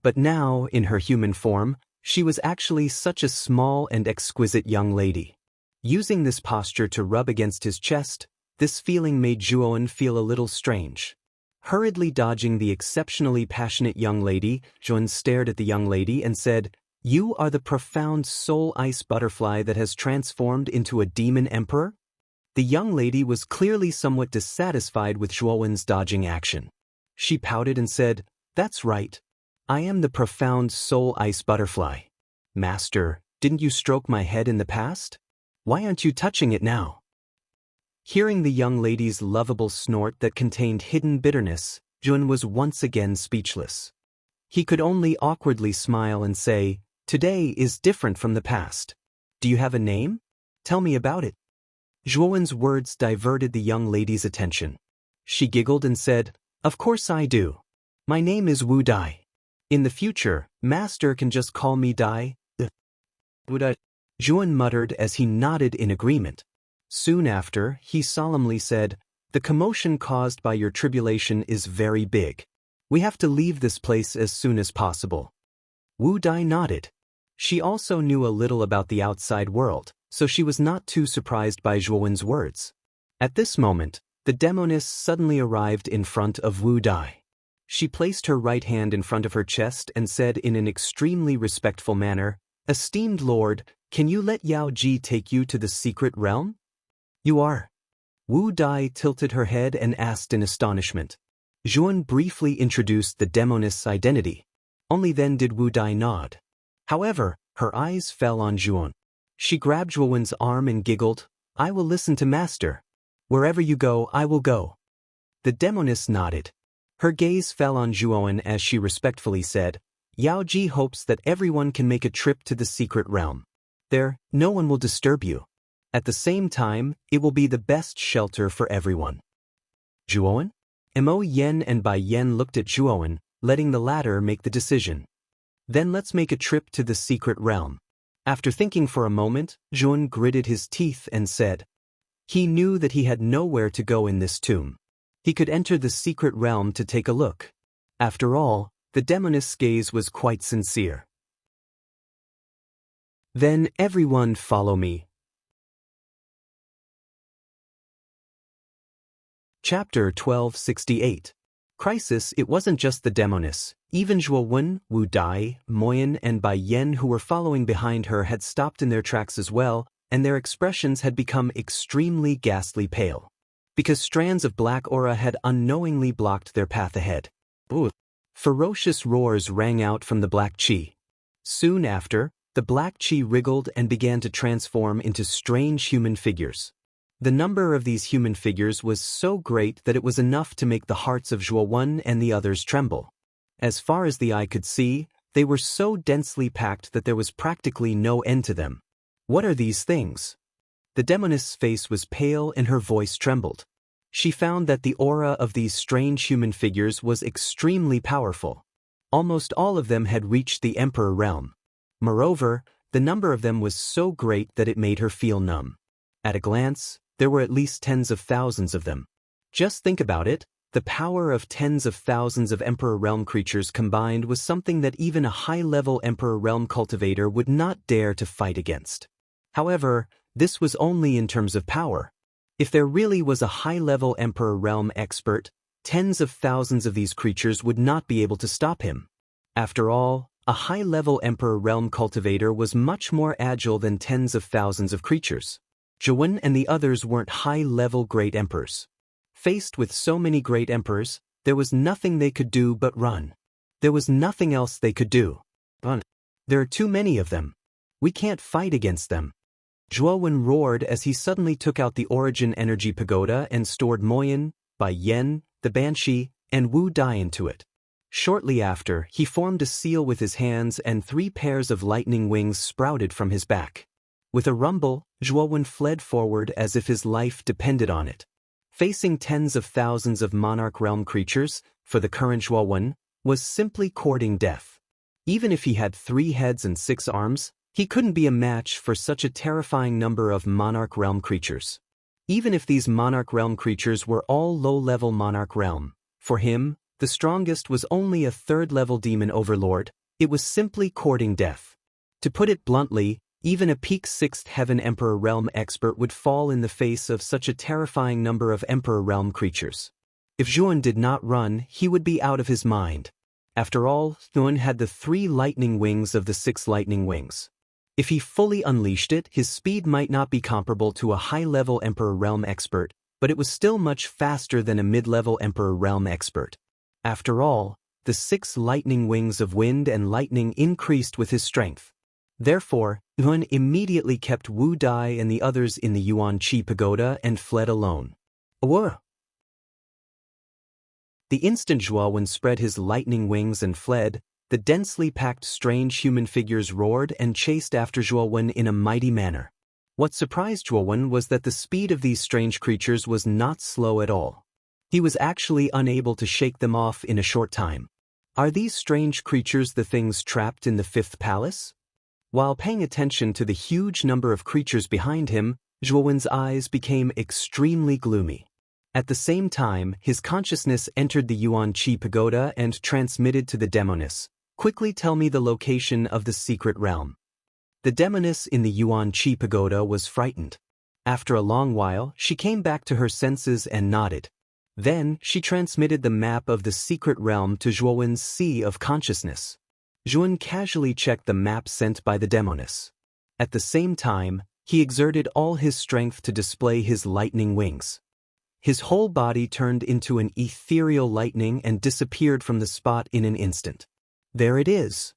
But now, in her human form, she was actually such a small and exquisite young lady. Using this posture to rub against his chest, this feeling made Zhuan feel a little strange. Hurriedly dodging the exceptionally passionate young lady, Zhuan stared at the young lady and said, "You are the profound soul ice butterfly that has transformed into a demon emperor?" The young lady was clearly somewhat dissatisfied with Zhuan's dodging action. She pouted and said, "That's right. I am the profound soul ice butterfly. Master, didn't you stroke my head in the past? Why aren't you touching it now?" Hearing the young lady's lovable snort that contained hidden bitterness, Zhuan was once again speechless. He could only awkwardly smile and say, Today is different from the past. Do you have a name? Tell me about it. Zhuowen's words diverted the young lady's attention. She giggled and said, Of course I do. My name is Wu Dai. In the future, Master can just call me Dai. Wu Dai. Zhuowen muttered as he nodded in agreement. Soon after, he solemnly said, The commotion caused by your tribulation is very big. We have to leave this place as soon as possible. Wu Dai nodded. She also knew a little about the outside world, so she was not too surprised by Zhuowen's words. At this moment, the demoness suddenly arrived in front of Wu Dai. She placed her right hand in front of her chest and said in an extremely respectful manner, Esteemed Lord, can you let Yao Ji take you to the secret realm? You are. Wu Dai tilted her head and asked in astonishment. Zhuowen briefly introduced the demoness' identity. Only then did Wu Dai nod. However, her eyes fell on Zhuowen. She grabbed Zhuowen's arm and giggled, I will listen to Master. Wherever you go, I will go. The demoness nodded. Her gaze fell on Zhuowen as she respectfully said, Yao Ji hopes that everyone can make a trip to the secret realm. There, no one will disturb you. At the same time, it will be the best shelter for everyone. Zhuowen? Mo Yen and Bai Yen looked at Zhuowen, letting the latter make the decision. Then let's make a trip to the secret realm. After thinking for a moment, Zhuowen gritted his teeth and said, He knew that he had nowhere to go in this tomb. He could enter the secret realm to take a look. After all, the demoness' gaze was quite sincere. Then everyone follow me. Chapter 1268. Crisis. It wasn't just the demoness. Even Zhuowen, Wu Dai, Moyan and Bai Yen who were following behind her had stopped in their tracks as well, and their expressions had become extremely ghastly pale. Because strands of black aura had unknowingly blocked their path ahead. Ooh. Ferocious roars rang out from the black chi. Soon after, the black chi wriggled and began to transform into strange human figures. The number of these human figures was so great that it was enough to make the hearts of Zhuowen and the others tremble. As far as the eye could see, they were so densely packed that there was practically no end to them. What are these things? The demoness' face was pale and her voice trembled. She found that the aura of these strange human figures was extremely powerful. Almost all of them had reached the Emperor realm. Moreover, the number of them was so great that it made her feel numb. At a glance, there were at least tens of thousands of them. Just think about it, the power of tens of thousands of Emperor realm creatures combined was something that even a high-level Emperor realm cultivator would not dare to fight against. However, this was only in terms of power. If there really was a high-level Emperor realm expert, tens of thousands of these creatures would not be able to stop him. After all, a high-level Emperor realm cultivator was much more agile than tens of thousands of creatures. Zhuowen and the others weren't high-level great emperors. Faced with so many great emperors, there was nothing they could do but run. There was nothing else they could do. Run. There are too many of them. We can't fight against them. Zhuowen roared as he suddenly took out the Origin Energy Pagoda and stored Moyan, Bai Yen, the Banshee, and Wu Dai into it. Shortly after, he formed a seal with his hands and 3 pairs of lightning wings sprouted from his back. With a rumble, Zhuowen fled forward as if his life depended on it. Facing tens of thousands of Monarch Realm creatures, for the current Zhuowen, was simply courting death. Even if he had 3 heads and 6 arms, he couldn't be a match for such a terrifying number of Monarch Realm creatures. Even if these Monarch Realm creatures were all low-level Monarch Realm, for him, the strongest was only a 3rd-level demon overlord. It was simply courting death. To put it bluntly, even a peak 6th Heaven Emperor Realm expert would fall in the face of such a terrifying number of Emperor Realm creatures. If Zhuowen did not run, he would be out of his mind. After all, Zhuowen had the 3 lightning wings of the 6 lightning wings. If he fully unleashed it, his speed might not be comparable to a high-level Emperor Realm expert, but it was still much faster than a mid-level Emperor Realm expert. After all, the 6 lightning wings of wind and lightning increased with his strength. Therefore, Zhuowen immediately kept Wu Dai and the others in the Yuan Qi Pagoda and fled alone. The instant Zhuowen spread his lightning wings and fled, The densely packed strange human figures roared and chased after Zhuowen in a mighty manner. What surprised Zhuowen was that the speed of these strange creatures was not slow at all. He was actually unable to shake them off in a short time. Are these strange creatures the things trapped in the fifth palace? While paying attention to the huge number of creatures behind him, Zhuowen's eyes became extremely gloomy. At the same time, his consciousness entered the Yuan Qi Pagoda and transmitted to the demoness. Quickly tell me the location of the secret realm. The demoness in the Yuan Qi Pagoda was frightened. After a long while, she came back to her senses and nodded. Then, she transmitted the map of the secret realm to Zhuowen's sea of consciousness. Zhuowen casually checked the map sent by the demoness. At the same time, he exerted all his strength to display his lightning wings. His whole body turned into an ethereal lightning and disappeared from the spot in an instant. There it is.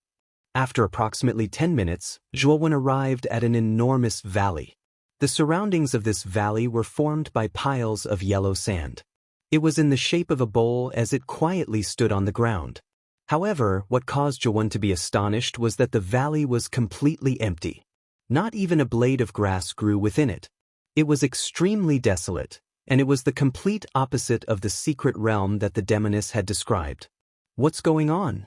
After approximately 10 minutes, Zhuowen arrived at an enormous valley. The surroundings of this valley were formed by piles of yellow sand. It was in the shape of a bowl as it quietly stood on the ground. However, what caused Zhuowen to be astonished was that the valley was completely empty. Not even a blade of grass grew within it. It was extremely desolate, and it was the complete opposite of the secret realm that the demoness had described. What's going on?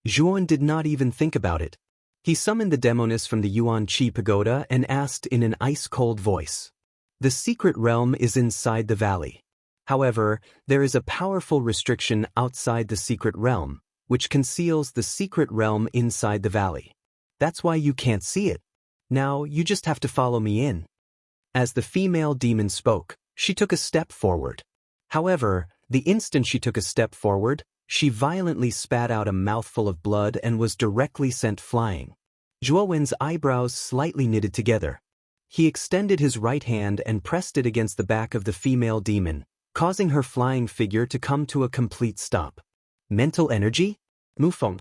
Zhuowen did not even think about it. He summoned the demoness from the Yuan Qi Pagoda and asked in an ice-cold voice. The secret realm is inside the valley. However, there is a powerful restriction outside the secret realm, which conceals the secret realm inside the valley. That's why you can't see it. Now, you just have to follow me in. As the female demon spoke, she took a step forward. However, the instant she took a step forward, she violently spat out a mouthful of blood and was directly sent flying. Zhuowen's eyebrows slightly knitted together. He extended his right hand and pressed it against the back of the female demon, causing her flying figure to come to a complete stop. Mental energy? Mufeng.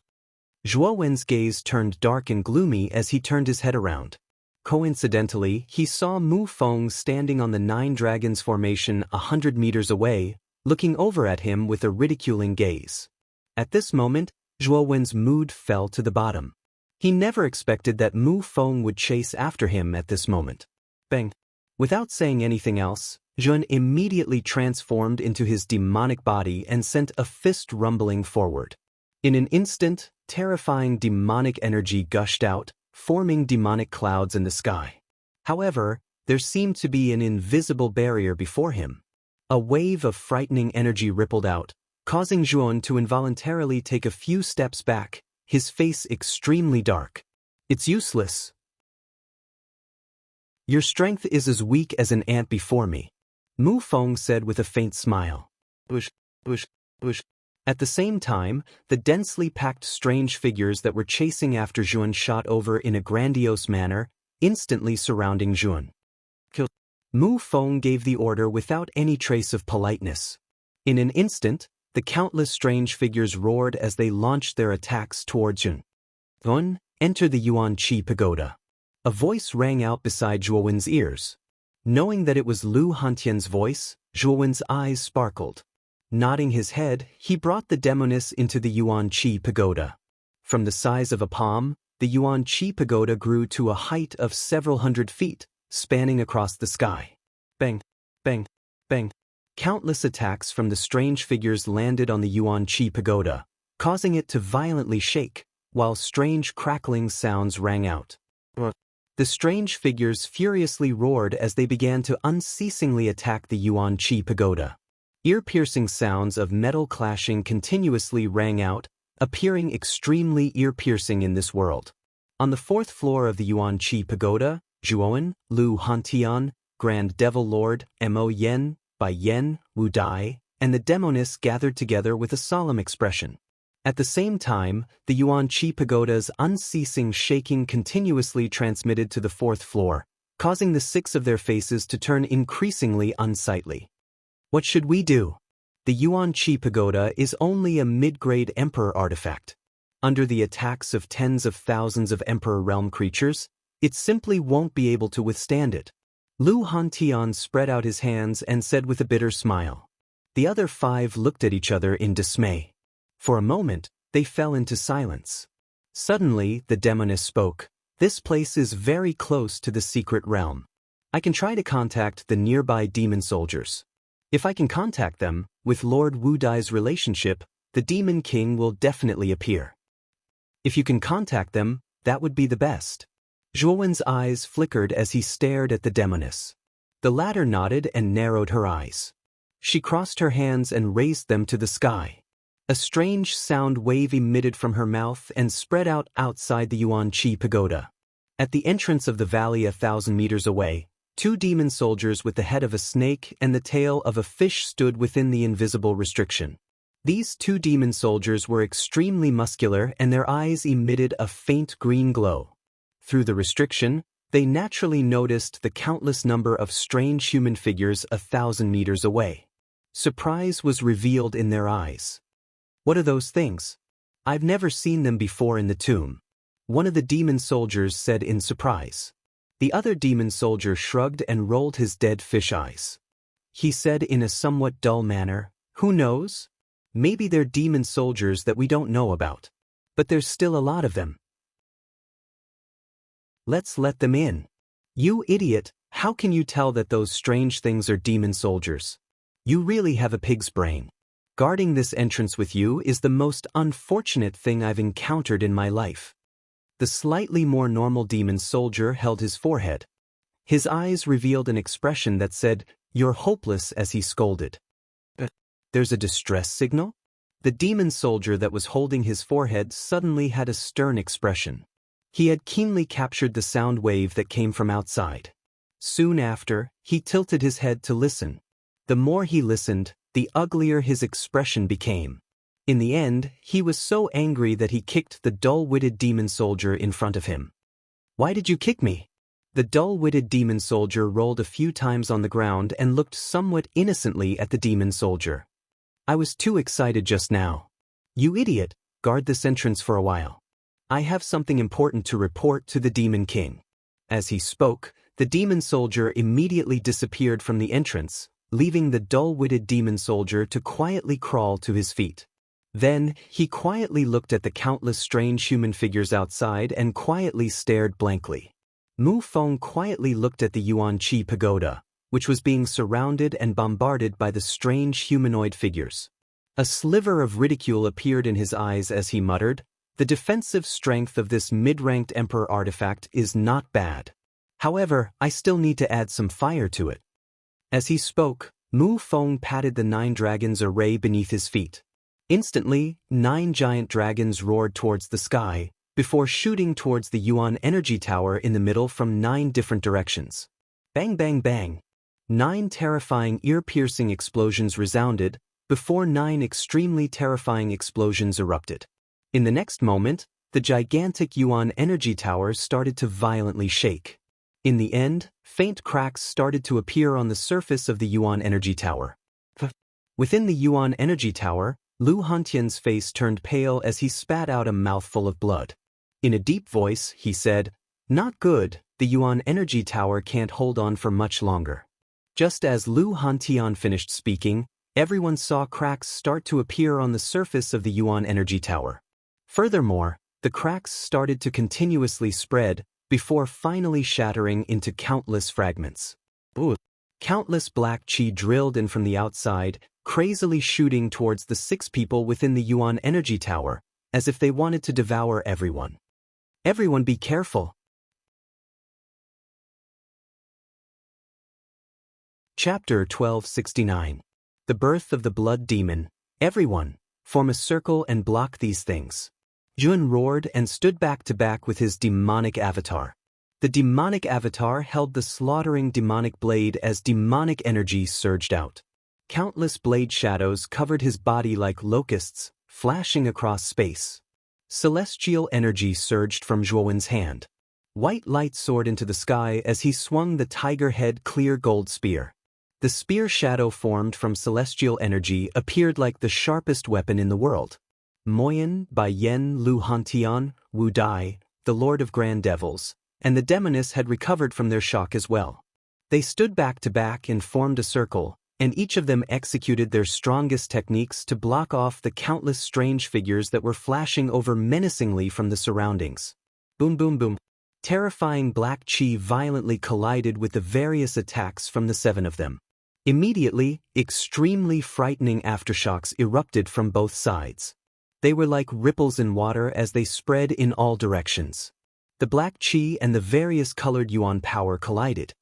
Zhuowen's gaze turned dark and gloomy as he turned his head around. Coincidentally, he saw Mu Feng standing on the Nine Dragons formation 100 meters away, looking over at him with a ridiculing gaze. At this moment, Zhuowen's mood fell to the bottom. He never expected that Mu Feng would chase after him at this moment. Bang! Without saying anything else, Zhuowen immediately transformed into his demonic body and sent a fist rumbling forward. In an instant, terrifying demonic energy gushed out, forming demonic clouds in the sky. However, there seemed to be an invisible barrier before him. A wave of frightening energy rippled out, causing Zhuowen to involuntarily take a few steps back, his face extremely dark. It's useless. Your strength is as weak as an ant before me, Mu Feng said with a faint smile. Bush, bush, bush. At the same time, the densely packed strange figures that were chasing after Zhuowen shot over in a grandiose manner, instantly surrounding Zhuowen. Kill. Mu Feng gave the order without any trace of politeness. In an instant, the countless strange figures roared as they launched their attacks towards Zhuowen. Zhuowen, enter the Yuan Qi Pagoda. A voice rang out beside Zhuowen's ears. Knowing that it was Lu Hantian's voice, Zhuowen's eyes sparkled. Nodding his head, he brought the demoness into the Yuan Qi Pagoda. From the size of a palm, the Yuan Qi Pagoda grew to a height of several hundred feet, spanning across the sky. Bang, bang, bang. Countless attacks from the strange figures landed on the Yuan Qi Pagoda, causing it to violently shake, while strange crackling sounds rang out. The strange figures furiously roared as they began to unceasingly attack the Yuan Qi Pagoda. Ear-piercing sounds of metal clashing continuously rang out, appearing extremely ear-piercing in this world. On the fourth floor of the Yuan Qi Pagoda, Zhuowen, Lu Hantian, Grand Devil Lord, Mo Yen, Bai Yen, Wu Dai, and the demoness gathered together with a solemn expression. At the same time, the Yuan Qi Pagoda's unceasing shaking continuously transmitted to the fourth floor, causing the six of their faces to turn increasingly unsightly. What should we do? The Yuan Qi Pagoda is only a mid-grade Emperor artifact. Under the attacks of tens of thousands of Emperor realm creatures, it simply won't be able to withstand it. Lu Hantian spread out his hands and said with a bitter smile. The other five looked at each other in dismay. For a moment, they fell into silence. Suddenly, the demoness spoke. This place is very close to the secret realm. I can try to contact the nearby demon soldiers. If I can contact them, with Lord Wu Dai's relationship, the Demon King will definitely appear. If you can contact them, that would be the best. Zhuowen's eyes flickered as he stared at the demoness. The latter nodded and narrowed her eyes. She crossed her hands and raised them to the sky. A strange sound wave emitted from her mouth and spread out outside the Yuan-Chi pagoda. At the entrance of the valley 1,000 meters away, 2 demon soldiers with the head of a snake and the tail of a fish stood within the invisible restriction. These 2 demon soldiers were extremely muscular and their eyes emitted a faint green glow. Through the restriction, they naturally noticed the countless number of strange human figures 1,000 meters away. Surprise was revealed in their eyes. What are those things? I've never seen them before in the tomb. One of the demon soldiers said in surprise. The other demon soldier shrugged and rolled his dead fish eyes. He said in a somewhat dull manner, "Who knows? Maybe they're demon soldiers that we don't know about. But there's still a lot of them. Let's let them in." "You idiot, how can you tell that those strange things are demon soldiers? You really have a pig's brain. Guarding this entrance with you is the most unfortunate thing I've encountered in my life." The slightly more normal demon soldier held his forehead. His eyes revealed an expression that said, "You're hopeless," as he scolded. There's a distress signal? The demon soldier that was holding his forehead suddenly had a stern expression. He had keenly captured the sound wave that came from outside. Soon after, he tilted his head to listen. The more he listened, the uglier his expression became. In the end, he was so angry that he kicked the dull-witted demon soldier in front of him. "Why did you kick me?" The dull-witted demon soldier rolled a few times on the ground and looked somewhat innocently at the demon soldier. "I was too excited just now." "You idiot, guard this entrance for a while. I have something important to report to the Demon King." As he spoke, the demon soldier immediately disappeared from the entrance, leaving the dull-witted demon soldier to quietly crawl to his feet. Then, he quietly looked at the countless strange human figures outside and quietly stared blankly. Mu Feng quietly looked at the Yuan-Chi pagoda, which was being surrounded and bombarded by the strange humanoid figures. A sliver of ridicule appeared in his eyes as he muttered, "The defensive strength of this mid-ranked emperor artifact is not bad. However, I still need to add some fire to it." As he spoke, Mu Feng patted the 9 dragons array beneath his feet. Instantly, 9 giant dragons roared towards the sky, before shooting towards the Yuan energy tower in the middle from 9 different directions. Bang bang bang. 9 terrifying ear-piercing explosions resounded, before 9 extremely terrifying explosions erupted. In the next moment, the gigantic Yuan energy tower started to violently shake. In the end, faint cracks started to appear on the surface of the Yuan energy tower. Within the Yuan energy tower, Lu Hantian's face turned pale as he spat out a mouthful of blood. In a deep voice, he said, "Not good, the Yuan energy tower can't hold on for much longer." Just as Lu Hantian finished speaking, everyone saw cracks start to appear on the surface of the Yuan energy tower. Furthermore, the cracks started to continuously spread, before finally shattering into countless fragments. Countless black chi drilled in from the outside, crazily shooting towards the 6 people within the Yuan energy tower, as if they wanted to devour everyone. "Everyone be careful." Chapter 1269. The Birth of the Blood Demon. "Everyone, form a circle and block these things." Jun roared and stood back to back with his demonic avatar. The demonic avatar held the slaughtering demonic blade as demonic energy surged out. Countless blade shadows covered his body like locusts, flashing across space. Celestial energy surged from Zhuowen's hand. White light soared into the sky as he swung the tiger head clear gold spear. The spear shadow formed from celestial energy appeared like the sharpest weapon in the world. Moyan, Bai Yen, Lu Hantian, Wu Dai, the Lord of Grand Devils, and the demoness had recovered from their shock as well. They stood back to back and formed a circle, and each of them executed their strongest techniques to block off the countless strange figures that were flashing over menacingly from the surroundings. Boom boom boom. Terrifying black chi violently collided with the various attacks from the 7 of them. Immediately, extremely frightening aftershocks erupted from both sides. They were like ripples in water as they spread in all directions. The black chi and the various colored yuan power collided.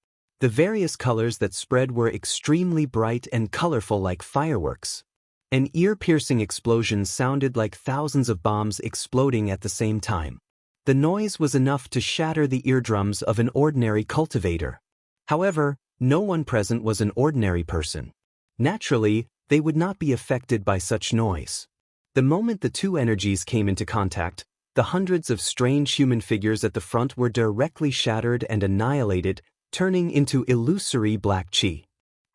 The various colors that spread were extremely bright and colorful like fireworks. An ear-piercing explosion sounded like thousands of bombs exploding at the same time. The noise was enough to shatter the eardrums of an ordinary cultivator. However, no one present was an ordinary person. Naturally, they would not be affected by such noise. The moment the two energies came into contact, the hundreds of strange human figures at the front were directly shattered and annihilated, turning into illusory black chi.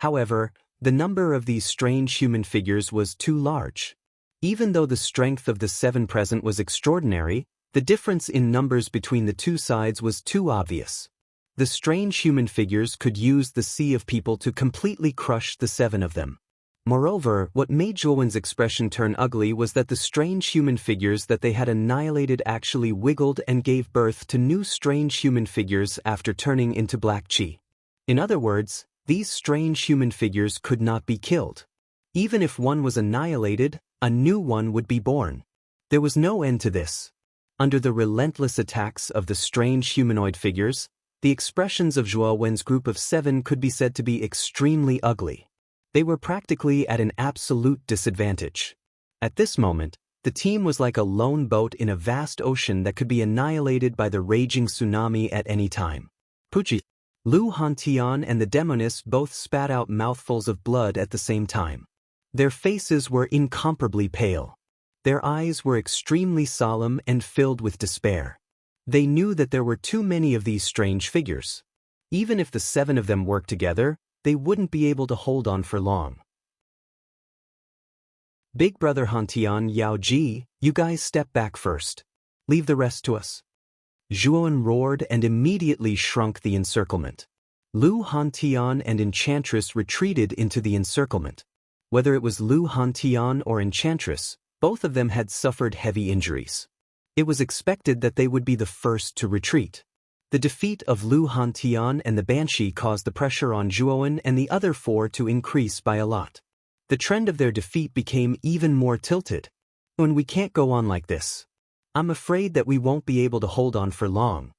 However, the number of these strange human figures was too large. Even though the strength of the 7 present was extraordinary, the difference in numbers between the two sides was too obvious. The strange human figures could use the sea of people to completely crush the 7 of them. Moreover, what made Zhuowen's expression turn ugly was that the strange human figures that they had annihilated actually wiggled and gave birth to new strange human figures after turning into black chi. In other words, these strange human figures could not be killed. Even if one was annihilated, a new one would be born. There was no end to this. Under the relentless attacks of the strange humanoid figures, the expressions of Zhuowen's group of 7 could be said to be extremely ugly. They were practically at an absolute disadvantage. At this moment, the team was like a lone boat in a vast ocean that could be annihilated by the raging tsunami at any time. Puji. Lu Hantian and the demoness both spat out mouthfuls of blood at the same time. Their faces were incomparably pale. Their eyes were extremely solemn and filled with despair. They knew that there were too many of these strange figures. Even if the 7 of them worked together, they wouldn't be able to hold on for long. Big Brother Hantian Yaoji, you guys step back first. Leave the rest to us. Zhuowen roared and immediately shrunk the encirclement. Lu Hantian and Enchantress retreated into the encirclement. Whether it was Lu Hantian or Enchantress, both of them had suffered heavy injuries. It was expected that they would be the first to retreat. The defeat of Lu Hantian and the Banshee caused the pressure on Zhuowen and the other 4 to increase by a lot. The trend of their defeat became even more tilted. When we can't go on like this. I'm afraid that we won't be able to hold on for long.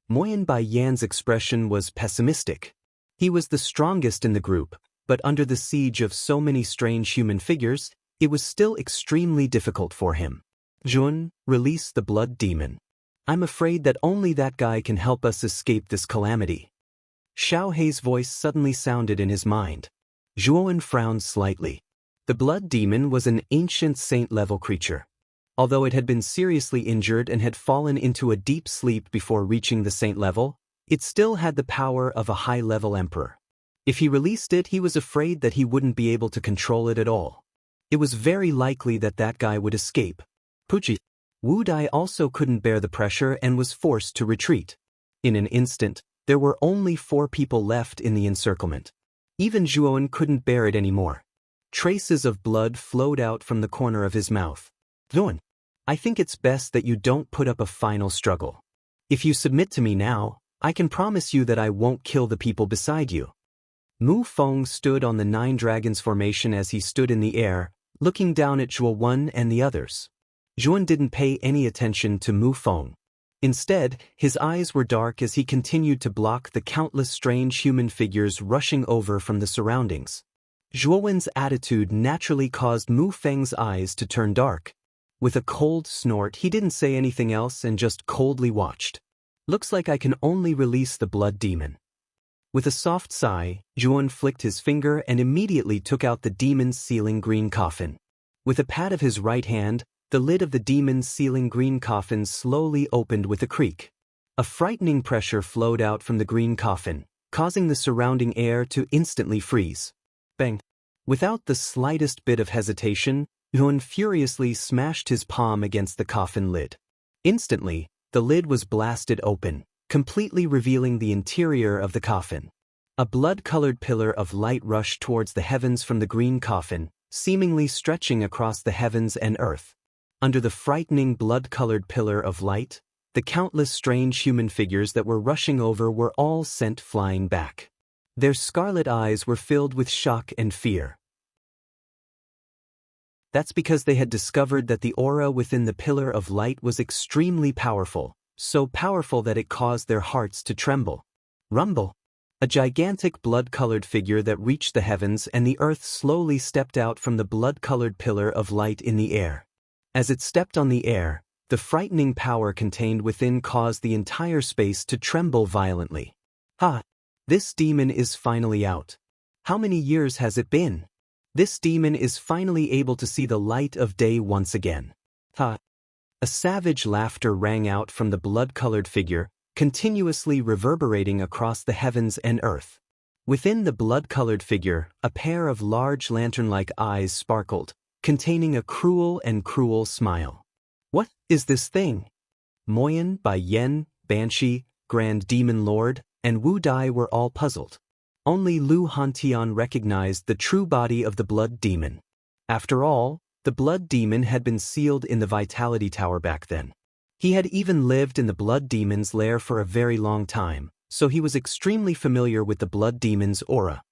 Moyen Bai Yan's expression was pessimistic. He was the strongest in the group, but under the siege of so many strange human figures, it was still extremely difficult for him. Jun, release the blood demon. I'm afraid that only that guy can help us escape this calamity. Xiao Hei's voice suddenly sounded in his mind. Zhuowen frowned slightly. The blood demon was an ancient saint-level creature. Although it had been seriously injured and had fallen into a deep sleep before reaching the saint level, it still had the power of a high-level emperor. If he released it, he was afraid that he wouldn't be able to control it at all. It was very likely that that guy would escape. Puji. Wu Dai also couldn't bear the pressure and was forced to retreat. In an instant, there were only 4 people left in the encirclement. Even Zhuowen couldn't bear it anymore. Traces of blood flowed out from the corner of his mouth. Zhuowen, I think it's best that you don't put up a final struggle. If you submit to me now, I can promise you that I won't kill the people beside you. Mu Feng stood on the 9 dragons formation as he stood in the air, looking down at Zhuowen and the others. Zhuowen didn't pay any attention to Mu Feng. Instead, his eyes were dark as he continued to block the countless strange human figures rushing over from the surroundings. Zhuowen's attitude naturally caused Mu Feng's eyes to turn dark. With a cold snort, he didn't say anything else and just coldly watched. Looks like I can only release the blood demon. With a soft sigh, Zhuowen flicked his finger and immediately took out the demon's sealing green coffin. With a pat of his right hand, the lid of the demon's sealing green coffin slowly opened with a creak. A frightening pressure flowed out from the green coffin, causing the surrounding air to instantly freeze. Bang! Without the slightest bit of hesitation, Zhuowen furiously smashed his palm against the coffin lid. Instantly, the lid was blasted open, completely revealing the interior of the coffin. A blood-colored pillar of light rushed towards the heavens from the green coffin, seemingly stretching across the heavens and earth. Under the frightening blood-colored pillar of light, the countless strange human figures that were rushing over were all sent flying back. Their scarlet eyes were filled with shock and fear. That's because they had discovered that the aura within the pillar of light was extremely powerful, so powerful that it caused their hearts to tremble. Rumble! A gigantic blood-colored figure that reached the heavens and the earth slowly stepped out from the blood-colored pillar of light in the air. As it stepped on the air, the frightening power contained within caused the entire space to tremble violently. Ha! This demon is finally out. How many years has it been? This demon is finally able to see the light of day once again. Ha! A savage laughter rang out from the blood-colored figure, continuously reverberating across the heavens and earth. Within the blood-colored figure, a pair of large lantern-like eyes sparkled, containing a cruel smile. What is this thing? Moyan, Bai Yen, Banshee, Grand Demon Lord, and Wu Dai were all puzzled. Only Lu Hantian recognized the true body of the blood demon. After all, the blood demon had been sealed in the Vitality Tower back then. He had even lived in the blood demon's lair for a very long time, so he was extremely familiar with the blood demon's aura.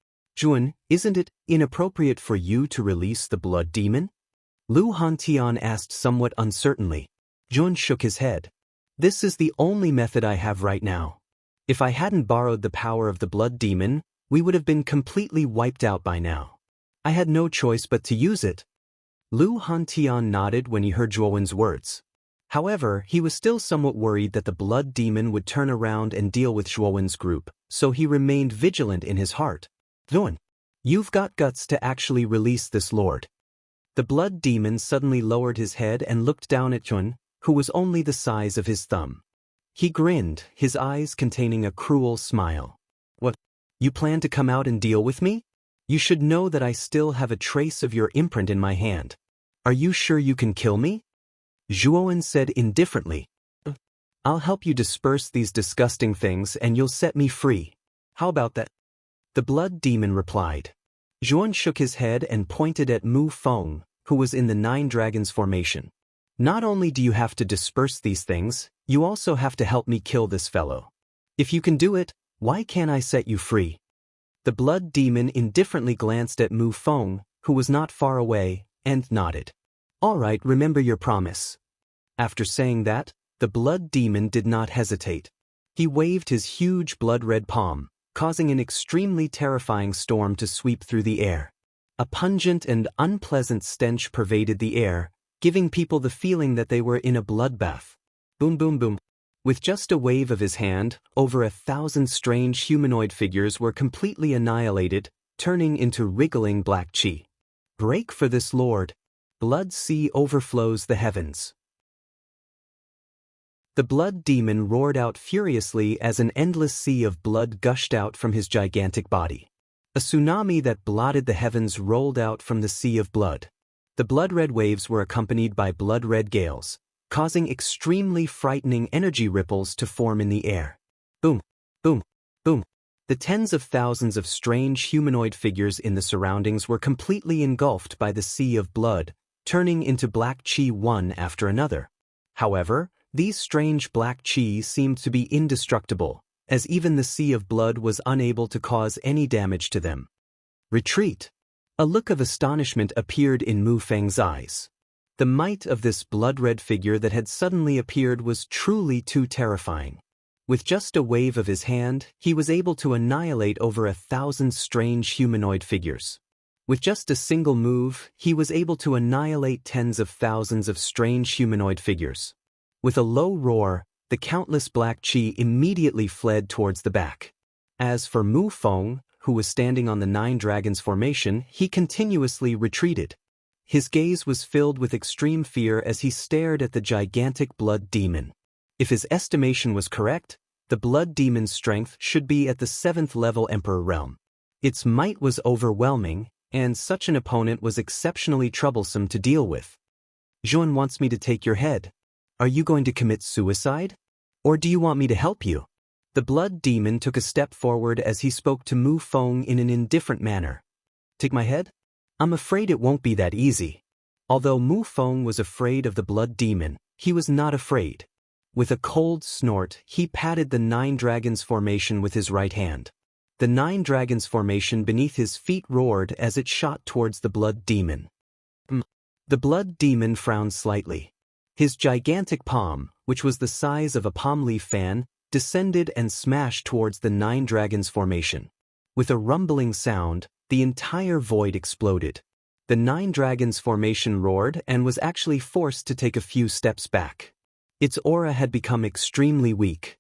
Juan, isn't it inappropriate for you to release the blood demon? Lu Hantian asked somewhat uncertainly. Juan shook his head. This is the only method I have right now. If I hadn't borrowed the power of the blood demon, we would have been completely wiped out by now. I had no choice but to use it. Lu Hantian nodded when he heard Zhuowen's words. However, he was still somewhat worried that the blood demon would turn around and deal with Zhuowen's group, so he remained vigilant in his heart. Zhuowen, you've got guts to actually release this lord. The blood demon suddenly lowered his head and looked down at Zhuowen, who was only the size of his thumb. He grinned, his eyes containing a cruel smile. What? You plan to come out and deal with me? You should know that I still have a trace of your imprint in my hand. Are you sure you can kill me? Zhuowen said indifferently. I'll help you disperse these disgusting things and you'll set me free. How about that? The blood demon replied. Zhuowen shook his head and pointed at Mu Feng, who was in the 9 dragons formation. Not only do you have to disperse these things, you also have to help me kill this fellow. If you can do it, why can't I set you free? The blood demon indifferently glanced at Mu Feng, who was not far away, and nodded. All right, remember your promise. After saying that, the blood demon did not hesitate. He waved his huge blood-red palm, causing an extremely terrifying storm to sweep through the air. A pungent and unpleasant stench pervaded the air, giving people the feeling that they were in a bloodbath. Boom boom boom. With just a wave of his hand, over 1,000 strange humanoid figures were completely annihilated, turning into wriggling black chi. Break for this lord. Blood sea overflows the heavens. The blood demon roared out furiously as an endless sea of blood gushed out from his gigantic body. A tsunami that blotted the heavens rolled out from the sea of blood. The blood-red waves were accompanied by blood-red gales, causing extremely frightening energy ripples to form in the air. Boom, boom, boom. The tens of thousands of strange humanoid figures in the surroundings were completely engulfed by the sea of blood, turning into black chi one after another. However, these strange black chi seemed to be indestructible, as even the sea of blood was unable to cause any damage to them. Retreat! A look of astonishment appeared in Mu Feng's eyes. The might of this blood-red figure that had suddenly appeared was truly too terrifying. With just a wave of his hand, he was able to annihilate over 1,000 strange humanoid figures. With just a single move, he was able to annihilate tens of thousands of strange humanoid figures. With a low roar, the countless black chi immediately fled towards the back. As for Mu Feng, who was standing on the 9 dragons formation, he continuously retreated. His gaze was filled with extreme fear as he stared at the gigantic blood demon. If his estimation was correct, the blood demon's strength should be at the 7th level Emperor realm. Its might was overwhelming, and such an opponent was exceptionally troublesome to deal with. Zhuowen wants me to take your head. Are you going to commit suicide? Or do you want me to help you? The blood demon took a step forward as he spoke to Mu Feng in an indifferent manner. Take my head? I'm afraid it won't be that easy. Although Mu Feng was afraid of the blood demon, he was not afraid. With a cold snort, he patted the 9 dragons formation with his right hand. The 9 dragons formation beneath his feet roared as it shot towards the blood demon. The blood demon frowned slightly. His gigantic palm, which was the size of a palm leaf fan, descended and smashed towards the 9 dragons formation. With a rumbling sound, the entire void exploded. The 9 dragons formation roared and was actually forced to take a few steps back. Its aura had become extremely weak.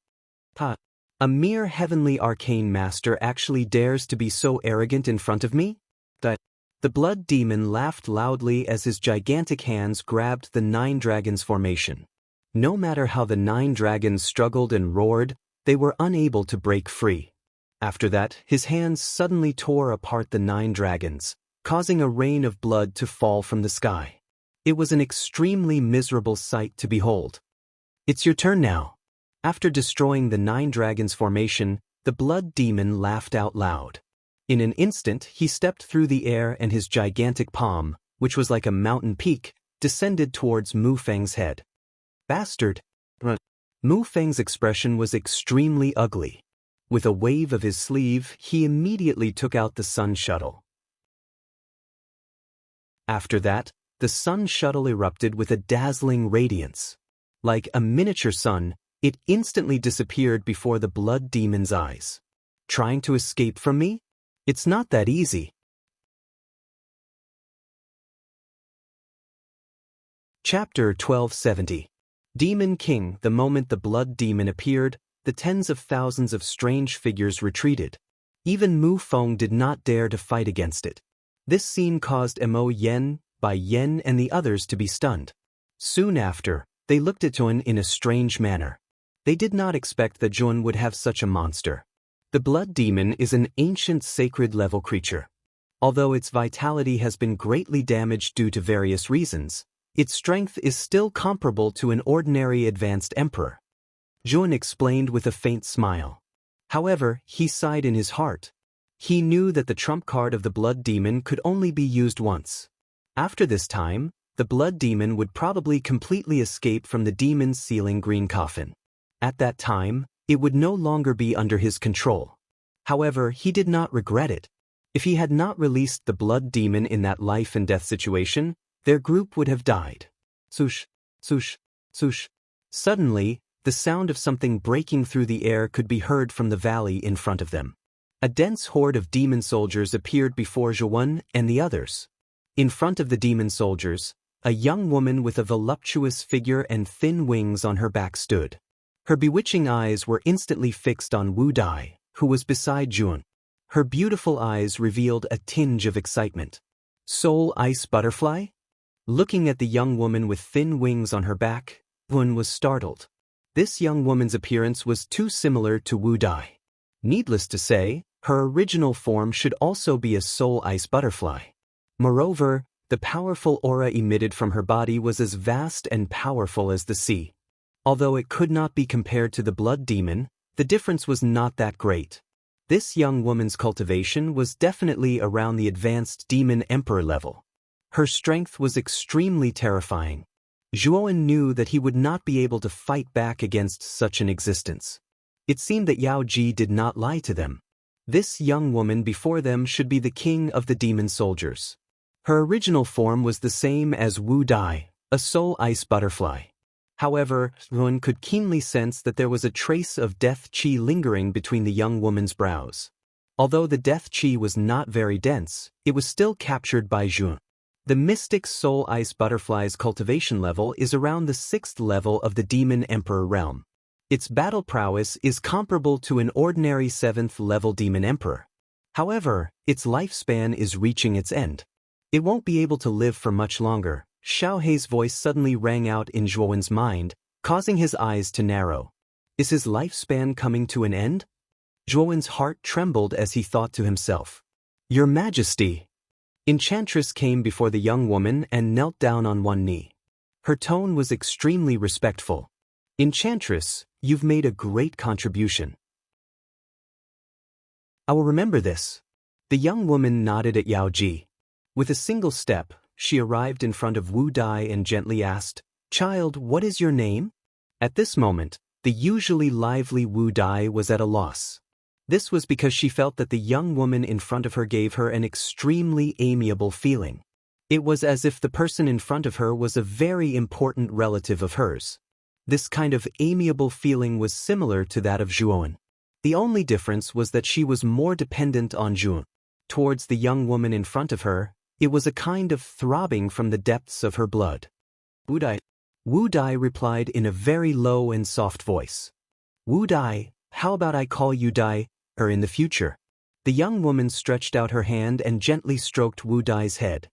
A mere heavenly arcane master actually dares to be so arrogant in front of me? The blood demon laughed loudly as his gigantic hands grabbed the 9 dragons formation. No matter how the 9 dragons struggled and roared, they were unable to break free. After that, his hands suddenly tore apart the 9 dragons, causing a rain of blood to fall from the sky. It was an extremely miserable sight to behold. It's your turn now. After destroying the 9 dragons formation, the blood demon laughed out loud. In an instant, he stepped through the air and his gigantic palm, which was like a mountain peak, descended towards Mu Feng's head. Bastard! Mu Feng's expression was extremely ugly. With a wave of his sleeve, he immediately took out the sun shuttle. After that, the sun shuttle erupted with a dazzling radiance. Like a miniature sun, it instantly disappeared before the blood demon's eyes. Trying to escape from me? It's not that easy. Chapter 1270. Demon King. The moment the blood demon appeared, the tens of thousands of strange figures retreated. Even Mu Feng did not dare to fight against it. This scene caused Mo Yen, Bai Yen and the others to be stunned. Soon after, they looked at Jun in a strange manner. They did not expect that Jun would have such a monster. The blood demon is an ancient sacred level creature. Although its vitality has been greatly damaged due to various reasons, its strength is still comparable to an ordinary advanced emperor. Jun explained with a faint smile. However, he sighed in his heart. He knew that the trump card of the blood demon could only be used once. After this time, the blood demon would probably completely escape from the demon's sealing green coffin. At that time, it would no longer be under his control. However, he did not regret it. If he had not released the blood demon in that life and death situation, their group would have died. Swoosh, swoosh, swoosh. Suddenly, the sound of something breaking through the air could be heard from the valley in front of them. A dense horde of demon soldiers appeared before Zhuan and the others. In front of the demon soldiers, a young woman with a voluptuous figure and thin wings on her back stood. Her bewitching eyes were instantly fixed on Wu Dai, who was beside Jun. Her beautiful eyes revealed a tinge of excitement. Soul Ice Butterfly? Looking at the young woman with thin wings on her back, Jun was startled. This young woman's appearance was too similar to Wu Dai. Needless to say, her original form should also be a Soul Ice Butterfly. Moreover, the powerful aura emitted from her body was as vast and powerful as the sea. Although it could not be compared to the blood demon, the difference was not that great. This young woman's cultivation was definitely around the advanced demon emperor level. Her strength was extremely terrifying. Zhuan knew that he would not be able to fight back against such an existence. It seemed that Yao Ji did not lie to them. This young woman before them should be the king of the demon soldiers. Her original form was the same as Wu Dai, a soul ice butterfly. However, Zhuan could keenly sense that there was a trace of death qi lingering between the young woman's brows. Although the death qi was not very dense, it was still captured by Zhuan. The mystic soul ice butterfly's cultivation level is around the 6th level of the demon emperor realm. Its battle prowess is comparable to an ordinary 7th level demon emperor. However, its lifespan is reaching its end. It won't be able to live for much longer. Xiao Hei's voice suddenly rang out in Zhuan's mind, causing his eyes to narrow. Is his lifespan coming to an end? Zhuan's heart trembled as he thought to himself. Your Majesty! Enchantress came before the young woman and knelt down on one knee. Her tone was extremely respectful. Enchantress, you've made a great contribution. I will remember this. The young woman nodded at Yao Ji. With a single step, she arrived in front of Wu Dai and gently asked, "Child, what is your name?" At this moment, the usually lively Wu Dai was at a loss. This was because she felt that the young woman in front of her gave her an extremely amiable feeling. It was as if the person in front of her was a very important relative of hers. This kind of amiable feeling was similar to that of Zhuan. The only difference was that she was more dependent on Zhuan. Towards the young woman in front of her, it was a kind of throbbing from the depths of her blood. Wu Dai. Wu Dai replied in a very low and soft voice. "Wu Dai, how about I call you Dai, or in the future?" The young woman stretched out her hand and gently stroked Wu Dai's head.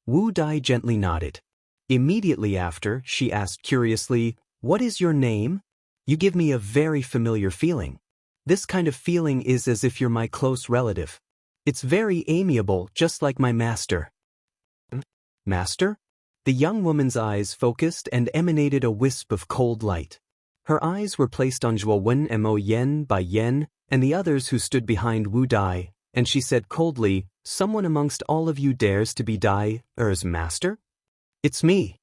Wu Dai gently nodded. Immediately after, she asked curiously, "What is your name? You give me a very familiar feeling. This kind of feeling is as if you're my close relative. It's very amiable, just like my master." "Master?" The young woman's eyes focused and emanated a wisp of cold light. Her eyes were placed on Zhuo Wen Mo Yen Bai Yen and the others who stood behind Wu Dai, and she said coldly, "Someone amongst all of you dares to be Dai Er's master?" "It's me."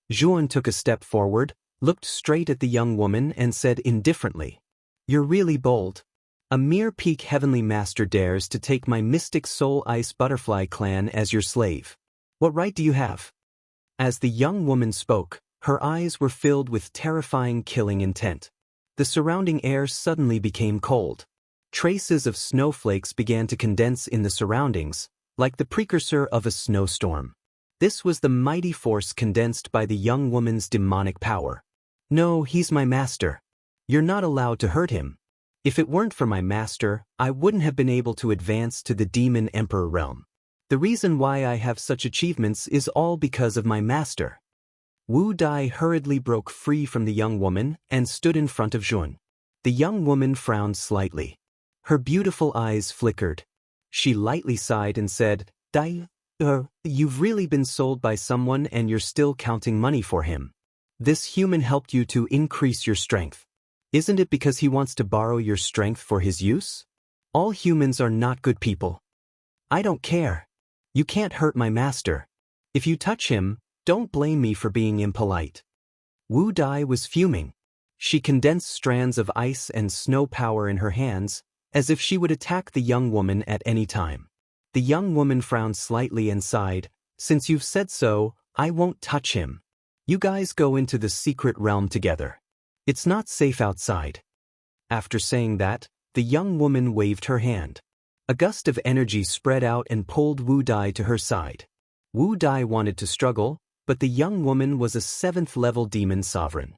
Zhuan took a step forward, looked straight at the young woman and said indifferently, "You're really bold. A mere peak heavenly master dares to take my mystic soul ice butterfly clan as your slave. What right do you have?" As the young woman spoke, her eyes were filled with terrifying killing intent. The surrounding air suddenly became cold. Traces of snowflakes began to condense in the surroundings, like the precursor of a snowstorm. This was the mighty force condensed by the young woman's demonic power. "No, he's my master. You're not allowed to hurt him. If it weren't for my master, I wouldn't have been able to advance to the Demon Emperor realm. The reason why I have such achievements is all because of my master." Wu Dai hurriedly broke free from the young woman and stood in front of Zhuan. The young woman frowned slightly. Her beautiful eyes flickered. She lightly sighed and said, "Dai, you've really been sold by someone and you're still counting money for him. This human helped you to increase your strength. Isn't it because he wants to borrow your strength for his use? All humans are not good people. I don't care. You can't hurt my master. If you touch him, don't blame me for being impolite." Wu Dai was fuming. She condensed strands of ice and snow power in her hands, as if she would attack the young woman at any time. The young woman frowned slightly and sighed, "Since you've said so, I won't touch him. You guys go into the secret realm together. It's not safe outside." After saying that, the young woman waved her hand. A gust of energy spread out and pulled Wu Dai to her side. Wu Dai wanted to struggle, but the young woman was a 7th-level demon sovereign.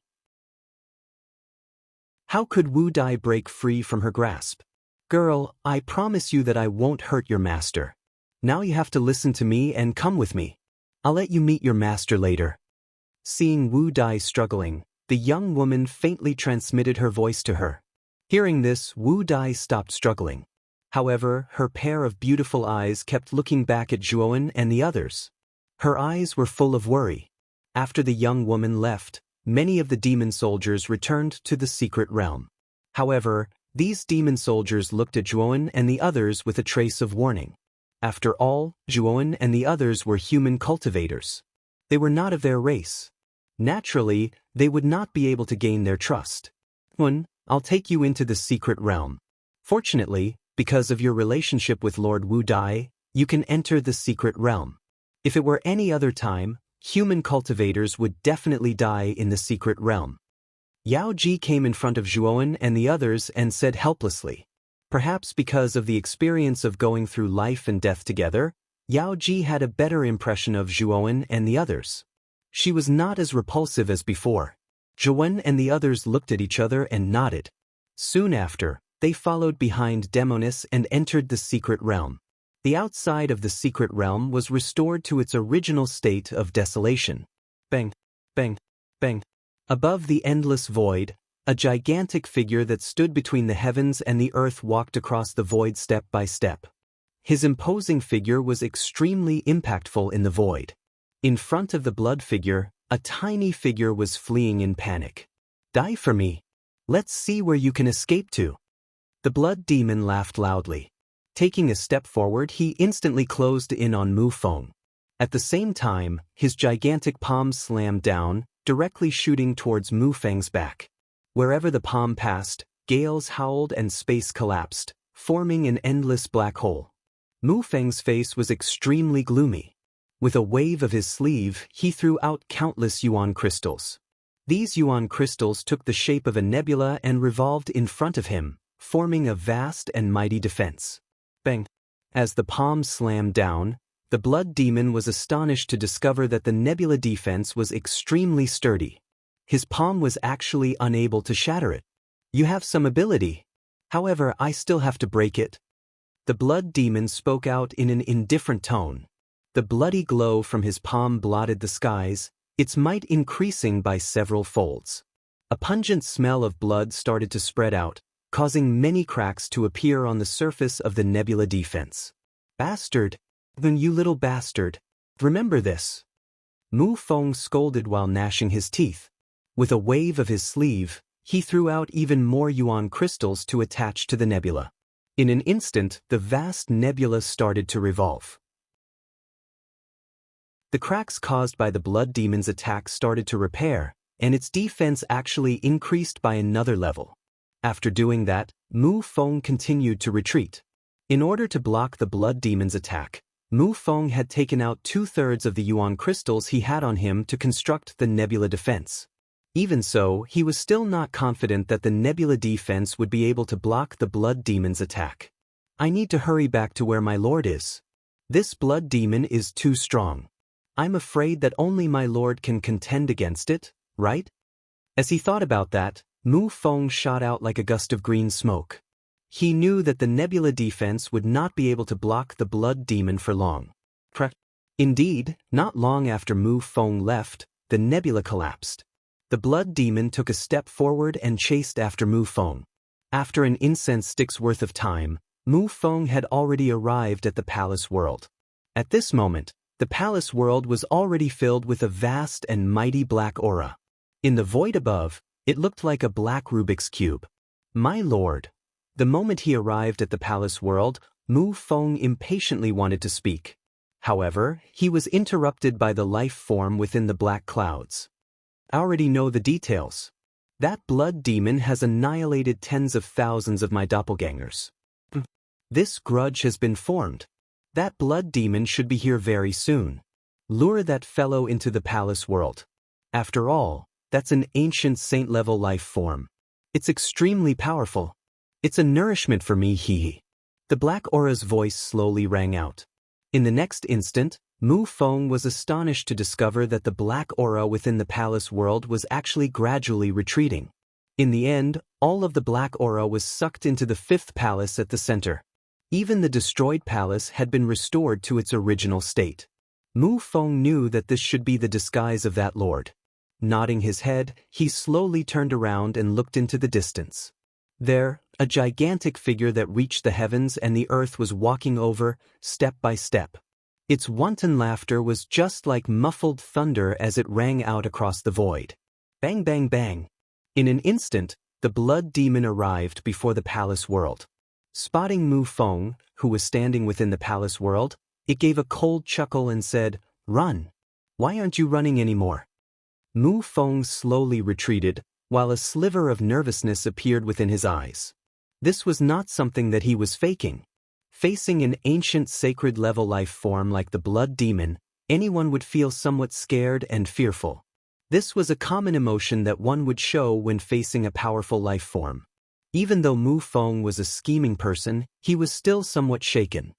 How could Wu Dai break free from her grasp? "Girl, I promise you that I won't hurt your master. Now you have to listen to me and come with me. I'll let you meet your master later." Seeing Wu Dai struggling, the young woman faintly transmitted her voice to her. Hearing this, Wu Dai stopped struggling. However, her pair of beautiful eyes kept looking back at Zhuan and the others. Her eyes were full of worry. After the young woman left, many of the demon soldiers returned to the secret realm. However, these demon soldiers looked at Zhuan and the others with a trace of warning. After all, Zhuan and the others were human cultivators. They were not of their race. Naturally, they would not be able to gain their trust. "Zhuan, I'll take you into the secret realm. Fortunately, because of your relationship with Lord Wu Dai, you can enter the secret realm. If it were any other time, human cultivators would definitely die in the secret realm." Yao Ji came in front of Zhuan and the others and said helplessly. Perhaps because of the experience of going through life and death together, Yao Ji had a better impression of Zhuan and the others. She was not as repulsive as before. Zhuan and the others looked at each other and nodded. Soon after, they followed behind Demonis and entered the secret realm. The outside of the secret realm was restored to its original state of desolation. Bang, bang, bang. Above the endless void, a gigantic figure that stood between the heavens and the earth walked across the void step by step. His imposing figure was extremely impactful in the void. In front of the blood figure, a tiny figure was fleeing in panic. "Die for me. Let's see where you can escape to." The blood demon laughed loudly. Taking a step forward, he instantly closed in on Mu Feng. At the same time, his gigantic palm slammed down, directly shooting towards Mu Feng's back. Wherever the palm passed, gales howled and space collapsed, forming an endless black hole. Mu Feng's face was extremely gloomy. With a wave of his sleeve, he threw out countless yuan crystals. These yuan crystals took the shape of a nebula and revolved in front of him, forming a vast and mighty defense. Bang! As the palm slammed down, the blood demon was astonished to discover that the nebula defense was extremely sturdy. His palm was actually unable to shatter it. You have some ability. However, I still have to break it. The blood demon spoke out in an indifferent tone. The bloody glow from his palm blotted the skies, its might increasing by several folds. A pungent smell of blood started to spread out, causing many cracks to appear on the surface of the nebula defense. Bastard! Then you little bastard! Remember this! Mu Feng scolded while gnashing his teeth. With a wave of his sleeve, he threw out even more yuan crystals to attach to the nebula. In an instant, the vast nebula started to revolve. The cracks caused by the blood demon's attack started to repair, and its defense actually increased by another level. After doing that, Mu Feng continued to retreat. In order to block the blood demon's attack, Mu Feng had taken out 2/3 of the yuan crystals he had on him to construct the nebula defense. Even so, he was still not confident that the nebula defense would be able to block the blood demon's attack. I need to hurry back to where my lord is. This blood demon is too strong. I'm afraid that only my lord can contend against it, right? As he thought about that, Mu Feng shot out like a gust of green smoke. He knew that the nebula defense would not be able to block the blood demon for long. Indeed, not long after Mu Feng left, the nebula collapsed. The blood demon took a step forward and chased after Mu Feng. After an incense stick's worth of time, Mu Feng had already arrived at the palace world. At this moment, the palace world was already filled with a vast and mighty black aura. In the void above, it looked like a black Rubik's cube. My lord! The moment he arrived at the palace world, Mu Feng impatiently wanted to speak. However, he was interrupted by the life form within the black clouds. I already know the details. That blood demon has annihilated tens of thousands of my doppelgangers. This grudge has been formed. That blood demon should be here very soon. Lure that fellow into the palace world. After all, that's an ancient saint-level life form. It's extremely powerful. It's a nourishment for me, hee. The black aura's voice slowly rang out. In the next instant, Mu Feng was astonished to discover that the black aura within the palace world was actually gradually retreating. In the end, all of the black aura was sucked into the fifth palace at the center. Even the destroyed palace had been restored to its original state. Mu Feng knew that this should be the disguise of that lord. Nodding his head, he slowly turned around and looked into the distance. There, a gigantic figure that reached the heavens and the earth was walking over, step by step. Its wanton laughter was just like muffled thunder as it rang out across the void. Bang, bang, bang. In an instant, the blood demon arrived before the palace world. Spotting Mu Feng, who was standing within the palace world, it gave a cold chuckle and said, "Run. Why aren't you running anymore?" Mu Feng slowly retreated, while a sliver of nervousness appeared within his eyes. This was not something that he was faking. Facing an ancient sacred-level life form like the blood demon, anyone would feel somewhat scared and fearful. This was a common emotion that one would show when facing a powerful life form. Even though Mu Feng was a scheming person, he was still somewhat shaken.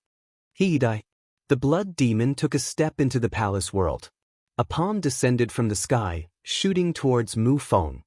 The blood demon took a step into the palace world. A palm descended from the sky, shooting towards Mu Feng.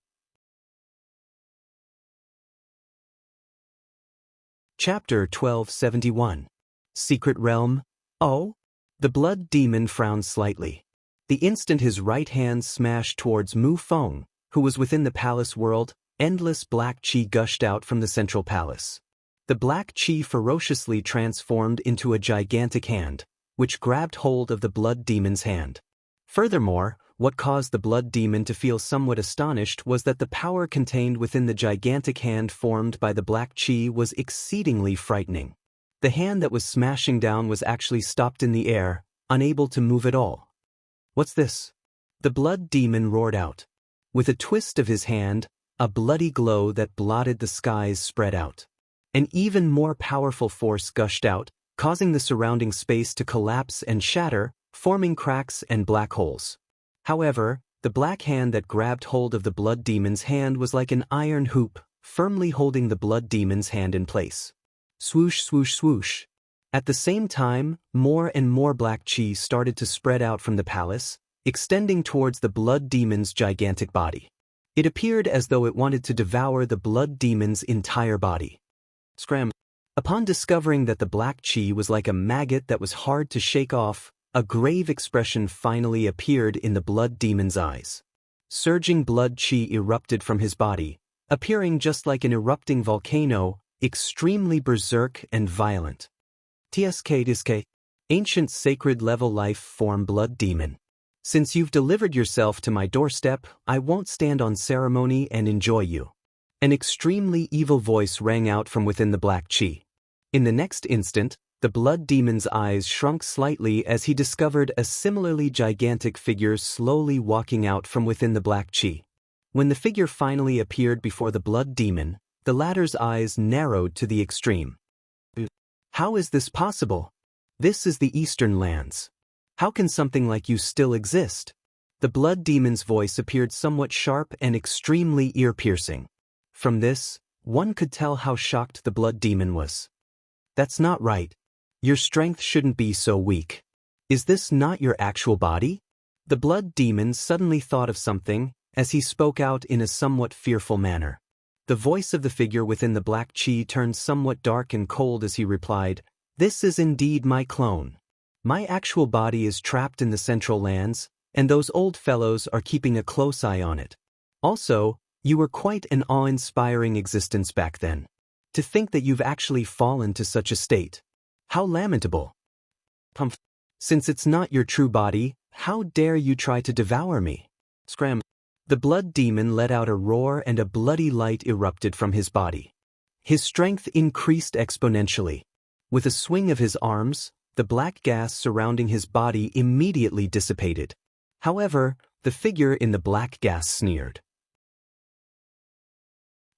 Chapter 1271. Secret Realm. Oh? The blood demon frowned slightly. The instant his right hand smashed towards Mu Feng, who was within the palace world, endless black qi gushed out from the central palace. The black qi ferociously transformed into a gigantic hand, which grabbed hold of the blood demon's hand. Furthermore, what caused the blood demon to feel somewhat astonished was that the power contained within the gigantic hand formed by the black chi was exceedingly frightening. The hand that was smashing down was actually stopped in the air, unable to move at all. "What's this?" the blood demon roared out. With a twist of his hand, a bloody glow that blotted the skies spread out. An even more powerful force gushed out, causing the surrounding space to collapse and shatter, forming cracks and black holes. However, the black hand that grabbed hold of the blood demon's hand was like an iron hoop, firmly holding the blood demon's hand in place. Swoosh, swoosh, swoosh. At the same time, more and more black chi started to spread out from the palace, extending towards the blood demon's gigantic body. It appeared as though it wanted to devour the blood demon's entire body. Scram. Upon discovering that the black chi was like a maggot that was hard to shake off, a grave expression finally appeared in the blood demon's eyes. Surging blood chi erupted from his body, appearing just like an erupting volcano, extremely berserk and violent. TSK, ancient sacred level life form blood demon. Since you've delivered yourself to my doorstep, I won't stand on ceremony and enjoy you. An extremely evil voice rang out from within the black chi. In the next instant, the blood demon's eyes shrunk slightly as he discovered a similarly gigantic figure slowly walking out from within the black chi. When the figure finally appeared before the blood demon, the latter's eyes narrowed to the extreme. "How is this possible? This is the Eastern lands. How can something like you still exist?" The blood demon's voice appeared somewhat sharp and extremely ear-piercing. From this, one could tell how shocked the blood demon was. "That's not right. Your strength shouldn't be so weak. Is this not your actual body?" The blood demon suddenly thought of something, as he spoke out in a somewhat fearful manner. The voice of the figure within the black chi turned somewhat dark and cold as he replied, "This is indeed my clone. My actual body is trapped in the Central Lands, and those old fellows are keeping a close eye on it. Also, you were quite an awe-inspiring existence back then. To think that you've actually fallen to such a state. How lamentable. Since it's not your true body, how dare you try to devour me?" Scram. The blood demon let out a roar and a bloody light erupted from his body. His strength increased exponentially. With a swing of his arms, the black gas surrounding his body immediately dissipated. However, the figure in the black gas sneered.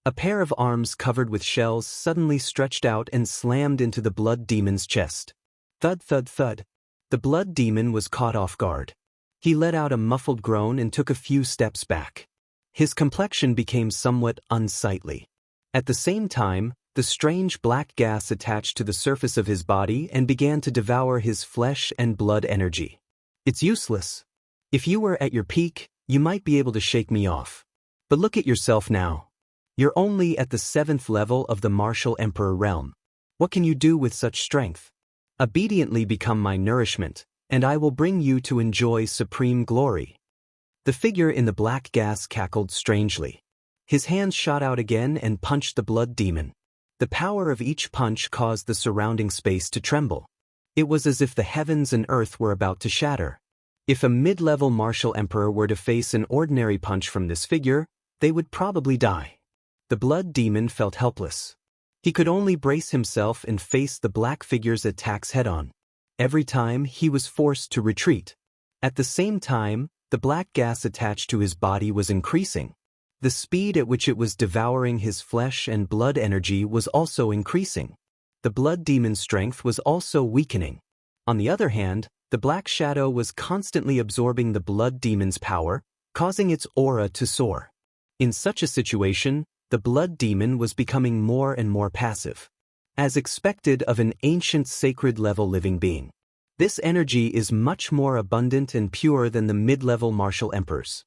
A pair of arms covered with shells suddenly stretched out and slammed into the blood demon's chest. Thud, thud, thud. The blood demon was caught off guard. He let out a muffled groan and took a few steps back. His complexion became somewhat unsightly. At the same time, the strange black gas attached to the surface of his body and began to devour his flesh and blood energy. "It's useless. If you were at your peak, you might be able to shake me off. But look at yourself now. You're only at the 7th level of the Martial Emperor realm. What can you do with such strength? Obediently become my nourishment, and I will bring you to enjoy supreme glory." The figure in the black gas cackled strangely. His hands shot out again and punched the blood demon. The power of each punch caused the surrounding space to tremble. It was as if the heavens and earth were about to shatter. If a mid-level martial emperor were to face an ordinary punch from this figure, they would probably die. The blood demon felt helpless. He could only brace himself and face the black figure's attacks head-on. Every time, he was forced to retreat. At the same time, the black gas attached to his body was increasing. The speed at which it was devouring his flesh and blood energy was also increasing. The blood demon's strength was also weakening. On the other hand, the black shadow was constantly absorbing the blood demon's power, causing its aura to soar. In such a situation, the blood demon was becoming more and more passive. As expected of an ancient sacred-level living being. This energy is much more abundant and pure than the mid-level martial emperors.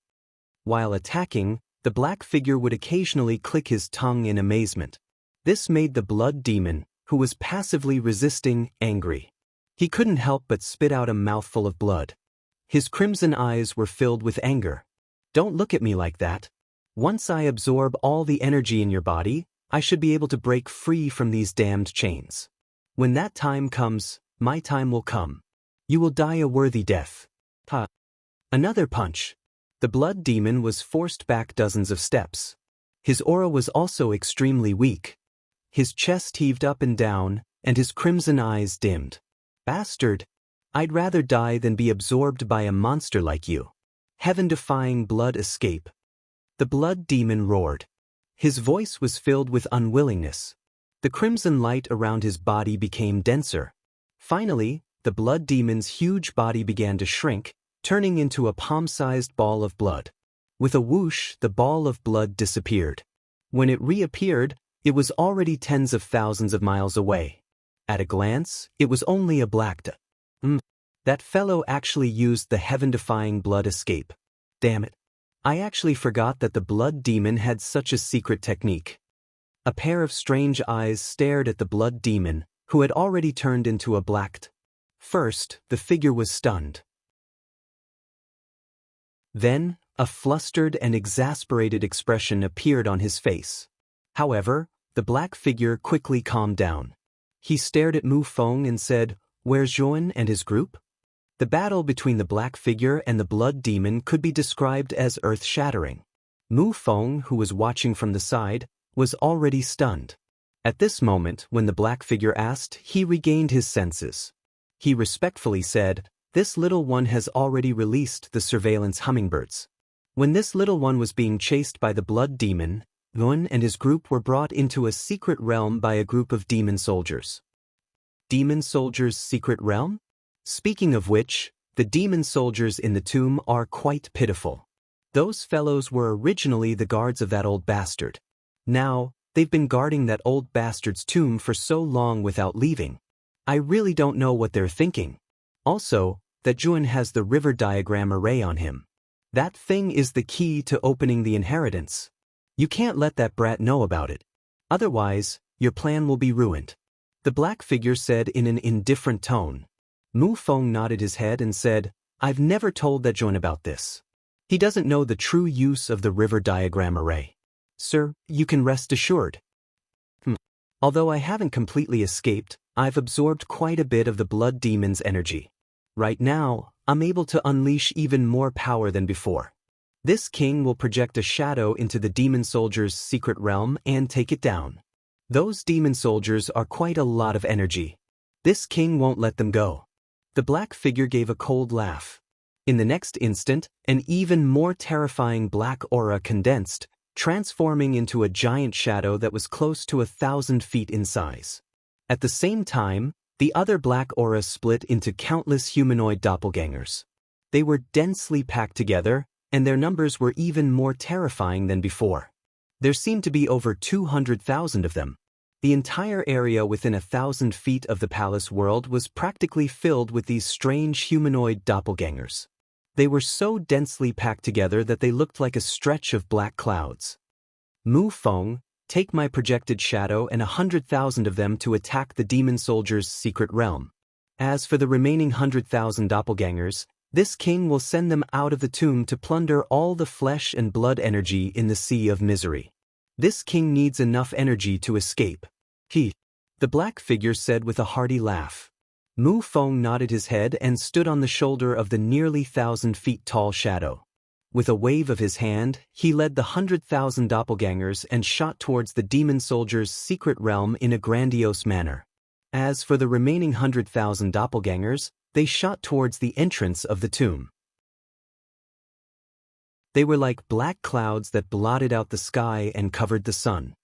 While attacking, the black figure would occasionally click his tongue in amazement. This made the blood demon, who was passively resisting, angry. He couldn't help but spit out a mouthful of blood. His crimson eyes were filled with anger. "Don't look at me like that. Once I absorb all the energy in your body, I should be able to break free from these damned chains. When that time comes, my time will come. You will die a worthy death." Another punch. The blood demon was forced back dozens of steps. His aura was also extremely weak. His chest heaved up and down, and his crimson eyes dimmed. Bastard! I'd rather die than be absorbed by a monster like you. Heaven-defying blood escape. The blood demon roared. His voice was filled with unwillingness. The crimson light around his body became denser. Finally, the blood demon's huge body began to shrink, turning into a palm-sized ball of blood. With a whoosh, the ball of blood disappeared. When it reappeared, it was already tens of thousands of miles away. At a glance, it was only a black That fellow actually used the heaven-defying blood escape. Damn it. I actually forgot that the blood demon had such a secret technique. A pair of strange eyes stared at the blood demon, who had already turned into a black. First, the figure was stunned. Then, a flustered and exasperated expression appeared on his face. However, the black figure quickly calmed down. He stared at Mu Feng and said, "Where's Zhuan and his group?" The battle between the black figure and the blood demon could be described as earth-shattering. Mu Feng, who was watching from the side, was already stunned. At this moment, when the black figure asked, he regained his senses. He respectfully said, "This little one has already released the surveillance hummingbirds." When this little one was being chased by the blood demon, Zhuan and his group were brought into a secret realm by a group of demon soldiers. Demon soldiers' secret realm? Speaking of which, the demon soldiers in the tomb are quite pitiful. Those fellows were originally the guards of that old bastard. Now, they've been guarding that old bastard's tomb for so long without leaving. I really don't know what they're thinking. Also, that Zhuan has the river diagram array on him. That thing is the key to opening the inheritance. You can't let that brat know about it. Otherwise, your plan will be ruined. The black figure said in an indifferent tone. Mu Feng nodded his head and said, "I've never told that Zhuan about this. He doesn't know the true use of the river diagram array. Sir, you can rest assured. Although I haven't completely escaped, I've absorbed quite a bit of the blood demon's energy. Right now, I'm able to unleash even more power than before. This king will project a shadow into the demon soldier's secret realm and take it down. Those demon soldiers are quite a lot of energy. This king won't let them go." The black figure gave a cold laugh. In the next instant, an even more terrifying black aura condensed, transforming into a giant shadow that was close to 1,000 feet in size. At the same time, the other black aura split into countless humanoid doppelgangers. They were densely packed together, and their numbers were even more terrifying than before. There seemed to be over 200,000 of them. The entire area within 1,000 feet of the palace world was practically filled with these strange humanoid doppelgangers. They were so densely packed together that they looked like a stretch of black clouds. "Mu Feng, take my projected shadow and 100,000 of them to attack the demon soldier's secret realm. As for the remaining 100,000 doppelgangers, this king will send them out of the tomb to plunder all the flesh and blood energy in the sea of misery. This king needs enough energy to escape." The black figure said with a hearty laugh. Mu Feng nodded his head and stood on the shoulder of the nearly 1,000 feet tall shadow. With a wave of his hand, he led the 100,000 doppelgangers and shot towards the demon soldier's secret realm in a grandiose manner. As for the remaining 100,000 doppelgangers, they shot towards the entrance of the tomb. They were like black clouds that blotted out the sky and covered the sun.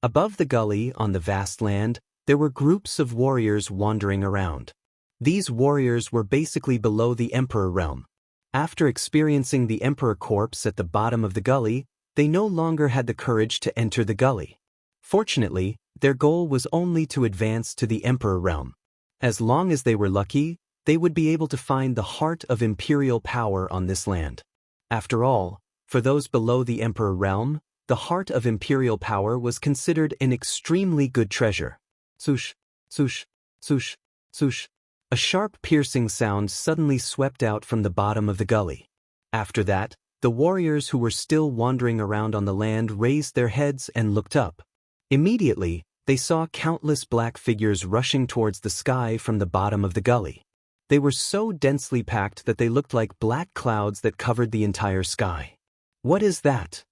Above the gully, on the vast land, there were groups of warriors wandering around. These warriors were basically below the Emperor realm. After experiencing the Emperor corpse at the bottom of the gully, they no longer had the courage to enter the gully. Fortunately, their goal was only to advance to the Emperor realm. As long as they were lucky, they would be able to find the heart of imperial power on this land. After all, for those below the Emperor realm, the heart of imperial power was considered an extremely good treasure. Swoosh, swoosh, swoosh, swoosh. A sharp piercing sound suddenly swept out from the bottom of the gully. After that, the warriors who were still wandering around on the land raised their heads and looked up. Immediately, they saw countless black figures rushing towards the sky from the bottom of the gully. They were so densely packed that they looked like black clouds that covered the entire sky. What is that?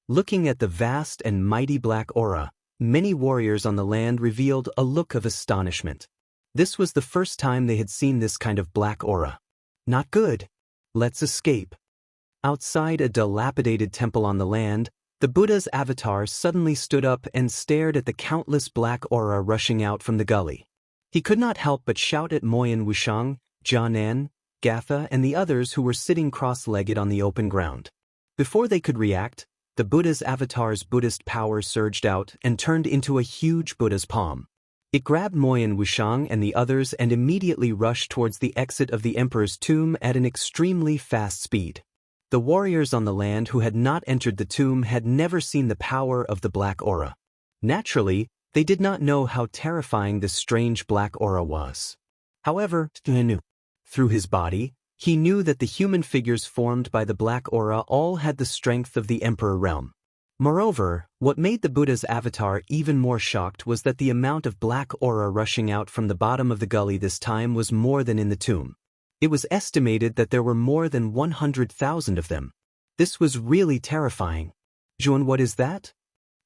Looking at the vast and mighty black aura, many warriors on the land revealed a look of astonishment. This was the first time they had seen this kind of black aura. Not good. Let's escape. Outside a dilapidated temple on the land, the Buddha's avatar suddenly stood up and stared at the countless black aura rushing out from the gully. He could not help but shout at Moyen Wushang, Jianan, Gatha, and the others who were sitting cross-legged on the open ground. Before they could react, the Buddha's avatar's Buddhist power surged out and turned into a huge Buddha's palm. It grabbed Moyen Wushang and the others and immediately rushed towards the exit of the emperor's tomb at an extremely fast speed. The warriors on the land who had not entered the tomb had never seen the power of the black aura. Naturally, they did not know how terrifying this strange black aura was. However, through his body, he knew that the human figures formed by the black aura all had the strength of the emperor realm. Moreover, what made the Buddha's avatar even more shocked was that the amount of black aura rushing out from the bottom of the gully this time was more than in the tomb. It was estimated that there were more than 100,000 of them. This was really terrifying. Zhuan, what is that?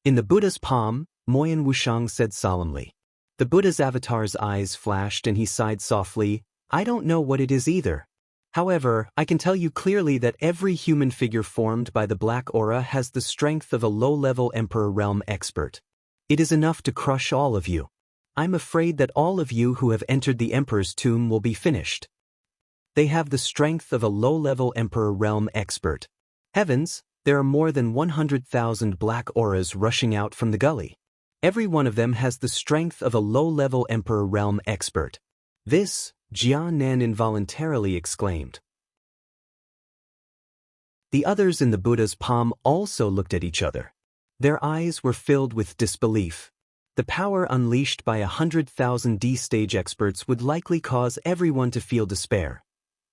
In the Buddha's palm, Moyen Wushang said solemnly. The Buddha's avatar's eyes flashed and he sighed softly. I don't know what it is either. However, I can tell you clearly that every human figure formed by the black aura has the strength of a low-level Emperor Realm expert. It is enough to crush all of you. I'm afraid that all of you who have entered the Emperor's tomb will be finished. They have the strength of a low-level Emperor Realm expert. Heavens, there are more than 100,000 black auras rushing out from the gully. Every one of them has the strength of a low-level Emperor Realm expert. This, Jianan involuntarily exclaimed. The others in the Buddha's palm also looked at each other. Their eyes were filled with disbelief. The power unleashed by 100,000 D-stage experts would likely cause everyone to feel despair.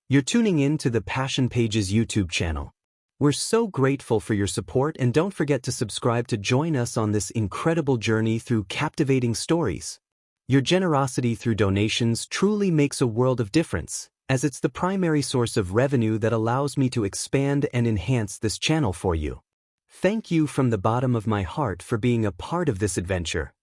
You're tuning in to the Passion Pages YouTube channel. We're so grateful for your support, and don't forget to subscribe to join us on this incredible journey through captivating stories. Your generosity through donations truly makes a world of difference, as it's the primary source of revenue that allows me to expand and enhance this channel for you. Thank you from the bottom of my heart for being a part of this adventure.